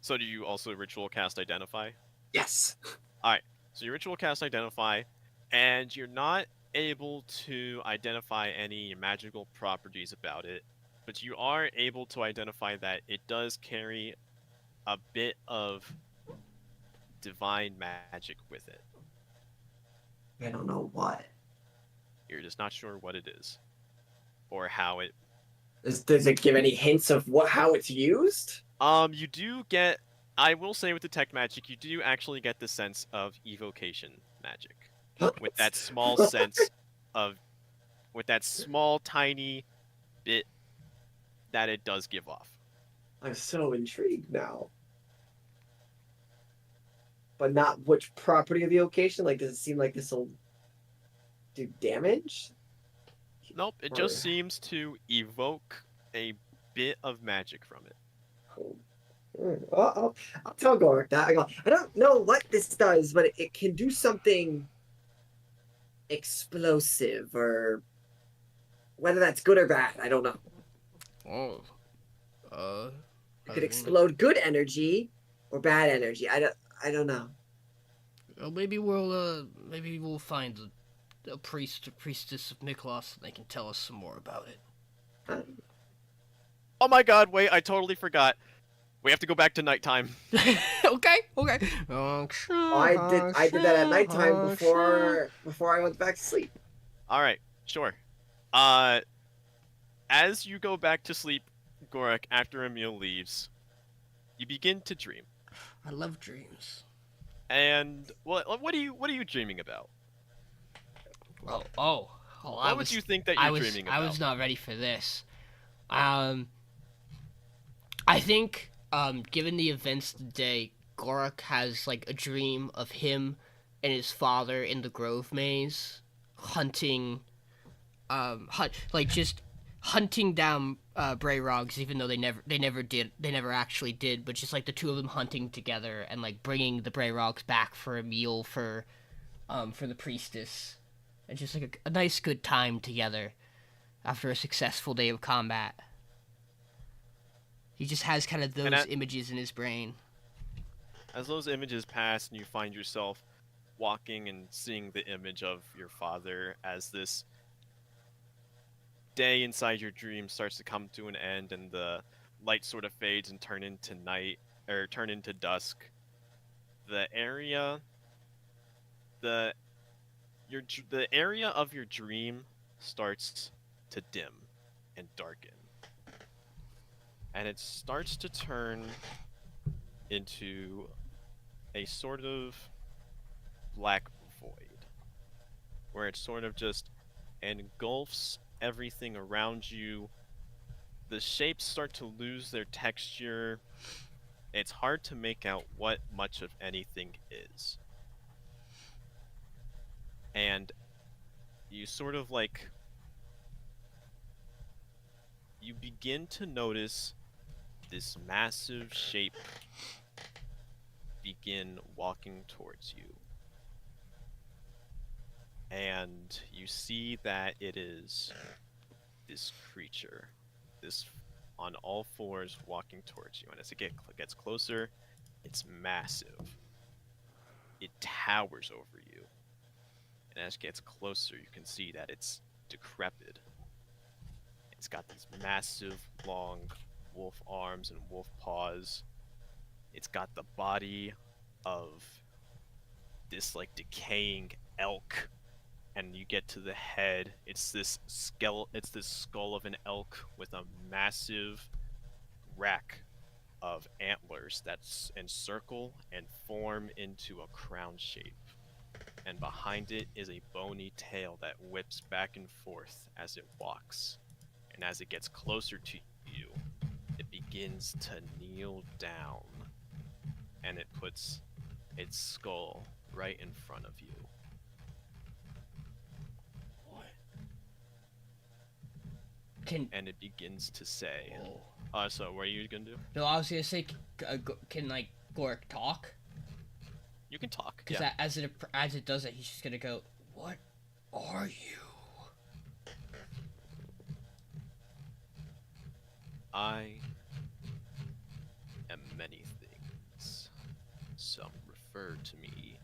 So do you also ritual cast identify? Yes. So you ritual cast identify, and you're not able to identify any magical properties about it, but you are able to identify that it does carry a bit of divine magic with it. I don't know what. You're just not sure what it is, or how it. Does it give any hints of how it's used? You do get. I will say with detect magic, you do actually get the sense of evocation magic. With that small sense of, with that small tiny bit that it does give off. I'm so intrigued now. But not which property of the evocation? Like, does it seem like this will do damage? Nope, it just seems to evoke a bit of magic from it. I'll tell Gorruk that. I don't know what this does, but it can do something explosive, or whether that's good or bad, I don't know. Oh. It could explode good energy or bad energy. I don't know. Well, maybe we'll find a priest or priestess of Miklos, and they can tell us some more about it. Oh my god, wait, I totally forgot. We have to go back to nighttime. Okay. I did that at nighttime before I went back to sleep. Alright, sure. As you go back to sleep, Gorruk, after Emil leaves, you begin to dream. I love dreams. And what are you dreaming about? What would you think that you're dreaming about? I was not ready for this. I think, given the events today, Gorruk has like a dream of him and his father in the Grove Maze, hunting, just hunting down Brayrogs, even though they never actually did, but just like the two of them hunting together and like bringing the Brayrogs back for a meal for the priestess, and just like a nice good time together after a successful day of combat. He just has kind of those images in his brain. as those images pass and you find yourself walking and seeing the image of your father as this day inside your dream starts to come to an end and the light sort of fades and turn into night or turn into dusk, the area the the area of your dream starts to dim and darken, and it starts to turn into a sort of black void where it sort of just engulfs everything around you. The shapes start to lose their texture. It's hard to make out what much of anything is. And you sort of like you begin to notice this massive shape begin walking towards you. And you see that it is this creature, this on all fours walking towards you. And as it gets closer, it's massive. It towers over you. And as it gets closer, you can see that it's decrepit. It's got these massive, long wolf arms and wolf paws. It's got the body of this like decaying elk, and you get to the head. It's this skull of an elk with a massive rack of antlers that encircle and form into a crown shape. And behind it is a bony tail that whips back and forth as it walks. And as it gets closer to you, it begins to kneel down, and it puts its skull right in front of you. And it begins to say, so what are you gonna do? No, I was gonna say, can like Gorruk talk? You can talk. Because Yeah. as it does it, he's just gonna go, "What are you?" I am many things. Some refer to me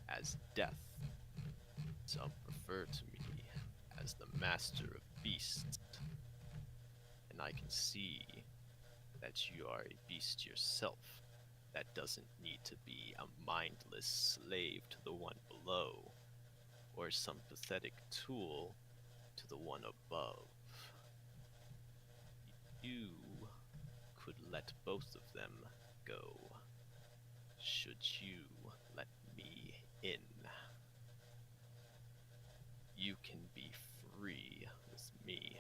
as death. Some refer to me as the master of beasts. And I can see that you are a beast yourself that doesn't need to be a mindless slave to the one below, or some pathetic tool to the one above. You could let both of them go, should you let me in. You can be free with me.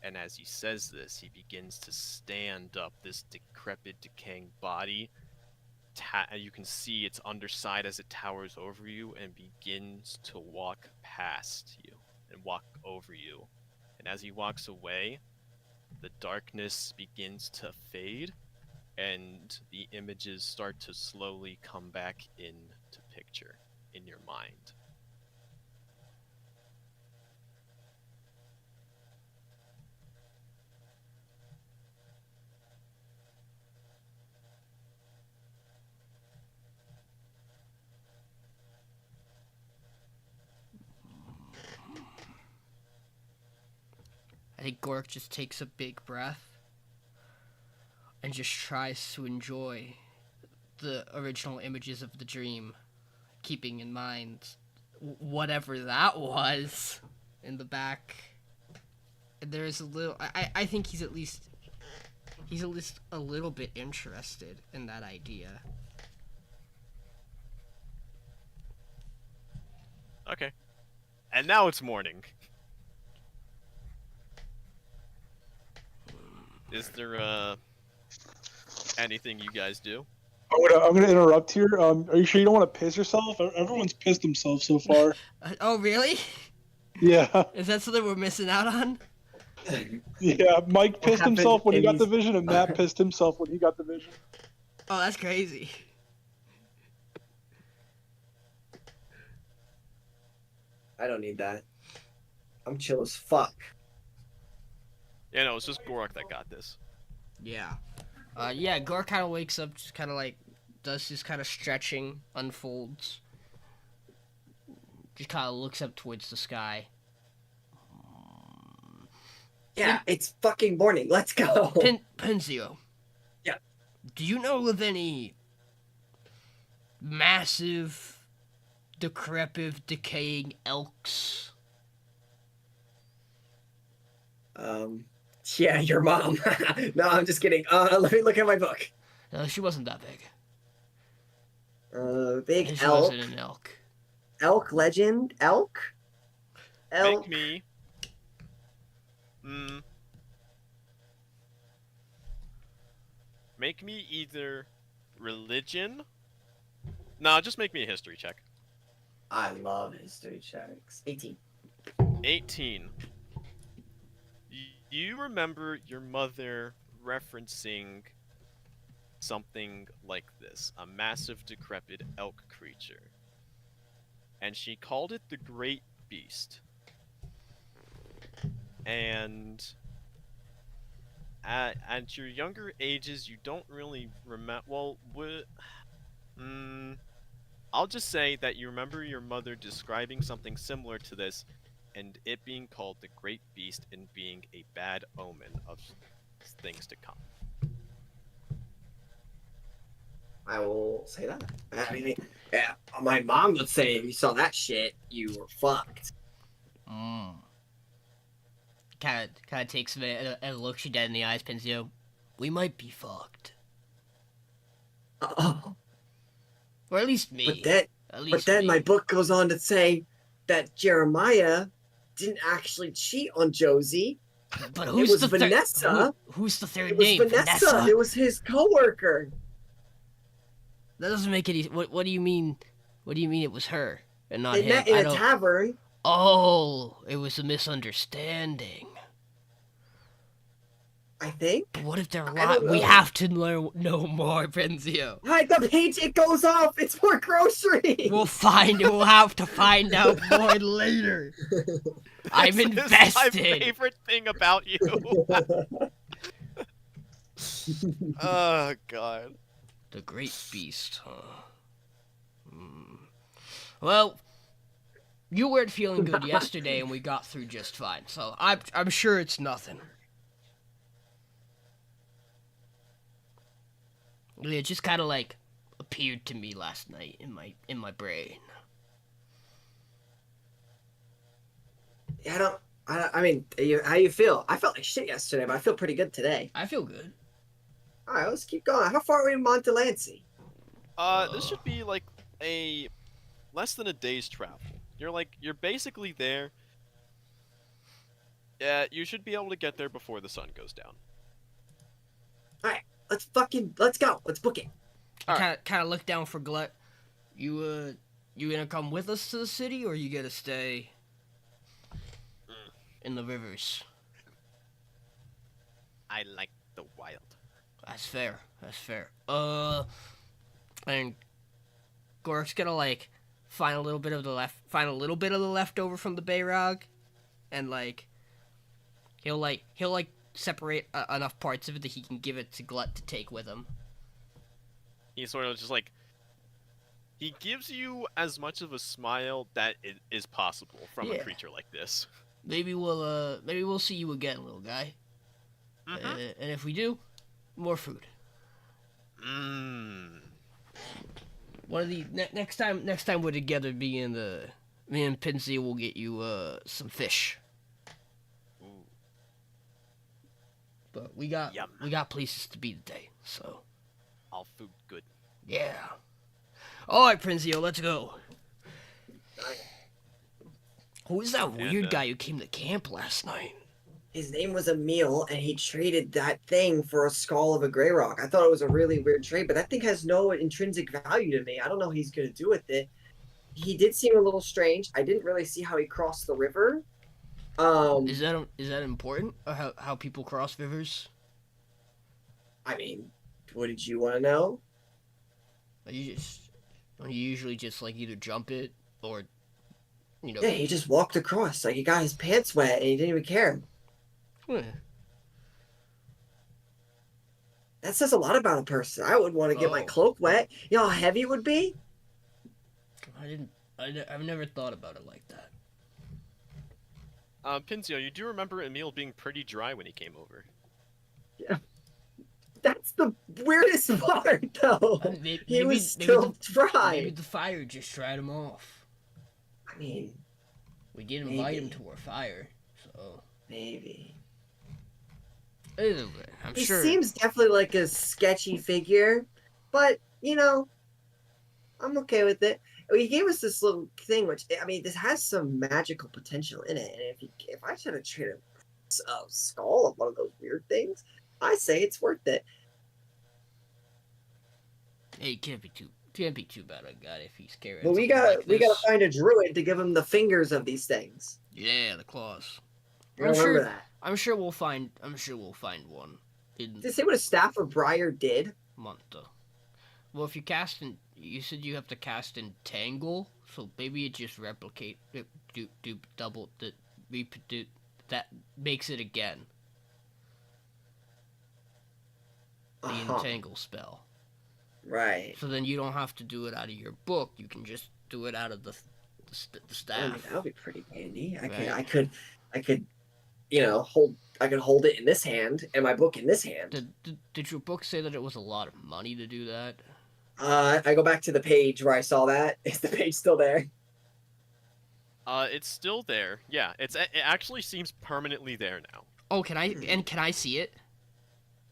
And as he says this, he begins to stand up, this decrepit, decaying body. You can see its underside as it towers over you and begins to walk past you and walk over you. And as he walks away, the darkness begins to fade and the images start to slowly come back into picture in your mind. I think Gorruk just takes a big breath and just tries to enjoy the original images of the dream, keeping in mind whatever that was in the back. There is a little. I think he's at least a little bit interested in that idea. Okay. And now it's morning. Is there anything you guys do? I'm gonna interrupt here. Are you sure you don't want to piss yourself? Everyone's pissed themselves so far. Oh, really? Yeah. Is that something we're missing out on? Yeah. Mike pissed happened himself when he in got the these- vision, and Matt pissed himself when he got the vision. Oh, that's crazy. I don't need that. I'm chill as fuck. Yeah, no, it's just Gorruk that got this. Yeah. Yeah, Gore kind of wakes up, just kind of like does his kind of stretching, unfolds, just kind of looks up towards the sky. Yeah, it's fucking morning. Let's go. Pinzeo. Yeah. Do you know of any massive, decrepit, decaying elks? Yeah, your mom. No, I'm just kidding. Let me look at my book. No, she wasn't that big. Big She elk. wasn't an elk. Elk legend. Elk. Make me. Make me either religion. No, just make me a history check. I love history checks. 18. 18. You remember your mother referencing something like this, a massive decrepit elk creature. And she called it the Great Beast. And at your younger ages, you don't really remember. Well, I'll just say that you remember your mother describing something similar to this, and it being called the Great Beast and being a bad omen of things to come. I will say that. I mean, yeah, my mom would say if you saw that shit, you were fucked. Kind of takes a minute and looks you dead in the eyes, Pinzeo. We might be fucked. Oh, Or at least me. but then my book goes on to say that Jeremiah didn't actually cheat on Josie. But It who's was the Vanessa. who's the third It was name? Vanessa. It was his coworker. That doesn't make any. What do you mean? What do you mean it was her and not They him? met in a tavern. Oh, it was a misunderstanding. I think. But what if they're I lying? don't We know. have to know more, Pinzeo. Hi, the page it goes off. It's more grocery. We'll find it. We'll have to find out more later. I'm This is invested. my favorite thing about you. Oh god. The Great Beast, huh? Well, you weren't feeling good yesterday, and we got through just fine. So I'm sure it's nothing. It just kind of like appeared to me last night in my brain. I mean, how you feel? I felt like shit yesterday, but I feel pretty good today. I feel good. All right, let's keep going. How far are we in Montelancy? This should be like a less than a day's travel. You're basically there. Yeah, you should be able to get there before the sun goes down. All right, let's go. Let's book it. I kind of look down for Glut. You gonna come with us to the city, or you gonna stay in the rivers? I like the wild. That's fair. That's fair. And Gorruk's gonna like find a little bit of the leftover from the Bayrog, and like he'll separate enough parts of it that he can give it to Glut to take with him. He sort of just like he gives you as much of a smile that it is possible from a creature like this. Maybe we'll see you again, little guy. And if we do, more food. One of the next time we're together, me and Pinzeo will get you some fish. Ooh. But we got Yum. places to be today, so All food good. yeah. All right, Pinzeo, let's go. Who was that weird guy who came to camp last night? His name was Emil, and he traded that thing for a skull of a gray rock. I thought it was a really weird trade, but that thing has no intrinsic value to me. I don't know what he's going to do with it. He did seem a little strange. I didn't really see how he crossed the river. Is that important? Or how people cross rivers? I mean, what did you want to know? You usually just like either jump it or Yeah, he just walked across. Like, he got his pants wet, and he didn't even care. That says a lot about a person. I would want to get my Oh. cloak wet. You know how heavy it would be? I've never thought about it like that. Pinzeo, you do remember Emil being pretty dry when he came over. That's the weirdest part, though. He was still dry. Maybe the fire just dried him off. I mean, We did invite him maybe. to our fire, so maybe. either way, I'm He sure. seems definitely like a sketchy figure, but you know, I'm okay with it. He gave us this little thing, which I mean, this has some magical potential in it. And if I should have traded a skull of one of those weird things, I say it's worth it. Hey, can't be too bad a guy if he's carrying. But we something gotta like this. find a druid to give him the fingers of these things. Yeah, the claws. Remember that. I'm sure we'll find one in Did they say what a staff of Briar did? Monta. Well, if you cast in, you said you have to cast Entangle, so maybe it just replicate it, do double the reproduce that makes it again. The Uh-huh. Entangle spell. Right. So then you don't have to do it out of your book. You can just do it out of the I mean, staff. that would be pretty handy. Right. I could, you know, I could hold it in this hand and my book in this hand. Did your book say that it was a lot of money to do that? I go back to the page where I saw that. Is the page still there? It's still there. Yeah, it actually seems permanently there now. Oh, can I see it?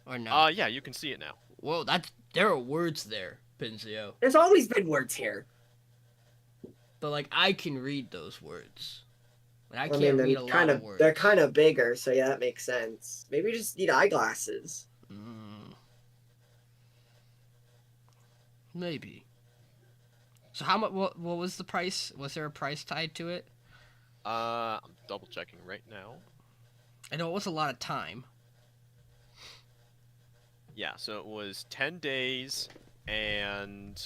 Or no? Yeah, you can see it now. Whoa, there are words there, Pinzeo. There's always been words here. But like I can read those words. But I I can't mean, read a lot of words. they're kind of bigger, so yeah, that makes sense. Maybe you just need eyeglasses. Maybe. So how much? What was the price? Was there a price tied to it? I'm double checking right now. I know it was a lot of time. Yeah, so it was 10 days and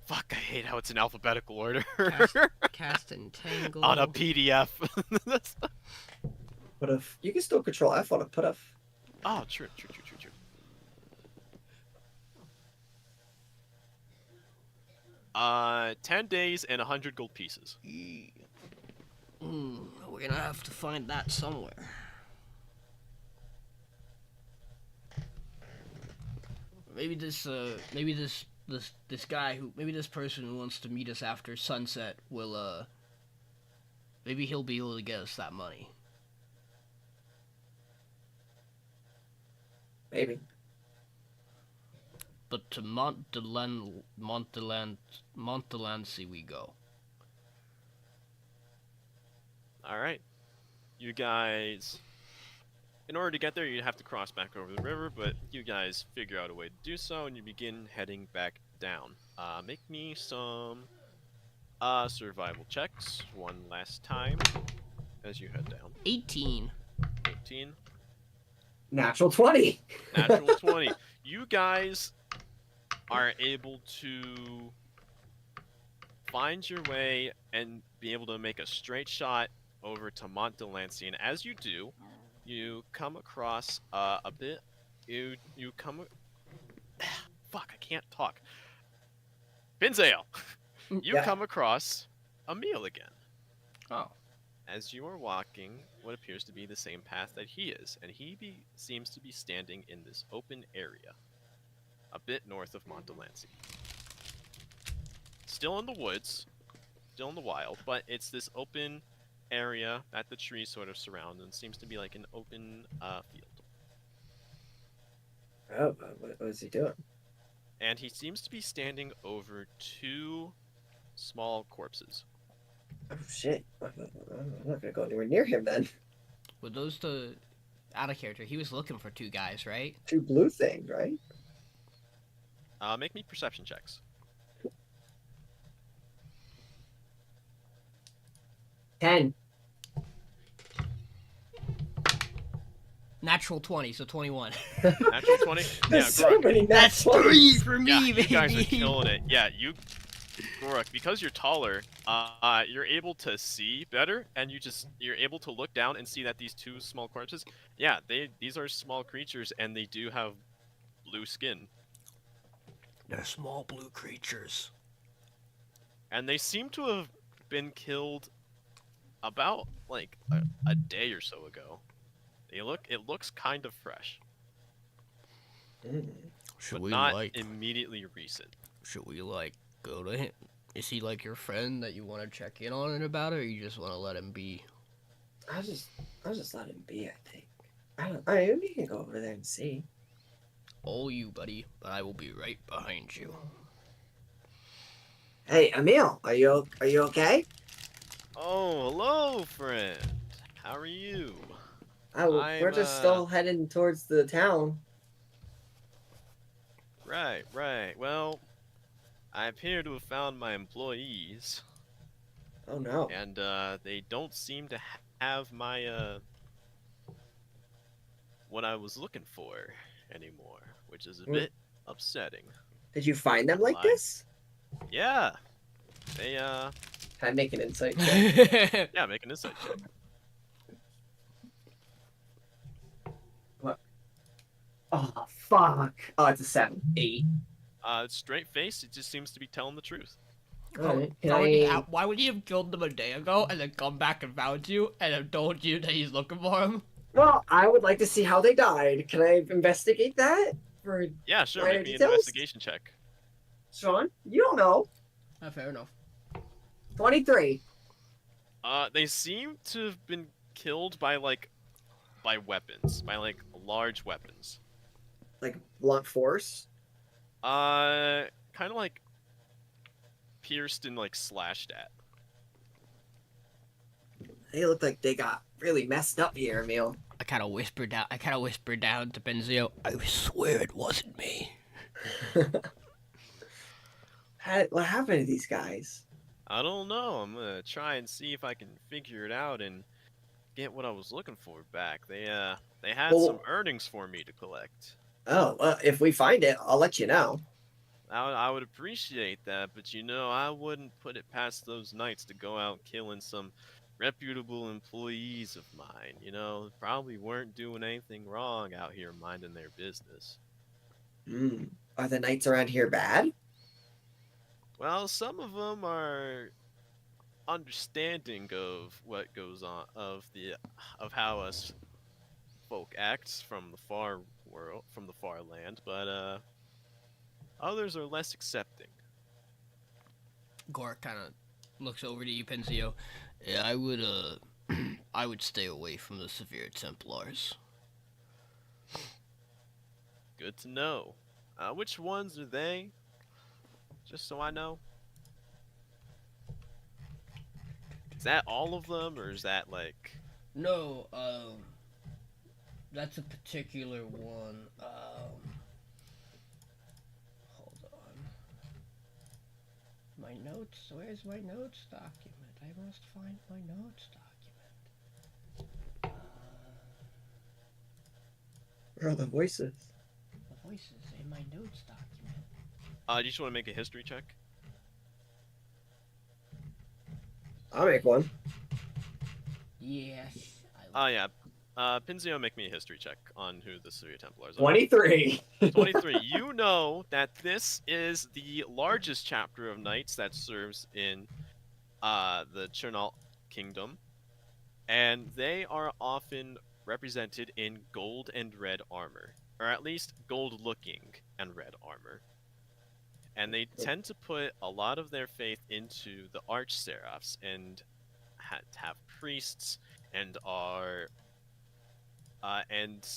fuck, I hate how it's in alphabetical order. Cast Entangle. On a PDF. Put a. You can still control F on a put a. Oh, true. 10 days and 100 gold pieces. We're gonna have to find that somewhere. Maybe this guy maybe this person who wants to meet us after sunset will, maybe he'll be able to get us that money. Maybe. But to Montelancy we go. Alright. You guys... In order to get there, you'd have to cross back over the river, but you guys figure out a way to do so, and you begin heading back down. Make me some survival checks one last time as you head down. 18. 18. Natural 20. Natural 20. You guys are able to find your way and be able to make a straight shot over to Mont Delancey, and as you do, you come across a bit. You come. Fuck! I can't talk. Pinzeo, you Yeah. come across Emil again. Oh. As you are walking what appears to be the same path that he is, and he seems to be standing in this open area, a bit north of Mont Delancey. Still in the woods, still in the wild, but it's this open area that the trees sort of surround, and seems to be like an open field. Oh, what is he doing? And he seems to be standing over two small corpses. Oh shit! I'm not gonna go anywhere near him then. Were those the out of character? He was looking for two guys, right? Two blue things, right? Make me perception checks. $10. Natural 20, so 21. Natural 20? Yeah, There's so Gorruk. many That's nat 20s. 3 for me, Yeah, you baby. guys are killing it. Yeah, Gorruk, because you're taller, you're able to see better, and you're able to look down and see that these two small corpses, yeah, these are small creatures, and they do have blue skin, They're small blue creatures. and they seem to have been killed about like a day or so ago. It looks kind of fresh, Should but we not like? immediately recent. Should we like go to him? Is he like your friend that you want to check in on it about, or you just want to let him be? I'll just let him be. I think. I mean, we can go over there and see. All you, buddy, but I will be right behind you. Hey, Emil, are you okay? Oh, hello, friend. How are you? We're just still heading towards the town. Right, right. Well, I appear to have found my employees, Oh no. and they don't seem to have my what I was looking for anymore, which is a Mm. bit upsetting. Did you find them like Why? this? Yeah, they Can I make an insight check? yeah, make an insight check. Oh fuck! Oh, it's a 7, 8. Straight face, it just seems to be telling the truth. Alright. Why would he have killed them a day ago and then come back and found you and have told you that he's looking for him? Well, I would like to see how they died. Can I investigate that? For Yeah, sure, Minor make me an details? investigation check. Sean? You don't know. Fair enough. 23. They seem to have been killed by weapons, by large weapons. Like blunt force. Kind of like pierced and slashed at. They look like they got really messed up here, Emil. I kind of whispered down to Pinzeo. I swear it wasn't me. What happened to these guys? I don't know. I'm gonna try and see if I can figure it out and get what I was looking for back. They had Well- some earnings for me to collect. Oh, well, if we find it, I'll let you know. I would appreciate that, but I wouldn't put it past those knights to go out killing some reputable employees of mine. Probably weren't doing anything wrong out here minding their business. Are the knights around here bad? Well, some of them are understanding of what goes on, of how us folk act from the far world, from the far land, but others are less accepting. Gorruk kind of looks over to you, Pinzeo. Yeah, I would I would stay away from the severe Templars. Good to know. Which ones are they? Just so I know. Is that all of them, or is that No, that's a particular one. Hold on. My notes. Where's my notes document? I must find my notes document. Where are the voices? The voices in my notes document. do you just want to make a history check? I'll make one. Yes. Yeah. Pinzeo, make me a history check on who the Severe Templars are. 23. 23. You know that this is the largest chapter of knights that serves in the Chernal Kingdom, and they are often represented in gold and red armor, or at least gold-looking and red armor. And they tend to put a lot of their faith into the Arch-Seraphs and have priests and are and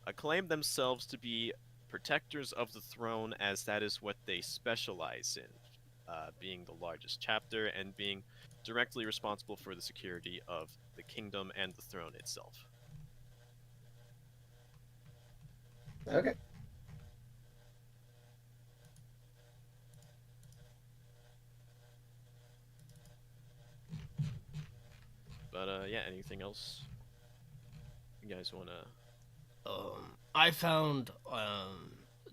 acclaim themselves to be protectors of the throne, as that is what they specialize in, being the largest chapter and being directly responsible for the security of the kingdom and the throne itself. Okay. But yeah, anything else you guys wanna? I found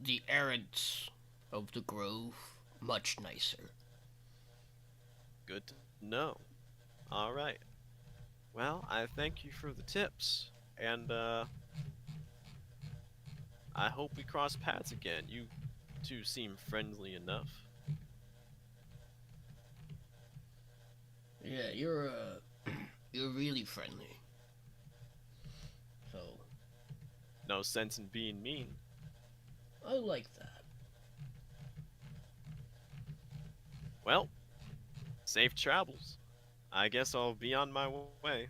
the errands of the grove much nicer. Good to know. All right. Well, I thank you for the tips, and I hope we cross paths again. You two seem friendly enough. Yeah, you're you're really friendly. So No sense in being mean. I like that. Well, safe travels. I guess I'll be on my way.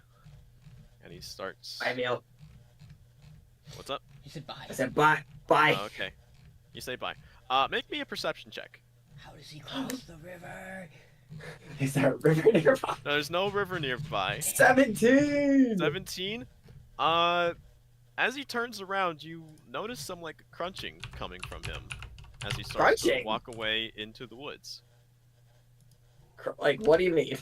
And he starts. Bye, Neil. What's up? He said bye. I said bye. Bye. Oh, okay. You say bye. Make me a perception check. How does he cross the river? Is there a river nearby? No, there's no river nearby. 17! 17. As he turns around, you notice some like crunching coming from him as he starts to Crunching? walk away into the woods. Like, what do you mean?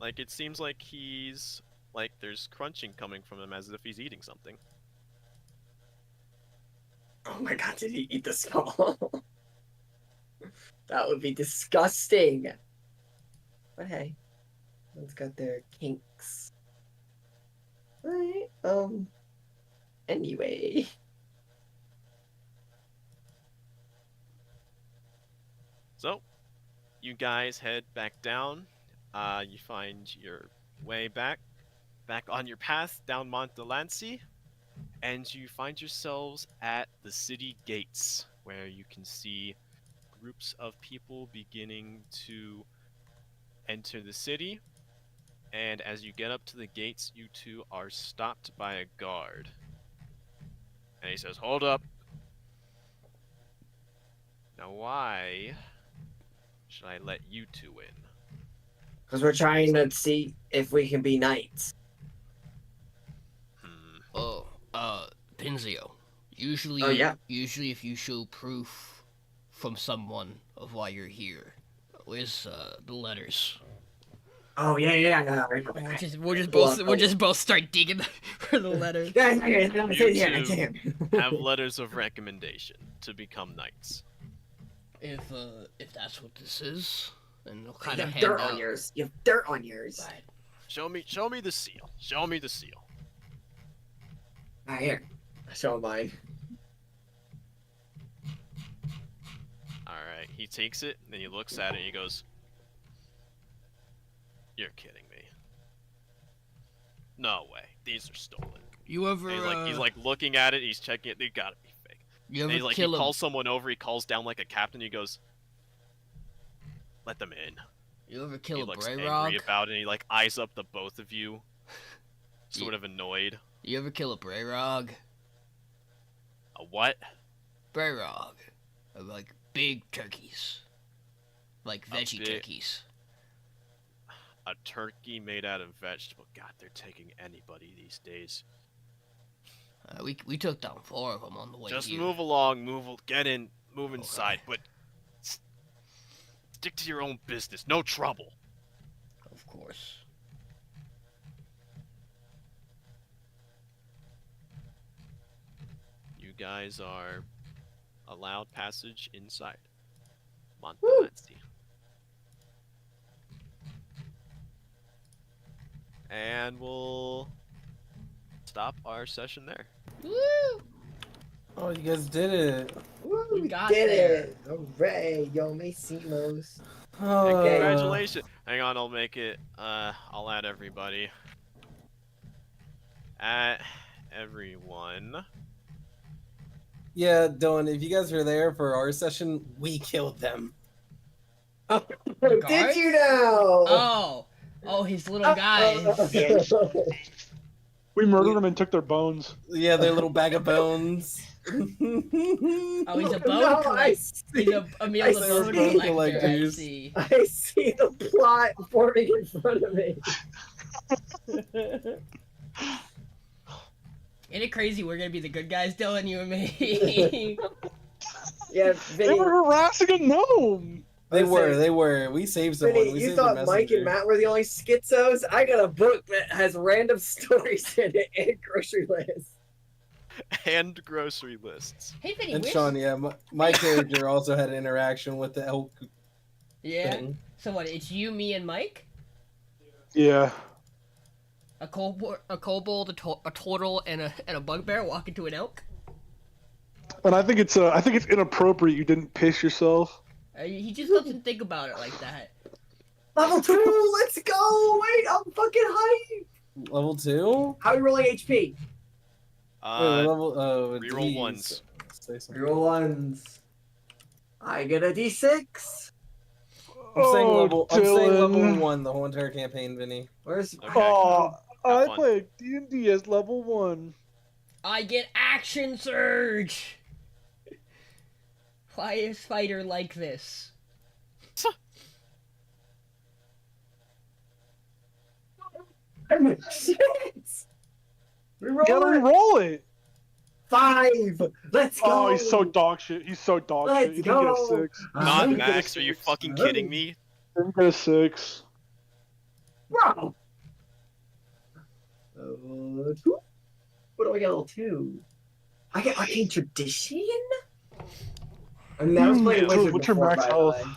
Like it seems like he's like there's crunching coming from him as if he's eating something. Oh my god, did he eat the skull? That would be disgusting. But hey, everyone's got their kinks. Alright, anyway. So, you guys head back down. You find your way back on your path down Mont Delancey, and you find yourselves at the city gates, where you can see groups of people beginning to enter the city. And as you get up to the gates, you two are stopped by a guard. And he says, "Hold up. Now why should I let you two in?" Because we're trying to see if we can be knights. Oh, Pinzeo. Usually, Oh, yeah. Usually, if you show proof from someone of why you're here, where's the letters? Oh, yeah. We'll just both start digging for the letters. Have letters of recommendation to become knights. If that's what this is, then they'll You kind of have hand dirt out. on yours. You have dirt on yours. Right. Show me the seal. Show me the seal. Ah, here. Show mine. Alright, he takes it, then he looks at it and he goes, "You're kidding me. No way. These are stolen." You ever And he's like looking at it, he's checking it, they gotta be fake. you And ever he kill calls someone over, he calls down like a captain, he goes, "Let them in." You ever kill He a looks Bray angry Rock? about it, and he like eyes up the both of you, sort of annoyed. You ever kill a Bray Rock? A what? Bray Rock. Like big turkeys. Like veggie big- turkeys. A turkey made out of vegetable. God, they're taking anybody these days. We took down 4 of them on the way Just here. move along, get in, move inside, but stick to your own business. No trouble. Of course. You guys are allowed passage inside. Woo. Montelensi. And we'll stop our session there. Woo! Oh, you guys did it. Woo, We we got did there. it. Hooray. Yo, me Simos. Oh, And Okay. congratulations. Hang on, I'll make it. I'll add everybody. At everyone. Yeah, Dylan, if you guys were there for our session, we killed them. Did you know? Oh, his little guys. We murdered them and took their bones. Yeah, their little bag of bones. Oh, he's a bone No, I collector. see, He's a meal I the bone see. collector. I Collectors. see. I see the plot forming in front of me. Ain't it crazy? We're gonna be the good guys, Dylan, you and me. Yeah, They Vinny, were harassing a gnome. They Listen, were. We saved someone. Vinny, We you saved a thought Mike and messenger. Matt were the only schizos? I got a book that has random stories in it and grocery lists. And grocery lists. Hey, Vinny, And where's... Sean, yeah, my character also had an interaction with the elk Yeah. thing. So what? It's you, me, and Mike. Yeah. A kobold, a turtle, and a bugbear walk into an elk. And I think it's inappropriate you didn't piss yourself. He just doesn't think about it like that. Level 2, let's go! Wait, I'm fucking hyped! Level 2? How are you rolling HP? Wait, level, reroll Ds. ones. Say something. Reroll ones. I get a D6. I'm saying level Dylan. 1 the whole entire campaign, Vinny. Where's Okay. Oh, Have I fun. play D&D as level 1. I get action surge. Why is fighter like this? shit? You gotta Reroll it. re-roll it. 5. Let's go. Oh, he's so dog shit. He's so dog shit. Let's You didn't get a go. 6. Not Get a Max, are you 6. fucking kidding me? Didn't get a 6. Bro. 2. What do I get? Level 2. I get Arcane Tradition. I never played Wizard What's your before, max by the health? way.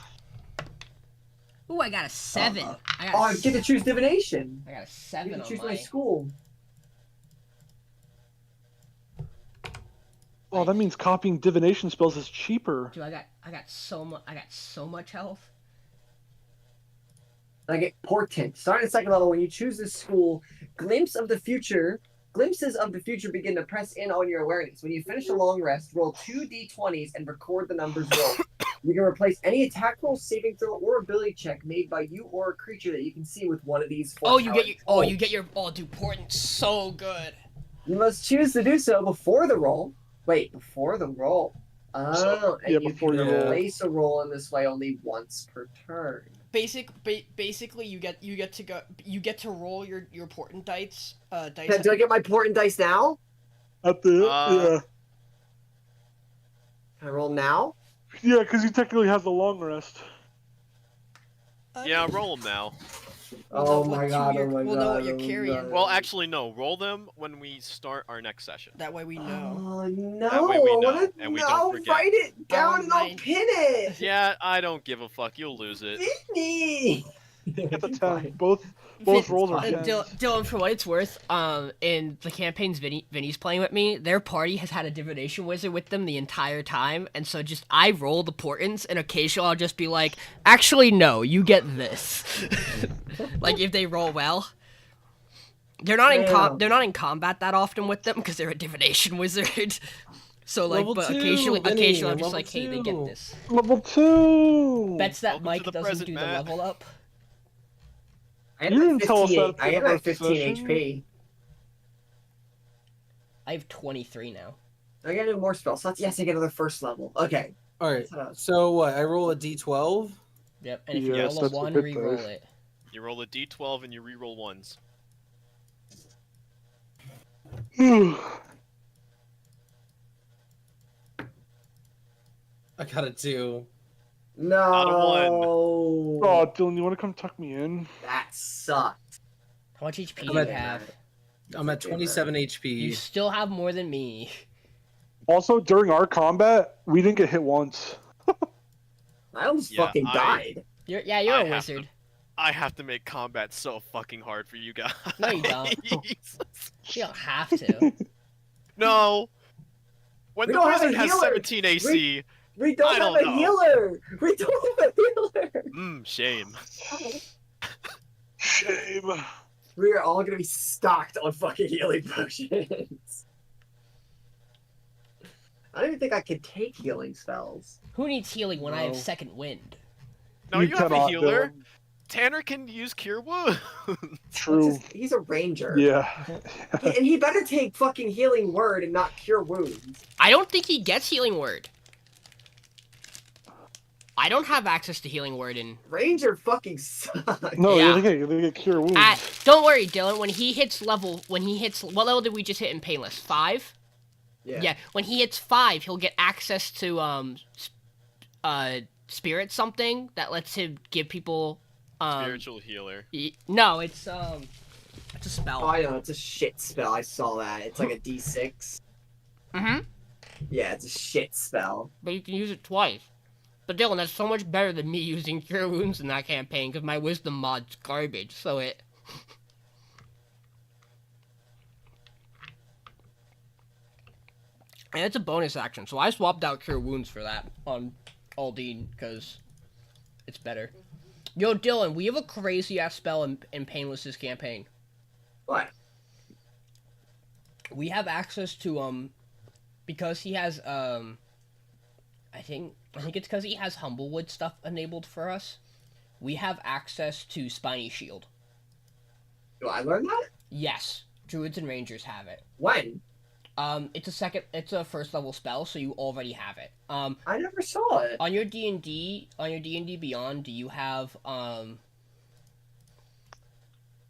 Ooh, I got a 7. I got Oh, a I get to choose divination. I got a I 7 get to on choose my my. school. Oh, that means copying divination spells is cheaper. Dude, I got so much health. I get Portent. Starting at second level, when you choose this school, glimpses of the future begin to press in on your awareness. When you finish a long rest, roll 2 d20s and record the numbers rolled. You can replace any attack roll, saving throw, or ability check made by you or a creature that you can see with one of these four. Oh, you get your dude, Portent's so good. You must choose to do so before the roll. Wait, before the roll. Oh, and yeah, you before can you roll. replace a roll in this way only once per turn. Basically, you get to roll your Portent dice. Do I get my Portent dice now? At the Uh, Can I roll now? yeah, because he technically has the long rest. Yeah, roll them now. Oh my god, oh my we'll god. know what you're oh my carrying. God. Well, actually, no. Roll them when we start our next session. That way we know. Oh no! That way we I know, wanna, and we no, don't forget. write it down and I'll Alright. pin it. Yeah, I don't give a fuck. You'll lose it. Vinny. Get the 10. Fine. Both rolls are fine. 10s. Dylan, for what it's worth, in the campaigns Vinny's playing with me, their party has had a divination wizard with them the entire time, and so just I roll the portents, and occasionally I'll just be like, actually no, you get this. Like if they roll well. They're not in combat that often with them because they're a divination wizard. So like, Level but 2, occasionally Vinny, I'm just level like, hey, they get 2. this. Level 2! Bets that Welcome Mike to the doesn't present, do the Matt. level up. I You didn't tell us 15, that I for have my the 15 session. HP. I have 23 now. I get more spell slots. Yes, I get another first level. Okay. Alright, So, so what? I roll a d12? Yep, and if Yes, you roll a that's a 1, good re-roll dice. it. You roll a d12 and you re-roll ones. I got a 2. no. Out of Oh, Dylan, you want to come tuck me in? That sucked. How much HP I'm do you at- have? I'm at 27 You HP. still have more than me. Also, during our combat, we didn't get hit once. I almost Yeah, fucking died. You're I a have wizard. I have to make combat so fucking hard for you guys. No, you don't. You don't have to. No. When We the don't have a wizard has healer. 17 AC, We don't I have don't a know. healer. We don't have a healer. shame. Shame. We are all gonna be stocked on fucking healing potions. I don't even think I could take healing spells. Who needs healing when I have No. second wind? No, you have a cannot, healer. Dylan. Tanner can use Cure Wounds. True. He's a ranger. Yeah. And he better take fucking healing word and not cure wounds. I don't think he gets healing word. I don't have access to healing word in. Ranger fucking sucks. No, Yeah. they get cure wounds. Don't worry, Dylan. When he hits what level did we just hit in Painless? 5. Yeah. When he hits 5, he'll get access to spirit something that lets him give people Spiritual healer. No, it's a spell. Oh, I know, it's a shit spell. I saw that. It's like a D6. Mm-hmm. Yeah, it's a shit spell. But you can use it twice. But Dylan, that's so much better than me using Cure Wounds in that campaign, because my Wisdom mod's garbage, so it... And it's a bonus action, so I swapped out Cure Wounds for that on Aldine, because it's better. Yo, Dylan, we have a crazy-ass spell in Painless's campaign. What? We have access to, because he has, I think it's because he has Humblewood stuff enabled for us. We have access to Spiny Shield. Do I learn that? Yes, Druids and Rangers have it. When? It's a first level spell, so you already have it. I never saw it. On your D&D Beyond, do you have,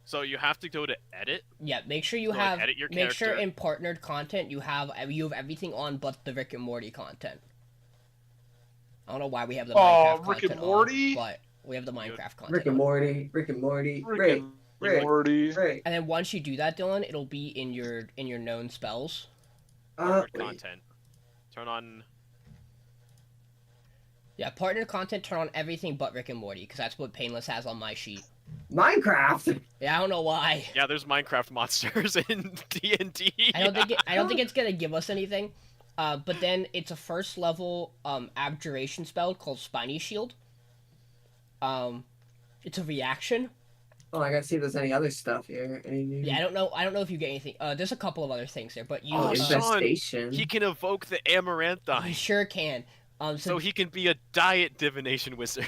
So you have to go to edit. yeah, make sure you So, have, edit your make sure character. in partnered content you have everything on but the Rick and Morty content. I don't know why we have the Minecraft Rick and content Morty? on, but we have the Minecraft content Rick and on. Morty. Rick and Morty. Rick. Rick. Morty. Rick. And then once you do that, Dylan, it'll be in your known spells. Partnered Wait. content. Turn on. Yeah, partnered content, turn on everything but Rick and Morty, because that's what Painless has on my sheet. Minecraft. Yeah, I don't know why. Yeah, there's Minecraft monsters in D&D. I don't think it's gonna give us anything. But then it's a first level abjuration spell called Spiny Shield. It's a reaction. Oh, I gotta see if there's any other stuff here. Yeah, I don't know if you get anything. There's a couple of other things there, but you Oh, son. Infestation. He can evoke the you Amaranthine, sure can. so he can be a diet divination wizard.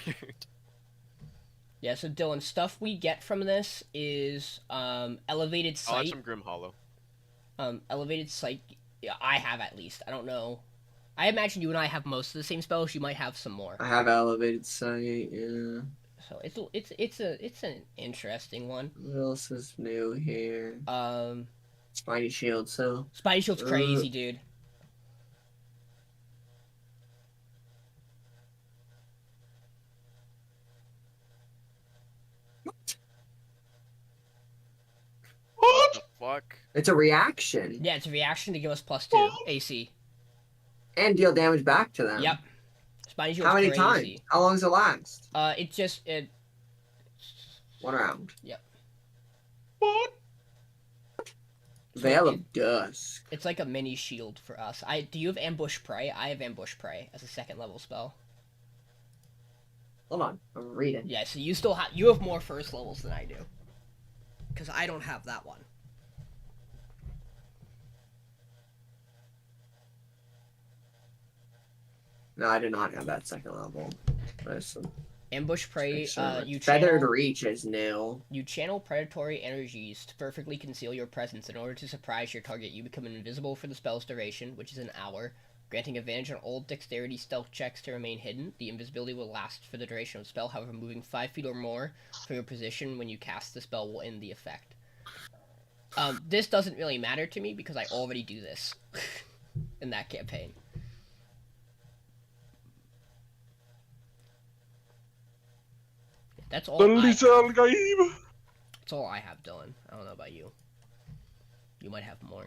Yeah, so Dylan, stuff we get from this is elevated I'll add sight. some Grim Hollow. Elevated sight. Yeah, I have at least. I don't know. I imagine you and I have most of the same spells. You might have some more. I have elevated sight. Yeah. So it's an interesting one. What else is new here? Um, Spiny shield. So. Spiny Shield's crazy, dude. What the fuck? It's a reaction. Yeah, it's a reaction to give us +2 AC. And deal damage back to them. Yep. Spiny Shield's How many crazy. times? How long does it last? It. One round. Yep. What? Veil of Dusk. It's like a mini shield for us. Do you have Ambush Prey? I have Ambush Prey as a second level spell. Hold on, I'm reading. Yeah, so you have more first levels than I do. Because I don't have that one. No, I do not have that second level. Listen. Ambush Prey, you Feathered channel, Reach is new. you channel predatory energies to perfectly conceal your presence. In order to surprise your target, you become invisible for the spell's duration, which is an hour, granting advantage on all dexterity stealth checks to remain hidden. The invisibility will last for the duration of the spell, however, moving 5 feet or more from your position when you cast the spell will end the effect. This doesn't really matter to me because I already do this in that campaign. That's all. That's all I have, Dylan. I don't know about you. You might have more.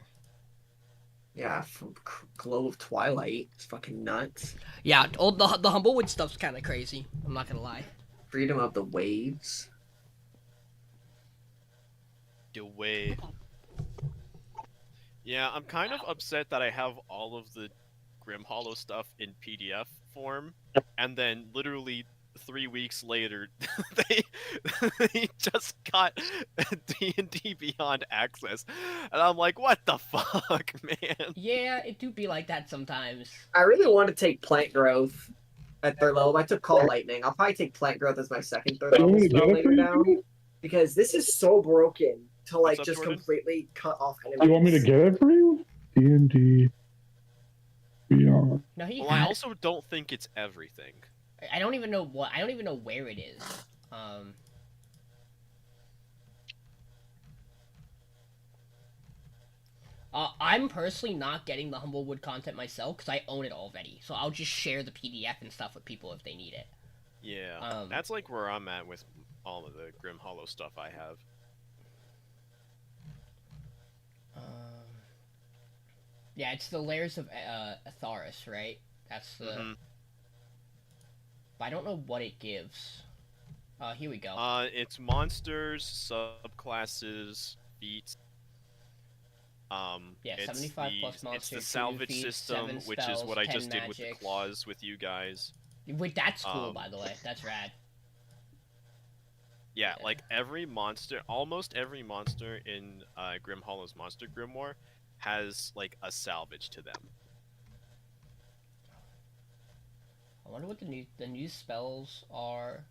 Yeah, from Glow of Twilight. It's fucking nuts. Yeah, all the Humblewood stuff's kind of crazy. I'm not gonna lie. Freedom of the Waves. The way. Yeah, I'm kind of upset that I have all of the Grim Hollow stuff in PDF form, and then literally 3 weeks later, they just got D&D Beyond access, and I'm like, what the fuck, man? Yeah, it do be like that sometimes. I really want to take Plant Growth at third level. I took Call Lightning. I'll probably take Plant Growth as my second, third You level want me to spell get it later for you? down. Because this is so broken to like What's up, just Jordan? completely cut off enemies. You want me to get it for you? D&D Beyond. No, he Well, I had. also don't think it's everything. I don't even know what. I don't even know where it is. I'm personally not getting the Humblewood content myself because I own it already. So I'll just share the PDF and stuff with people if they need it. Yeah, that's like where I'm at with all of the Grim Hollow stuff I have. Yeah, it's the layers of Atharis, right? That's the. but I don't know what it gives. Here we go. It's monsters, subclasses, feats. Yeah, it's 75 plus It's monster, the 2 salvage feats, system, 7 which is spells, what I 10 just did with the magics. claws with you guys. Wait, that's cool, by the way. That's rad. Yeah, Yeah. like almost every monster in Grim Hollow's Monster Grimoire has like a salvage to them. I wonder what the new spells are.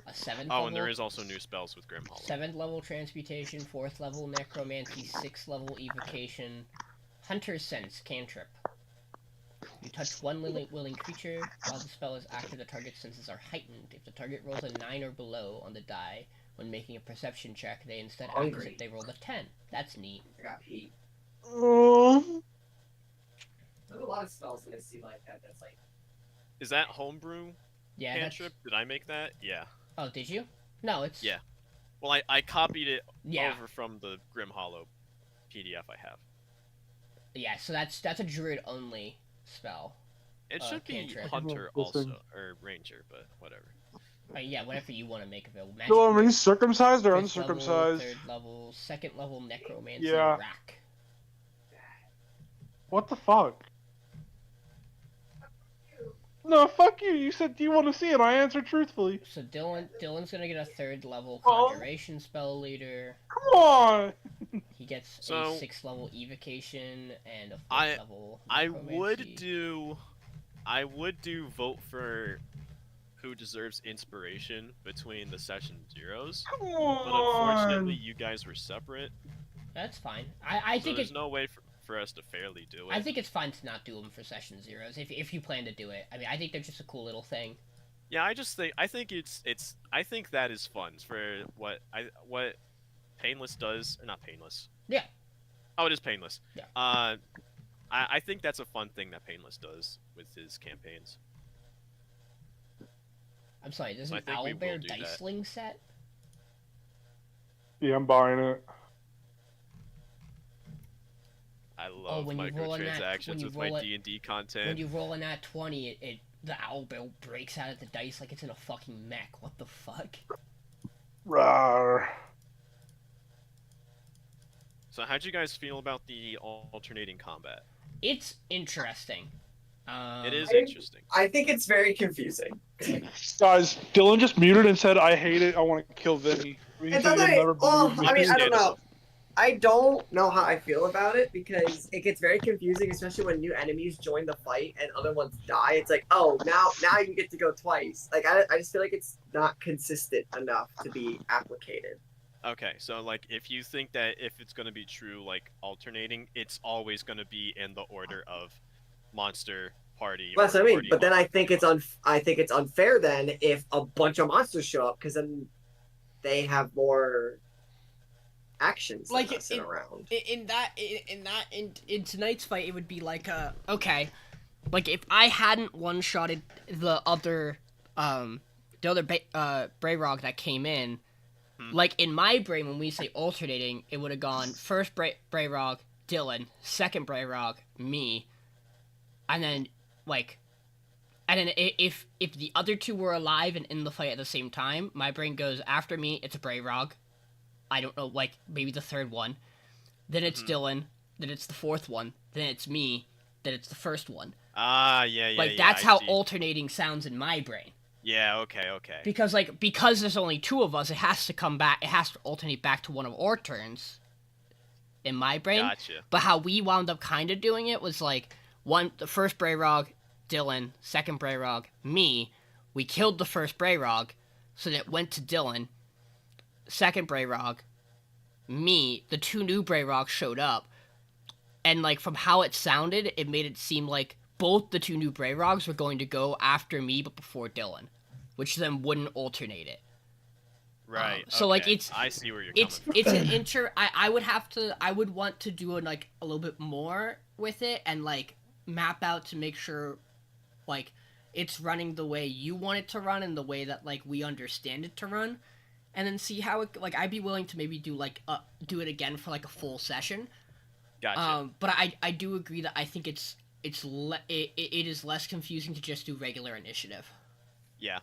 A 7th Oh, level. and there is also new spells with Grim Hollow. 7th level Transmutation, 4th level Necromancy, 6th level Evocation, Hunter's Sense cantrip. You touch one willing creature while the spell is active. The target's senses are heightened. If the target rolls a 9 or below on the die when making a perception check, they instead act as if they rolled a 10. That's neat. I got heat. Oh. There's a lot of spells that I see like that. That's like. Is that homebrew Yeah. cantrip? Did I make that? Yeah. Oh, did you? No, it's. Yeah. Well, I copied it Yeah. over from the Grim Hollow PDF I have. Yeah. So that's a druid only spell. It should be cantrip. Hunter Listen. also, or Ranger, but whatever. Yeah, whatever you want to make available. So are these circumcised or 5th uncircumcised? Level, 3rd level, 2nd level Necromancy Yeah. rack. What the fuck? No, fuck you. You said, do you want to see it? I answered truthfully. So Dylan's gonna get a 3rd level Oh. Conjuration spell leader. Come on. He gets So- a 6th level Evocation and a 4th I- level I Necromancy. would do vote for who deserves inspiration between the session zeros, Come but on. unfortunately you guys were separate. That's fine. I So think there's it's no way for us to fairly do it. I think it's fine to not do them for session zeros if you plan to do it. I mean, I think they're just a cool little thing. Yeah, I think that is fun for what Painless does, or not Painless. Yeah. Oh, it is Painless. Yeah. I think that's a fun thing that Painless does with his campaigns. I'm sorry, there's I an think we will Owlbear do that. Diceling set? Yeah, I'm buying it. I love when you roll on that- when microtransactions you with my roll it- D&D When content. you roll a nat 20, the Owlbear breaks out of the dice like it's in a fucking mech. What the fuck? Rawr. So how'd you guys feel about the alternating combat? It's interesting. It is I- interesting. I think it's very confusing. Guys, Dylan just muted and said, I hate it. I want to kill Vinny. He It said he'll doesn't. never Well, believe me. I mean, I don't know. Understandable. I don't know how I feel about it because it gets very confusing, especially when new enemies join the fight and other ones die. It's like, oh, now you get to go twice. Like, I just feel like it's not consistent enough to be applicated. Okay, so like if you think that if it's gonna be true, like alternating, it's always gonna be in the order of monster party. That's or what I mean. party But then I monster, think party it's I think it's unfair then if a bunch of monsters show up because then they have more actions Like, than us in a round. In tonight's fight, it would be like okay, like if I hadn't one-shotted the other Brayrog that came in, like in my brain when we say alternating, it would have gone first Brayrog, Dylan, second Brayrog, me, and then if the other two were alive and in the fight at the same time, my brain goes after me, it's a Brayrog. I don't know, like maybe the third one. Then it's Dylan. Then it's the fourth one. Then it's me. Then it's the first one. Yeah. Like yeah, that's I how see. alternating sounds in my brain. Yeah, okay. Because there's only two of us, it has to come back. It has to alternate back to one of our turns. In my brain. Gotcha. But how we wound up kind of doing it was like the first Brayrog, Dylan, second Brayrog, me. We killed the first Brayrog, so that it went to Dylan. Second Brayrog, me, the two new Brayrogs showed up, and like from how it sounded, it made it seem like both the two new Brayrogs were going to go after me but before Dylan, which then wouldn't alternate it. Right. So, like, okay. it's- I see where you're It's coming from. I would want to do a little bit more with it and like map out to make sure like it's running the way you want it to run and the way that like we understand it to run. And then see how it, like, I'd be willing to maybe do do it again for like a full session. Gotcha. But I do agree that I think it is less confusing to just do regular initiative. Yeah.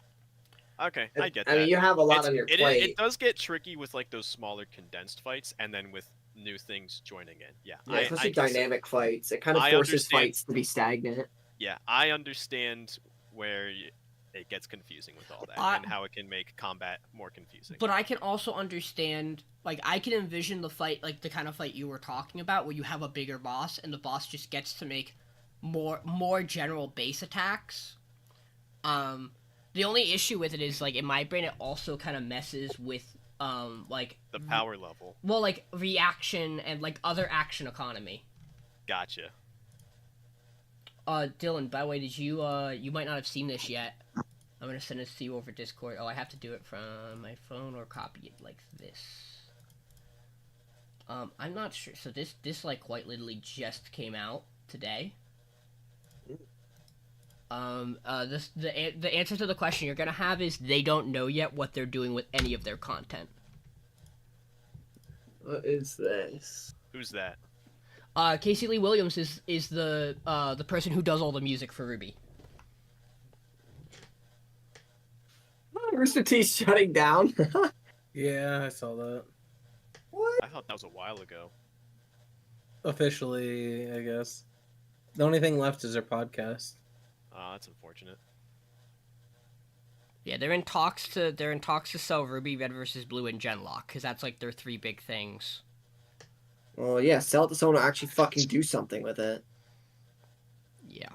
Okay, I get that. I mean, you have a lot It's- on your it, plate. it does get tricky with like those smaller condensed fights, and then with new things joining in. Yeah, Yeah, especially I guess- dynamic fights. It kind of I forces understand. fights to be stagnant. Yeah, I understand where it gets confusing with all that, and how it can make combat more confusing. But I can also understand, like, I can envision the fight, like the kind of fight you were talking about, where you have a bigger boss and the boss just gets to make more general base attacks. The only issue with it is, like, in my brain, it also kind of messes with like the power level. well, like reaction and like other action economy. Gotcha. Dylan, by the way, did you you might not have seen this yet. I'm gonna send this to you over Discord. Oh, I have to do it from my phone or copy it like this. I'm not sure. So this like quite literally just came out today. The answer to the question you're gonna have is they don't know yet what they're doing with any of their content. What is this? Who's that? Casey Lee Williams is the person who does all the music for Ruby. Rooster Teeth's shutting down. Yeah, I saw that. What? I thought that was a while ago. Officially, I guess. The only thing left is their podcast. That's unfortunate. Yeah, they're in talks to sell Ruby Red versus Blue and Genlock, because that's like their three big things. Well, yeah, sell it to someone to actually fucking do something with it. Yeah.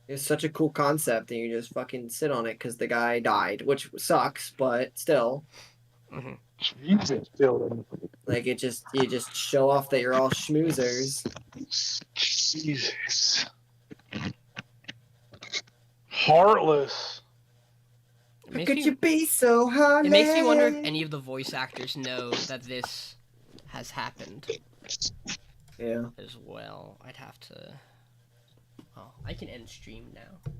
It's such a cool concept, and you just fucking sit on it because the guy died, which sucks, but still. Jesus, Dylan. Like, you just show off that you're all schmoozers. Jesus. Heartless. How could you be so heartless? It makes me wonder if any of the voice actors know that this has happened. Yeah. As well. I'd have to... Oh, I can end stream now.